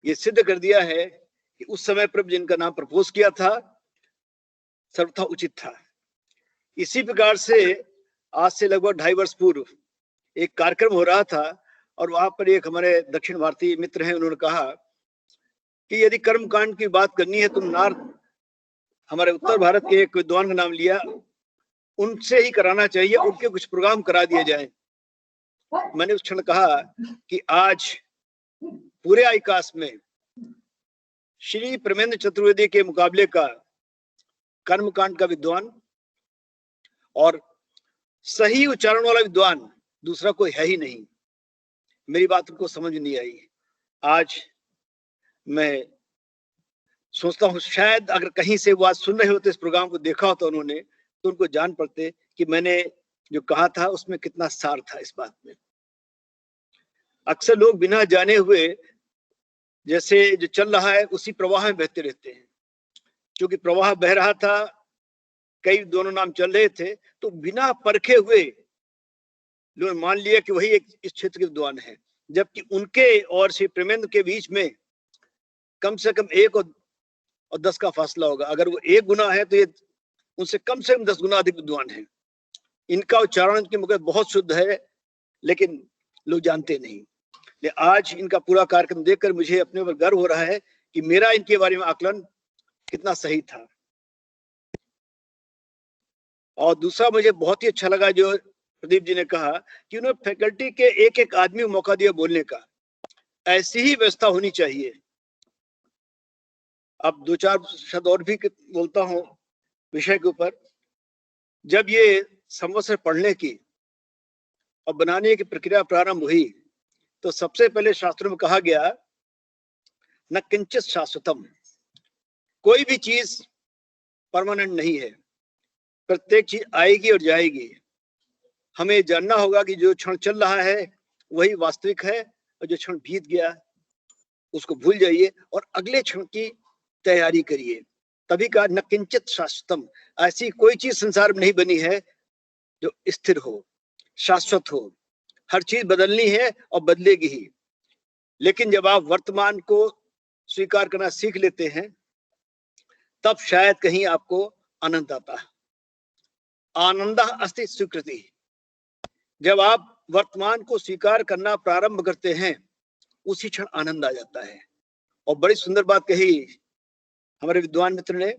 ये सिद्ध कर दिया है कि उस समय पर जिनका नाम प्रपोज किया था सर्वथा उचित था। इसी प्रकार से आज से लगभग 2.5 वर्ष पूर्व एक कार्यक्रम हो रहा था और वहां पर एक हमारे दक्षिण भारतीय मित्र हैं, उन्होंने कहा कि यदि कर्म कांड की बात करनी है तो नॉर्थ, हमारे उत्तर भारत के एक विद्वान का नाम लिया, उनसे ही कराना चाहिए, उनके कुछ प्रोग्राम करा दिए जाए। मैंने उस क्षण कहा कि आज पूरे आईकास में श्री प्रेमेंद्र चतुर्वेदी के मुकाबले का कर्मकांड का विद्वान और सही उच्चारण वाला विद्वान दूसरा कोई है ही नहीं। मेरी बात उनको समझ नहीं आई। आज मैं सोचता हूँ शायद अगर कहीं से वो आज सुन रहे होते, इस प्रोग्राम को देखा होता उन्होंने, तो उनको जान पड़ते कि मैंने जो कहा था उसमें कितना सार था इस बात में। अक्सर लोग बिना जाने हुए जैसे जो चल रहा है उसी प्रवाह में बहते रहते हैं। क्योंकि प्रवाह बह रहा था, कई दोनों नाम चल रहे थे, तो बिना परखे हुए लोग मान लिया कि वही एक इस क्षेत्र के विद्वान है, जबकि उनके और श्री प्रेमेंद्र के बीच में कम से कम 1 और 10 का फासला होगा। अगर वो 1 गुना है तो ये उनसे कम से कम 10 गुना अधिक विद्वान है। इनका उच्चारण के मुझे बहुत शुद्ध है, लेकिन लोग जानते नहीं। आज इनका पूरा कार्यक्रम देखकर मुझे अपने ऊपर गर्व हो रहा है कि मेरा इनके बारे में आकलन कितना सही था। और दूसरा मुझे बहुत ही अच्छा लगा जो प्रदीप जी ने कहा कि उन्होंने फैकल्टी के एक एक आदमी को मौका दिया बोलने का। ऐसी ही व्यवस्था होनी चाहिए। अब 2-4 शब्द और भी बोलता हूँ विषय के ऊपर। जब ये संवत्सर पढ़ने की और बनाने की प्रक्रिया प्रारंभ हुई तो सबसे पहले शास्त्रों में कहा गया न किंचित शाश्वतम, कोई भी चीज परमानेंट नहीं है, प्रत्येक चीज आएगी और जाएगी। हमें जानना होगा कि जो क्षण चल रहा है वही वास्तविक है, और जो क्षण बीत गया उसको भूल जाइए और अगले क्षण की तैयारी करिए। तभी कहा न किंचित शाश्वतम, ऐसी कोई चीज संसार में नहीं बनी है जो स्थिर हो, शाश्वत हो। हर चीज बदलनी है और बदलेगी ही। लेकिन जब आप वर्तमान को स्वीकार करना सीख लेते हैं तब शायद कहीं आपको आनंद आता है। आनंदः अस्ति स्वीकृति। जब आप वर्तमान को स्वीकार करना प्रारंभ करते हैं उसी क्षण आनंद आ जाता है। और बड़ी सुंदर बात कही हमारे विद्वान मित्र ने,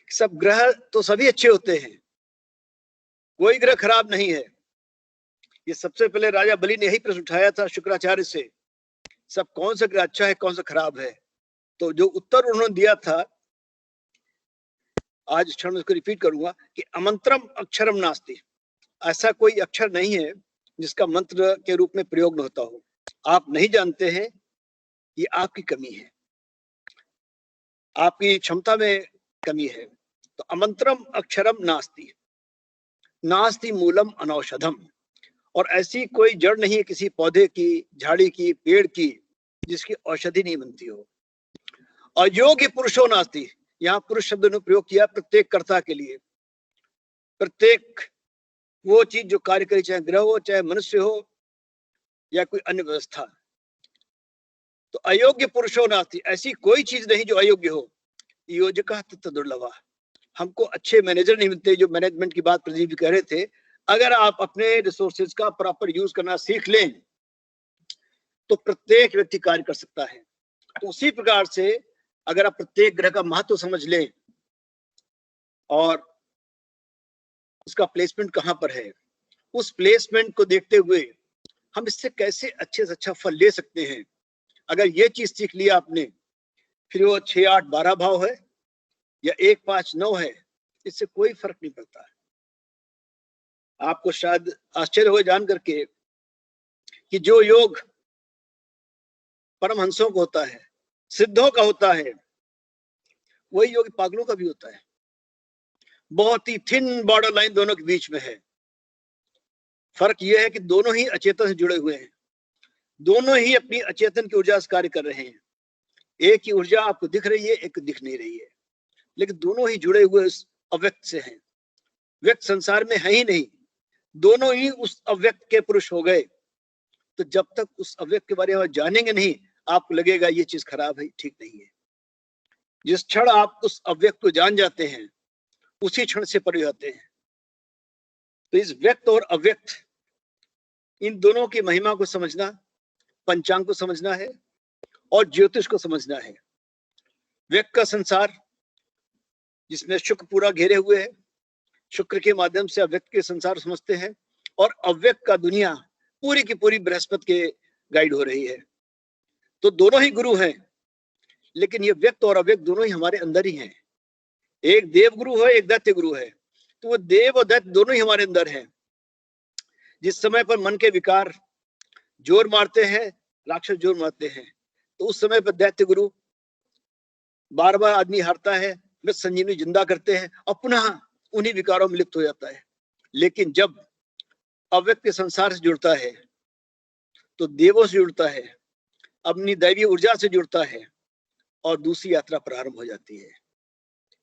सब ग्रह तो सभी अच्छे होते हैं, कोई ग्रह खराब नहीं है। ये सबसे पहले राजा बलि ने यही प्रश्न उठाया था शुक्राचार्य से, सब कौन सा ग्रह अच्छा है कौन सा खराब है। तो जो उत्तर उन्होंने दिया था आज क्षण में उसको रिपीट करूंगा कि अमंत्रम अक्षरम नास्ति। ऐसा कोई अक्षर नहीं है जिसका मंत्र के रूप में प्रयोग न होता हो। आप नहीं जानते हैं, ये आपकी कमी है, आपकी क्षमता में कमी है। तो अमंत्रम अक्षरम नास्ति, नास्ति मूलम अनौषधम। और ऐसी कोई जड़ नहीं है किसी पौधे की, झाड़ी की, पेड़ की जिसकी औषधि नहीं बनती हो। अयोग्य पुरुषो नास्ति, यहाँ पुरुष शब्द ने प्रयोग किया प्रत्येक कर्ता के लिए। प्रत्येक वो चीज जो कार्य करे, चाहे ग्रह हो, चाहे मनुष्य हो या कोई अन्य व्यवस्था। तो अयोग्य पुरुषो नास्ति, ऐसी कोई चीज नहीं जो अयोग्य हो। योजका तत्व दुर्लभा, हमको अच्छे मैनेजर नहीं मिलते। जो मैनेजमेंट की बात प्रदीप जी कह रहे थे, अगर आप अपने रिसोर्सेज का प्रॉपर यूज करना सीख लें तो प्रत्येक व्यक्ति कार्य कर सकता है। तो उसी प्रकार से अगर आप प्रत्येक ग्रह का महत्व समझ लें और उसका प्लेसमेंट कहां पर है, उस प्लेसमेंट को देखते हुए हम इससे कैसे अच्छे से अच्छा फल ले सकते हैं। अगर ये चीज सीख लिया आपने, फिर वो 6, 8, 12 भाव है या 1, 5, 9 है, इससे कोई फर्क नहीं पड़ता। आपको शायद आश्चर्य हो जान करके कि जो योग परमहंसों को होता है, सिद्धों का होता है, वही योग पागलों का भी होता है। बहुत ही थिन बॉर्डर लाइन दोनों के बीच में है। फर्क यह है कि दोनों ही अचेतन से जुड़े हुए हैं, दोनों ही अपनी अचेतन की ऊर्जा से कार्य कर रहे हैं। एक ही ऊर्जा आपको दिख रही है, एक दिख नहीं रही है, लेकिन दोनों ही जुड़े हुए उस अव्यक्त से हैं। व्यक्त संसार में है ही नहीं, दोनों ही उस अव्यक्त के पुरुष हो गए। तो जब तक उस अव्यक्त के बारे में जानेंगे नहीं, आपको लगेगा ये चीज खराब है, ठीक नहीं है। जिस क्षण आप उस अव्यक्त को जान जाते हैं उसी क्षण से परे जाते हैं। तो इस व्यक्त और अव्यक्त, इन दोनों की महिमा को समझना, पंचांग को समझना है और ज्योतिष को समझना है। व्यक्त का संसार जिसमें शुक्र पूरा घेरे हुए है, शुक्र के माध्यम से अव्यक्त के संसार समझते हैं, और अव्यक्त का दुनिया पूरी की पूरी बृहस्पति के गाइड हो रही है। तो दोनों ही गुरु हैं, लेकिन ये व्यक्त और अव्यक्त दोनों ही हमारे अंदर ही हैं। एक देव गुरु है, एक दैत्य गुरु है। तो वो देव और दैत्य दोनों ही हमारे अंदर हैं। जिस समय पर मन के विकार जोर मारते हैं, राक्षस जोर मारते हैं, तो उस समय पर दैत्य गुरु बार बार आदमी हारता है, मृत संजीवनी जिंदा करते हैं और पुनः उन्हीं विकारों में लिप्त हो जाता है। लेकिन जब अव्यक्त संसार से जुड़ता है तो देवों से जुड़ता है, अपनी दैवीय ऊर्जा से जुड़ता है और दूसरी यात्रा प्रारंभ हो जाती है।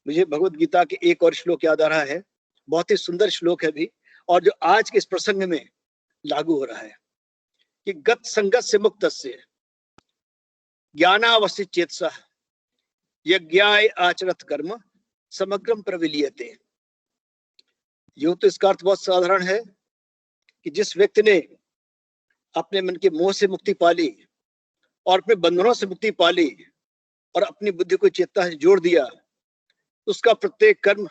मुझे भगवत गीता के एक और श्लोक याद आ रहा है, बहुत ही सुंदर श्लोक है भी, और जो आज के इस प्रसंग में लागू हो रहा है कि गत संगत से मुक्त से ज्ञानावस्थित चेतसा यज्ञाय आचरत कर्म समग्रम प्रविलीयते। यूं तो इसका अर्थ बहुत साधारण है कि जिस व्यक्ति ने अपने मन के मोह से मुक्ति पाली और अपने बंधनों से मुक्ति पाली और अपनी बुद्धि को चेतना से जोड़ दिया, उसका प्रत्येक कर्म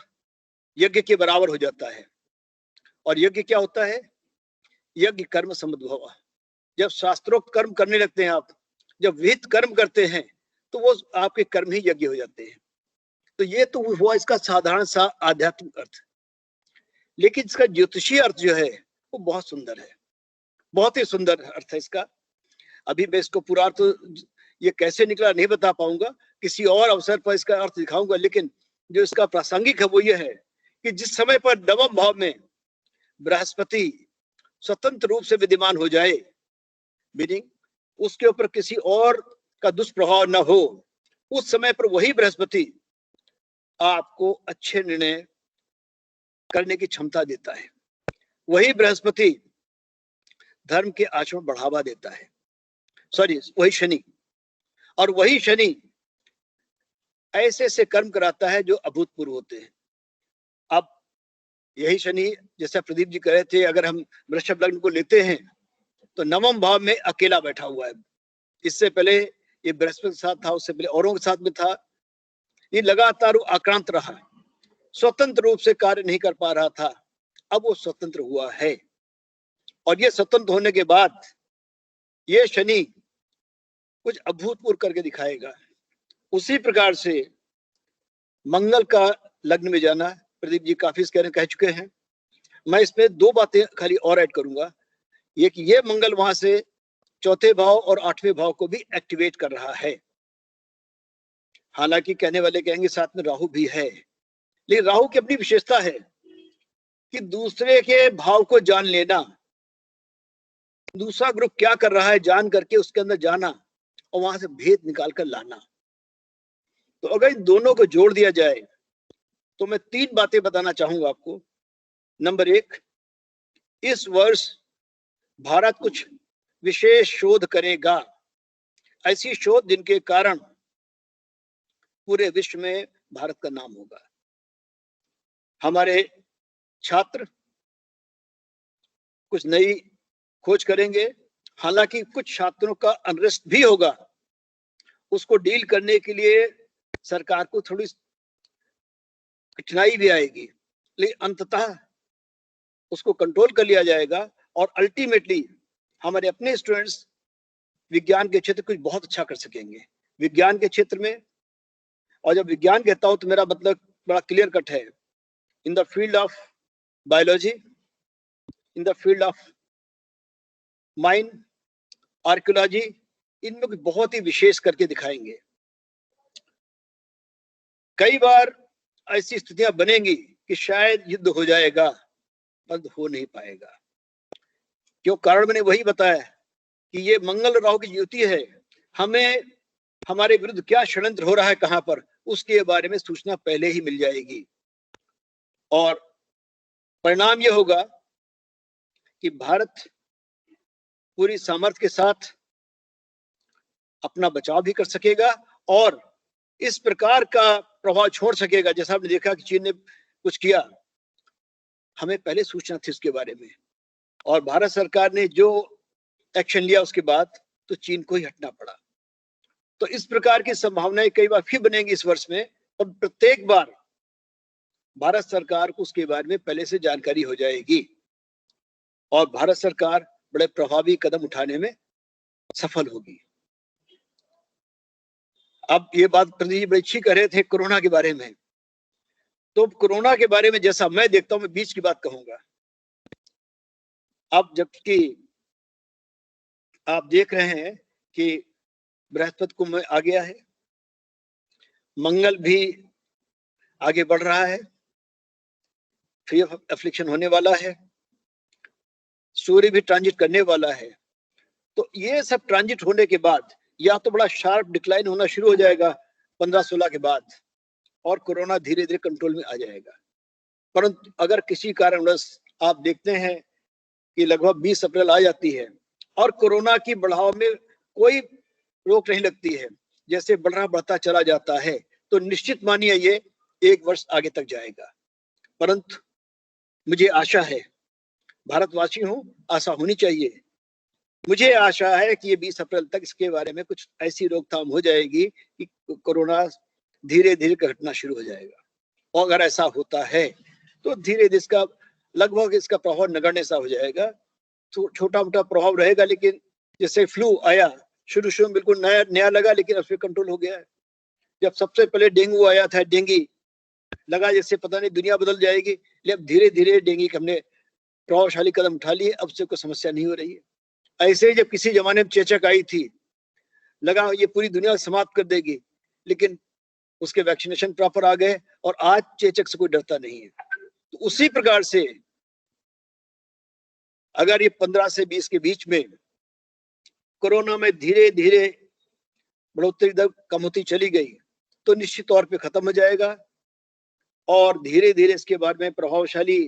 यज्ञ के बराबर हो जाता है। और यज्ञ क्या होता है? यज्ञ कर्म समुद्भव। जब शास्त्रोक्त कर्म करने लगते हैं आप, जब विहित कर्म करते हैं तो वो आपके कर्म ही यज्ञ हो जाते हैं। तो ये तो हुआ इसका साधारण सा आध्यात्मिक अर्थ, लेकिन इसका ज्योतिषीय अर्थ जो है वो बहुत सुंदर है, बहुत ही सुंदर अर्थ है इसका। अभी मैं इसको पूरा अर्थ ये कैसे निकला नहीं बता पाऊंगा, किसी और अवसर पर इसका अर्थ दिखाऊंगा। लेकिन जो इसका प्रासंगिक है वो ये है कि जिस समय पर नवम भाव में बृहस्पति स्वतंत्र रूप से विद्यमान हो जाए, मीनिंग उसके ऊपर किसी और का दुष्प्रभाव न हो, उस समय पर वही बृहस्पति आपको अच्छे निर्णय करने की क्षमता देता है। वही बृहस्पति धर्म के आचरण बढ़ावा देता है, वही शनि। और वही शनि ऐसे ऐसे कर्म कराता है जो अभूतपूर्व होते हैं। अब यही शनि, जैसा प्रदीप जी कह रहे थे, अगर हम वृषभ लग्न को लेते हैं तो नवम भाव में अकेला बैठा हुआ है। इससे पहले ये बृहस्पति के साथ था, उससे पहले औरों के साथ में था। ये लगातार आक्रांत रहा, स्वतंत्र रूप से कार्य नहीं कर पा रहा था। अब वो स्वतंत्र हुआ है, और ये स्वतंत्र होने के बाद ये शनि कुछ अभूतपूर्व करके दिखाएगा। उसी प्रकार से मंगल का लग्न में जाना, प्रदीप जी काफी कह चुके हैं। मैं इसमें दो बातें खाली और ऐड करूंगा। एक, ये मंगल वहां से चौथे भाव और आठवें भाव को भी एक्टिवेट कर रहा है। हालांकि कहने वाले कहेंगे साथ में राहु भी है, लेकिन राहु की अपनी विशेषता है कि दूसरे के भाव को जान लेना, दूसरा ग्रुप क्या कर रहा है जान करके उसके अंदर जाना और वहां से भेद निकाल कर लाना। तो अगर इन दोनों को जोड़ दिया जाए तो मैं तीन बातें बताना चाहूंगा आपको। नंबर एक, इस वर्ष भारत कुछ विशेष शोध करेगा, ऐसी शोध जिनके कारण पूरे विश्व में भारत का नाम होगा। हमारे छात्र कुछ नई खोज करेंगे, हालांकि कुछ छात्रों का अनरेस्ट भी होगा। उसको डील करने के लिए सरकार को थोड़ी कठिनाई भी आएगी, लेकिन अंततः उसको कंट्रोल कर लिया जाएगा और अल्टीमेटली हमारे अपने स्टूडेंट्स विज्ञान के क्षेत्र कुछ बहुत अच्छा कर सकेंगे। विज्ञान के क्षेत्र में, और जब विज्ञान कहता हूं तो मेरा मतलब बड़ा क्लियर कट है, in the field of biology, in the field of mine, archaeology, इनमें कुछ बहुत ही विशेष करके दिखाएंगे। कई बार ऐसी स्थितियां बनेंगी कि शायद युद्ध हो जाएगा, पर हो नहीं पाएगा। क्यों? कारण मैंने वही बताया कि ये मंगल राहु की युति है। हमें हमारे विरुद्ध क्या षड्यंत्र हो रहा है, कहां पर, उसके बारे में सूचना पहले ही मिल जाएगी। और परिणाम यह होगा कि भारत पूरी सामर्थ्य के साथ अपना बचाव भी कर सकेगा और इस प्रकार का प्रभाव छोड़ सकेगा। जैसा आपने देखा कि चीन ने कुछ किया, हमें पहले सूचना थी उसके बारे में, और भारत सरकार ने जो एक्शन लिया उसके बाद तो चीन को ही हटना पड़ा। तो इस प्रकार की संभावनाएं कई बार फिर बनेंगी इस वर्ष में, और प्रत्येक बार भारत सरकार को उसके बारे में पहले से जानकारी हो जाएगी और भारत सरकार बड़े प्रभावी कदम उठाने में सफल होगी। अब ये बात प्रदीप जी बड़ी अच्छी कह रहे थे कोरोना के बारे में, तो कोरोना के बारे में जैसा मैं देखता हूं, मैं बीच की बात कहूंगा। अब जबकि आप देख रहे हैं कि बृहस्पति कुंभ में आ गया है मंगल भी आगे बढ़ रहा है, फ्री ऑफ एफ्लिक्शन होने वाला है, सूर्य भी ट्रांजिट करने वाला है। तो ये सब ट्रांजिट होने के बाद या तो बड़ा शार्प डिक्लाइन होना शुरू हो जाएगा 15-16 के बाद, और कोरोना धीरे धीरे कंट्रोल में आ जाएगा। परंतु अगर किसी कारणवश आप देखते हैं कि लगभग 20 अप्रैल आ जाती है और कोरोना की बढ़ाव में कोई रोक नहीं लगती है, जैसे बढ़ता चला जाता है, तो निश्चित मानिए ये 1 वर्ष आगे तक जाएगा। परंतु मुझे आशा है, भारतवासी हूं, आशा होनी चाहिए, मुझे आशा है कि ये 20 अप्रैल तक इसके बारे में कुछ ऐसी रोकथाम हो जाएगी कि कोरोना धीरे धीरे घटना शुरू हो जाएगा। और अगर ऐसा होता है तो धीरे धीरे इसका लगभग इसका प्रभाव नगण्य सा हो जाएगा। तो छोटा मोटा प्रभाव रहेगा, लेकिन जैसे फ्लू आया, शुरू में बिल्कुल नया लगा, लेकिन उस पर कंट्रोल हो गया है। जब सबसे पहले डेंगू आया था, डेंगी लगा जैसे पता नहीं दुनिया बदल जाएगी, लेकिन धीरे धीरे डेंगी के हमने प्रभावशाली कदम उठा लिए, अब से कोई समस्या नहीं हो रही है। ऐसे ही जब किसी जमाने में चेचक आई थी, लगा ये पूरी दुनिया समाप्त कर देगी, लेकिन उसके वैक्सीनेशन प्रॉपर आ गए और आज चेचक से कोई डरता नहीं है। तो उसी प्रकार से अगर ये 15 से 20 के बीच में कोरोना में धीरे धीरे बढ़ोतरी दर कम होती चली गई, तो निश्चित तौर पे खत्म हो जाएगा और धीरे धीरे इसके बारे में प्रभावशाली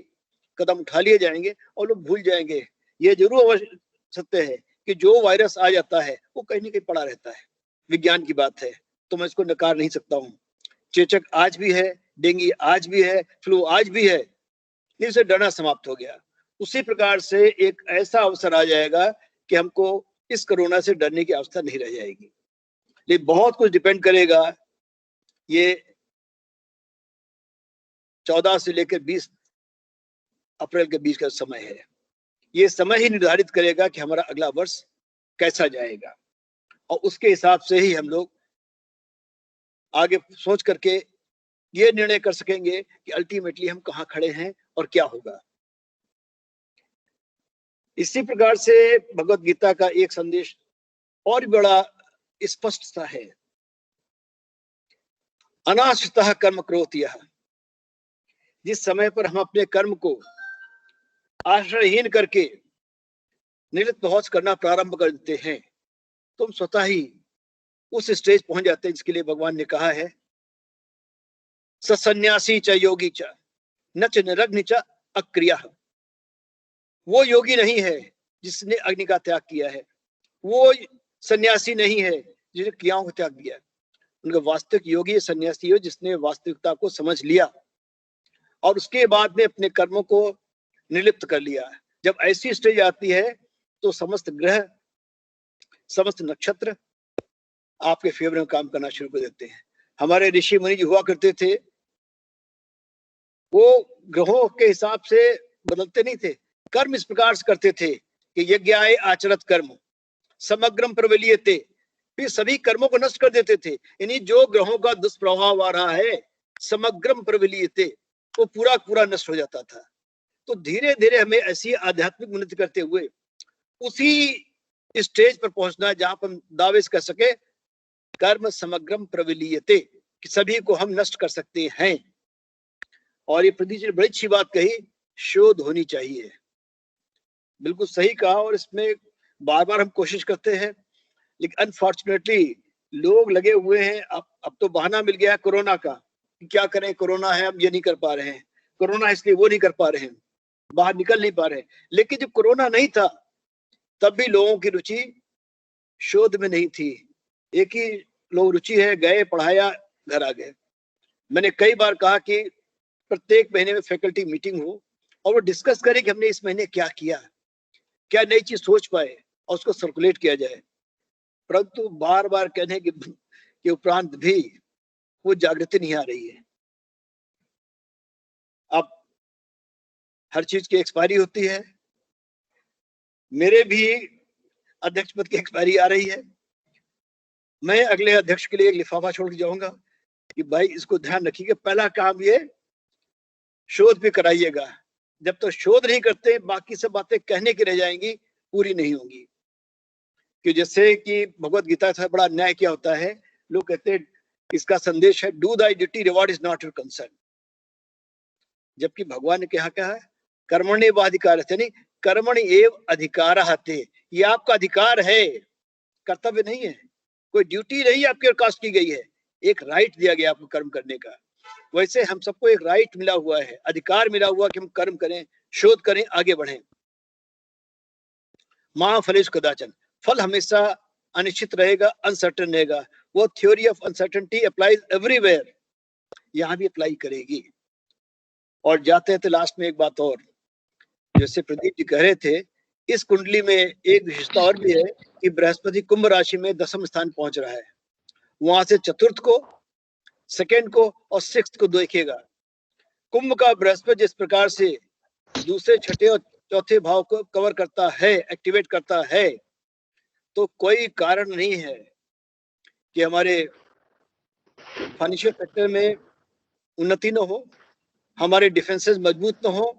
कदम उठा लिए जाएंगे और लोग भूल जाएंगे। ये जरूर सत्य है कि जो वायरस आ जाता है वो कहीं ना कहीं पड़ा रहता है, विज्ञान की बात है, तो मैं इसको नकार नहीं सकता हूँ। चेचक आज भी है, डेंगू आज भी है, फ्लू आज भी है, इससे डरना समाप्त हो गया। उसी प्रकार से एक ऐसा अवसर आ जाएगा कि हमको इस कोरोना से डरने की अवस्था नहीं रह जाएगी। लेकिन बहुत कुछ डिपेंड करेगा, ये 14 से लेकर 20 अप्रैल के बीच का समय है। ये समय ही निर्धारित करेगा कि हमारा अगला वर्ष कैसा जाएगा, और उसके हिसाब से ही हम लोग आगे सोच करके ये निर्णय कर सकेंगे कि अल्टीमेटली हम कहाँ खड़े हैं और क्या होगा। इसी प्रकार से भगवत गीता का एक संदेश और बड़ा स्पष्ट सा है, अनाश्रितः कर्म करोति यः। जिस समय पर हम अपने कर्म को आश्रयहीन करके निरत पहुंच करना प्रारंभ कर देते हैं, तो हम स्वतः ही उस स्टेज पहुंच जाते हैं जिसके लिए भगवान ने कहा है, सन्यासी च योगी च न च निरग्नि च अक्रियः। वो योगी नहीं है जिसने अग्नि का त्याग किया है, वो सन्यासी नहीं है जिसने क्रियाओं को त्याग दिया है। उनका वास्तविक योगी सन्यासी हो जिसने वास्तविकता को समझ लिया और उसके बाद में अपने कर्मों को निर्लिप्त कर लिया। जब ऐसी स्टेज आती है तो समस्त ग्रह, समस्त नक्षत्र आपके फेवर में काम करना शुरू कर देते हैं। हमारे ऋषि मुनि जो हुआ करते थे, वो ग्रहों के हिसाब से बदलते नहीं थे, कर्म इस प्रकार से करते थे कि यज्ञाय आचरत कर्म समग्रम प्रबलीयते, फिर सभी कर्मों को नष्ट कर देते थे। यानी जो ग्रहों का दुष्प्रभाव आ रहा है समग्रम प्रबलीयते, वो पूरा पूरा नष्ट हो जाता था। तो धीरे धीरे हमें ऐसी आध्यात्मिक उन्नति करते हुए उसी स्टेज पर पहुंचना जहां पर हम दावे से कह सके कर्म समग्रम प्रविलीयते, कि सभी को हम नष्ट कर सकते हैं। और ये प्रदीप जी ने बड़ी अच्छी बात कही, शोध होनी चाहिए, बिल्कुल सही कहा। और इसमें बार बार हम कोशिश करते हैं, लेकिन अनफॉर्चुनेटली लोग लगे हुए हैं। अब तो बहाना मिल गया है कोरोना का, कि क्या करें, कोरोना है, हम ये नहीं कर पा रहे हैं, कोरोना इसलिए वो नहीं कर पा रहे हैं, बाहर निकल नहीं पा रहे। लेकिन जब कोरोना नहीं था तब भी लोगों की रुचि शोध में नहीं थी। एक ही लोग रुचि है, गए, पढ़ाया, घर आ गए। मैंने कई बार कहा कि प्रत्येक महीने में फैकल्टी मीटिंग हो और वो डिस्कस करें कि हमने इस महीने क्या किया, क्या नई चीज सोच पाए और उसको सर्कुलेट किया जाए। परंतु बार बार कहने के उपरांत भी वो जागृति नहीं आ रही है। अब हर चीज की एक्सपायरी होती है, मेरे भी अध्यक्ष पद की एक्सपायरी आ रही है। मैं अगले अध्यक्ष के लिए एक लिफाफा छोड़ के जाऊंगा कि भाई इसको ध्यान रखिएगा, पहला काम ये शोध भी कराइएगा। जब तक तो शोध नहीं करते बाकी सब बातें कहने की रह जाएंगी, पूरी नहीं होंगी। कि जैसे कि भगवत गीता से बड़ा न्याय क्या होता है, लोग कहते हैं इसका संदेश है do thy duty, reward is not your concern. जबकि भगवान ने कहा है कर्मण्येव अधिकार, यानी कर्मणि एव अधिकारः ते, ये आपका अधिकार है, कर्तव्य नहीं है, कोई ड्यूटी नहीं आपके कास्ट की गई है, एक राइट दिया गया आपको कर्म करने का। वैसे हम सबको एक राइट मिला हुआ है, अधिकार मिला हुआ कि हम कर्म करें, शोध करें, आगे बढ़ें। मां फलेश कदाचन, फल हमेशा अनिश्चित रहेगा, अनसर्टन रहेगा। वो theory of uncertainty applies everywhere, यहां भी अप्लाई करेगी। और जाते हैं तो लास्ट में एक बात और, जैसे प्रदीप जी कह रहे थे, इस कुंडली में एक विशेषता और भी है कि बृहस्पति कुंभ राशि में 10वें स्थान पहुंच रहा है, वहां से चतुर्थ को, सेकेंड को और सिक्स्थ को देखेगा। कुंभ का बृहस्पति जिस प्रकार से दूसरे, छठे और चौथे भाव को कवर करता है, एक्टिवेट करता है, तो कोई कारण नहीं है कि हमारे फाइनेंशियल सेक्टर में उन्नति न हो, हमारे डिफेंसेस मजबूत न हो,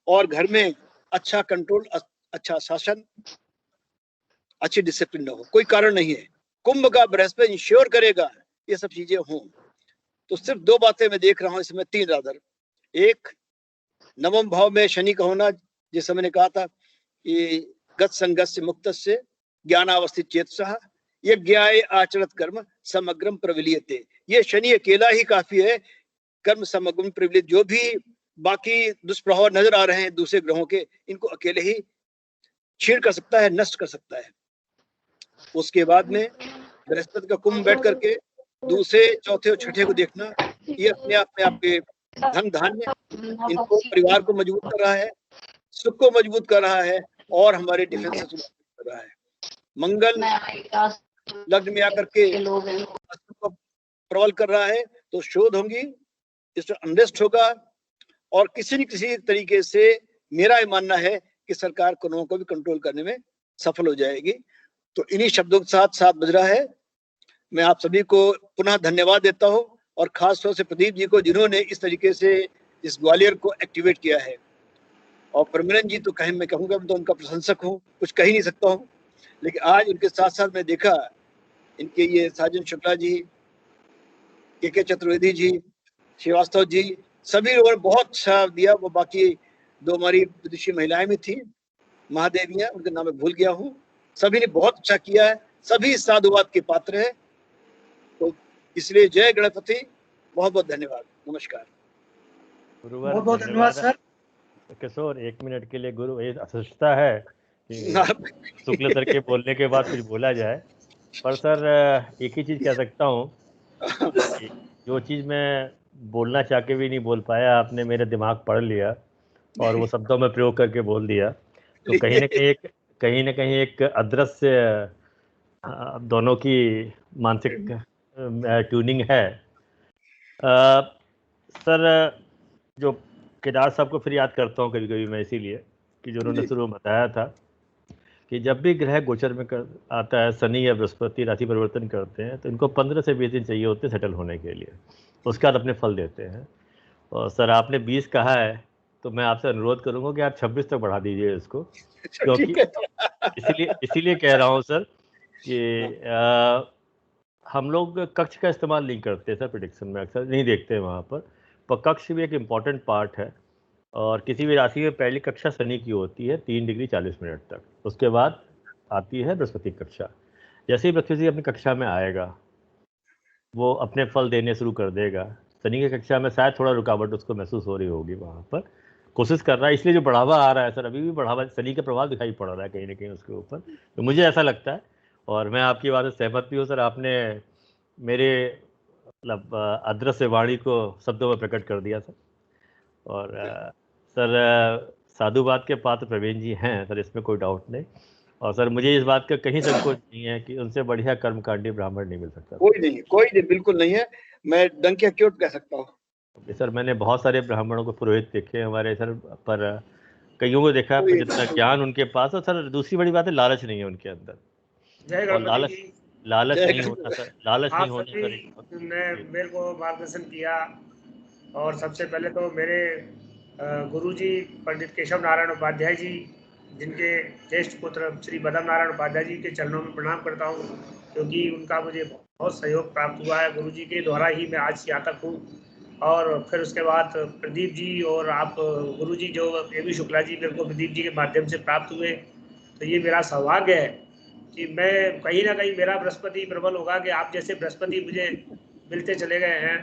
और घर में अच्छा कंट्रोल, अच्छा शासन, अच्छी डिसिप्लिन न हो, कोई कारण नहीं है। कुंभ का बृहस्पति इंश्योर करेगा ये सब चीजें हों। तो सिर्फ दो बातें मैं देख रहा हूं इसमें, तीन रादर। एक, नवम भाव में शनि का होना, जैसे मैंने कहा था कि गत संगत से मुक्त से ज्ञानावस्थित चेतसः यज्ञाय आचरत कर्म समग्रम प्रविलियते। ये शनि अकेला ही काफी है, कर्म समग्रम प्रविलियत। जो भी बाकी दुष्प्रभाव नजर आ रहे हैं दूसरे ग्रहों के, इनको अकेले ही छीण कर सकता है, नष्ट कर सकता है। उसके बाद में बृहस्पति का कुंभ बैठ करके दूसरे, चौथे और छठे को देखना, ये अपने आप में आपके धन धान्य, इनको, परिवार को मजबूत कर रहा है, सुख को मजबूत कर रहा है, और हमारे डिफेंस को मजबूत कर रहा है। मंगल लग्न में आकर के को प्रबल कर रहा है, तो शोध होंगी, इसमें अनरेस्ट होगा, और किसी न किसी तरीके से मेरा ये मानना है कि सरकार कानूनों को भी कंट्रोल करने में सफल हो जाएगी। तो इन्हीं शब्दों के साथ 7 बज रहा है, मैं आप सभी को पुनः धन्यवाद देता हूं, और खास तौर से प्रदीप जी को, जिन्होंने इस तरीके से इस ग्वालियर को एक्टिवेट किया है। और परमानंद जी तो मैं कहूँगा, मैं तो उनका प्रशंसक हूँ, कुछ कह ही नहीं सकता हूँ। लेकिन आज उनके साथ साथ मैं देखा इनके ये साजन शुक्ला जी, के चतुर्वेदी जी, श्रीवास्तव जी, सभी लोगों ने बहुत अच्छा दिया। वो बाकी 2 हमारी विदेशी महिलाएं भी थी, महादेवियां, उनके नाम मैं भूल गया हूँ, सभी ने बहुत अच्छा किया है, सभी साधुवाद के पात्र है। तो इसलिए जय गणपति, बहुत बहुत धन्यवाद, नमस्कार। बहुत बहुत धन्यवाद सर। किशोर, 1 मिनट के लिए गुरु, ये असुष्टता है कि शुक्ल सर के बोलने के बाद कुछ बोला जाए, पर सर एक ही चीज कह सकता हूँ, जो चीज मैं बोलना चाह के भी नहीं बोल पाया, आपने मेरा दिमाग पढ़ लिया और वो शब्दों में प्रयोग करके बोल दिया। तो कहीं ना कहीं एक अदृश्य दोनों की मानसिक ट्यूनिंग है। सर, जो केदार साहब को फिर याद करता हूँ कभी कभी मैं, इसीलिए कि जो उन्होंने शुरू में बताया था कि जब भी ग्रह गोचर में आता है, शनि या बृहस्पति राशि परिवर्तन करते हैं, तो इनको 15 से 20 दिन चाहिए होते हैं सेटल होने के लिए, उसके बाद अपने फल देते हैं। और सर आपने 20 कहा है, तो मैं आपसे अनुरोध करूंगा कि आप 26 तक बढ़ा दीजिए इसको, क्योंकि इसीलिए कह रहा हूँ सर कि हम लोग कक्ष का इस्तेमाल नहीं करते सर, प्रेडिक्शन में अक्सर नहीं देखते हैं वहाँ पर कक्ष भी एक इम्पॉर्टेंट पार्ट है। और किसी भी राशि में पहली कक्षा शनि की होती है 3 डिग्री 40 मिनट तक, उसके बाद आती है बृहस्पति कक्षा। जैसे ही बृहस्पति अपनी कक्षा में आएगा, वो अपने फल देने शुरू कर देगा। शनि की कक्षा में शायद थोड़ा रुकावट उसको महसूस हो रही होगी, वहाँ पर कोशिश कर रहा है, इसलिए जो बढ़ावा आ रहा है सर, अभी भी बढ़ावा, शनि का प्रभाव दिखाई पड़ रहा है कहीं ना कहीं उसके ऊपर, तो मुझे ऐसा लगता है। और मैं आपकी बात से सहमत भी हूँ सर, आपने मेरे मतलब अदृश्य वाणी को शब्दों में प्रकट कर दिया सर। और सर साधुवाद के पात्र प्रवीण जी हैं सर, इसमें कोई डाउट नहीं। और सर मुझे इस बात का कहीं संकोच नहीं है कि उनसे बढ़िया कर्मकांडी ब्राह्मण नहीं मिल सकता। कोई नहीं, बिल्कुल नहीं है, मैं डंके क्योट कह सकता हूँ। सर मैंने बहुत सारे ब्राह्मणों को पुरोहित देखे हमारे सर, पर कईयों को देखा है जितना ज्ञान उनके पास है सर, दूसरी बड़ी बात है लालच नहीं है उनके अंदर। और लालच नहीं होता सर, लालच नहीं होने सर। ने मेरे को मार्गदर्शन किया, और सबसे पहले तो मेरे गुरुजी पंडित केशव नारायण उपाध्याय जी, जिनके ज्येष्ठ पुत्र श्री बदम नारायण उपाध्याय जी के चरणों में प्रणाम करता हूँ, क्योंकि उनका मुझे बहुत सहयोग प्राप्त हुआ है गुरुजी के द्वारा ही मैं आज यहाँ तक हूँ। और फिर उसके बाद प्रदीप जी और आप गुरुजी जो ए.वी. शुक्ला जी मेरे को प्रदीप जी के माध्यम से प्राप्त हुए। तो ये मेरा सौभाग्य है कि मैं कहीं ना कहीं मेरा बृहस्पति प्रबल होगा कि आप जैसे बृहस्पति मुझे मिलते चले गए हैं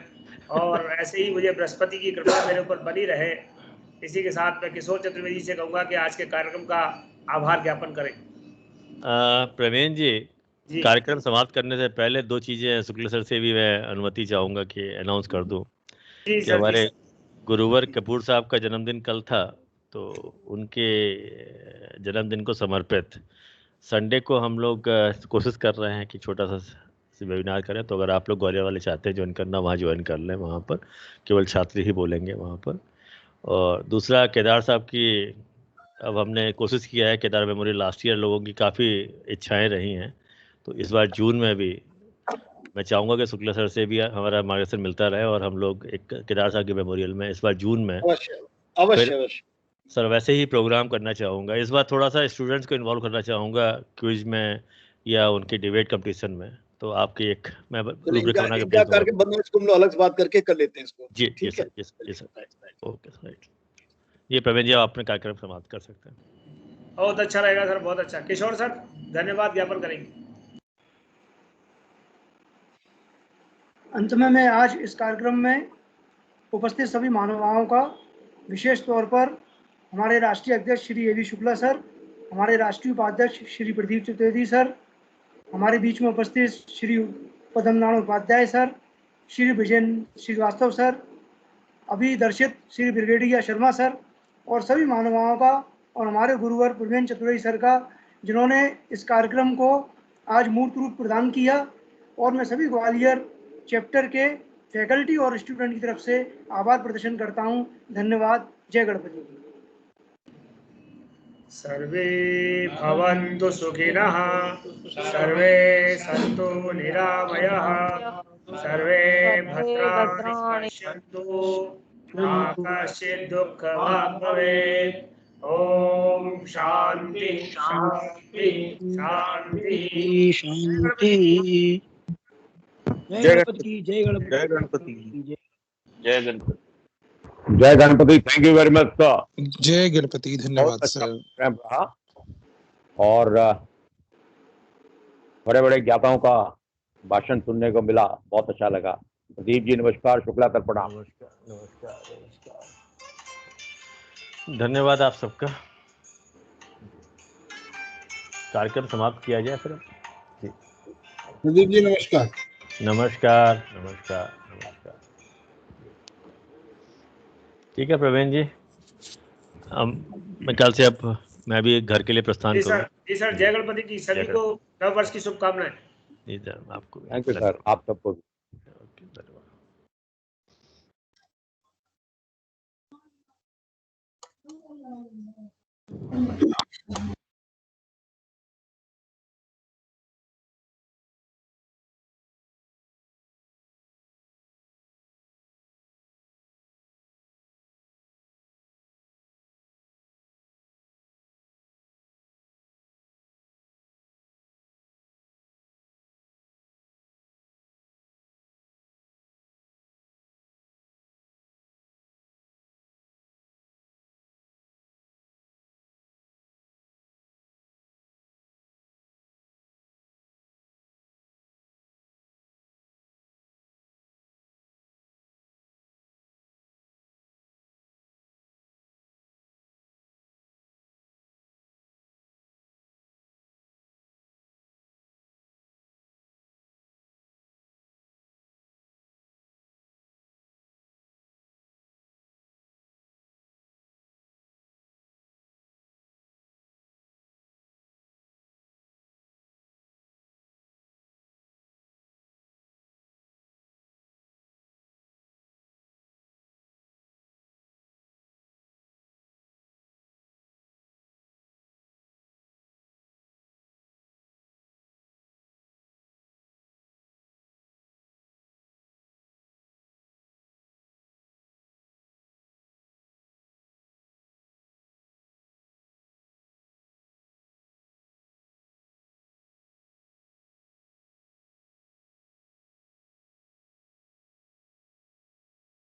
और ऐसे ही मुझे बृहस्पति की कृपा मेरे ऊपर बनी रहे। इसी के साथ मैं किशोर चतुर्वेदी से कहूँगा कि आज के कार्यक्रम का आभार ज्ञापन करें। प्रवीण जी, कार्यक्रम समाप्त करने से पहले 2 चीजें शुक्ला सर से भी मैं अनुमति चाहूंगा कि अनाउंस कर दूं कि हमारे गुरुवर कपूर साहब का जन्मदिन कल था, तो उनके जन्मदिन को समर्पित संडे को हम लोग कोशिश कर रहे हैं कि छोटा सा वेबिनार करें। तो अगर आप लोग ग्वालियर वाले चाहते हैं ज्वाइन करना, वहाँ ज्वाइन कर लें। वहाँ पर केवल छात्र ही बोलेंगे वहाँ पर। और दूसरा, केदार साहब की अब हमने कोशिश किया है, केदार मेमोरियल लास्ट ईयर लोगों की काफ़ी इच्छाएं रही हैं, तो इस बार जून में भी मैं चाहूँगा कि शुक्ला सर से भी हमारा मार्गदर्शन मिलता रहे और हम लोग एक केदार साहब के मेमोरियल में इस बार जून में अवश्य सर वैसे ही प्रोग्राम करना चाहूँगा। इस बार थोड़ा सा स्टूडेंट्स को इन्वॉल्व करना चाहूँगा क्विज में या उनके डिबेट कंपटीशन में। तो आपकी एक मैं रूपरेखा बना के करके बंदा इसको हम लोग अलग बात करके कर लेते हैं इसको। जी ठीक है, जी सर, ओके सर। ये प्रवीण जी, आप अपने कार्यक्रम समाप्त कर सकते हैं। बहुत अच्छा रहेगा सर, बहुत अच्छा। किशोर सर धन्यवाद ज्ञापन करेंगे। अंत में मैं आज इस कार्यक्रम में उपस्थित सभी महानुभावों का विशेष तौर पर हमारे राष्ट्रीय अध्यक्ष श्री ए.वी. शुक्ला सर, हमारे राष्ट्रीय उपाध्यक्ष श्री प्रदीप चतुर्वेदी सर, हमारे बीच में उपस्थित श्री पद्मनाभ उपाध्याय सर, श्री विजेंद्र श्रीवास्तव सर, अभी दर्शित श्री ब्रिगेडियर शर्मा सर और सभी महानुभावों का और हमारे गुरुवर प्रवीण चतुर्वेदी सर का, जिन्होंने इस कार्यक्रम को आज मूर्त रूप प्रदान किया। और मैं सभी ग्वालियर चैप्टर के फैकल्टी और स्टूडेंट की तरफ से आभार प्रदर्शन करता हूं। धन्यवाद। जय गणपति। सर्वे भवन्तु सुखिनः, सर्वे सन्तु निरामयाः, सर्वे भद्राणि पश्यन्तु, मा कश्चित् दुःखभाग् भवेत्। ओम शांति शांति शांति शांति। जय गणपति, जय गणपति, जय गणपति, जय गणपति, जय Ganpati. Thank you very much sir. जय गणपति, धन्यवाद सर। रहा और बड़े बड़े ज्ञाताओं का भाषण सुनने को मिला, बहुत अच्छा लगा। प्रदीप जी नमस्कार, शुक्ला सर प्रणाम। नमस्कार, धन्यवाद आप सबका। कार्यक्रम समाप्त किया जाए फिर। प्रदीप जी नमस्कार। नमस्कार नमस्कार नमस्कार। ठीक है प्रवीण जी, मैं कल से अब मैं भी घर के लिए प्रस्थान करूँ। जी सर, जय गणपति जी। सभी को नव वर्ष की शुभकामनाएं। जी सर, आपको। थैंक यू सर, आप सबको। धन्यवाद।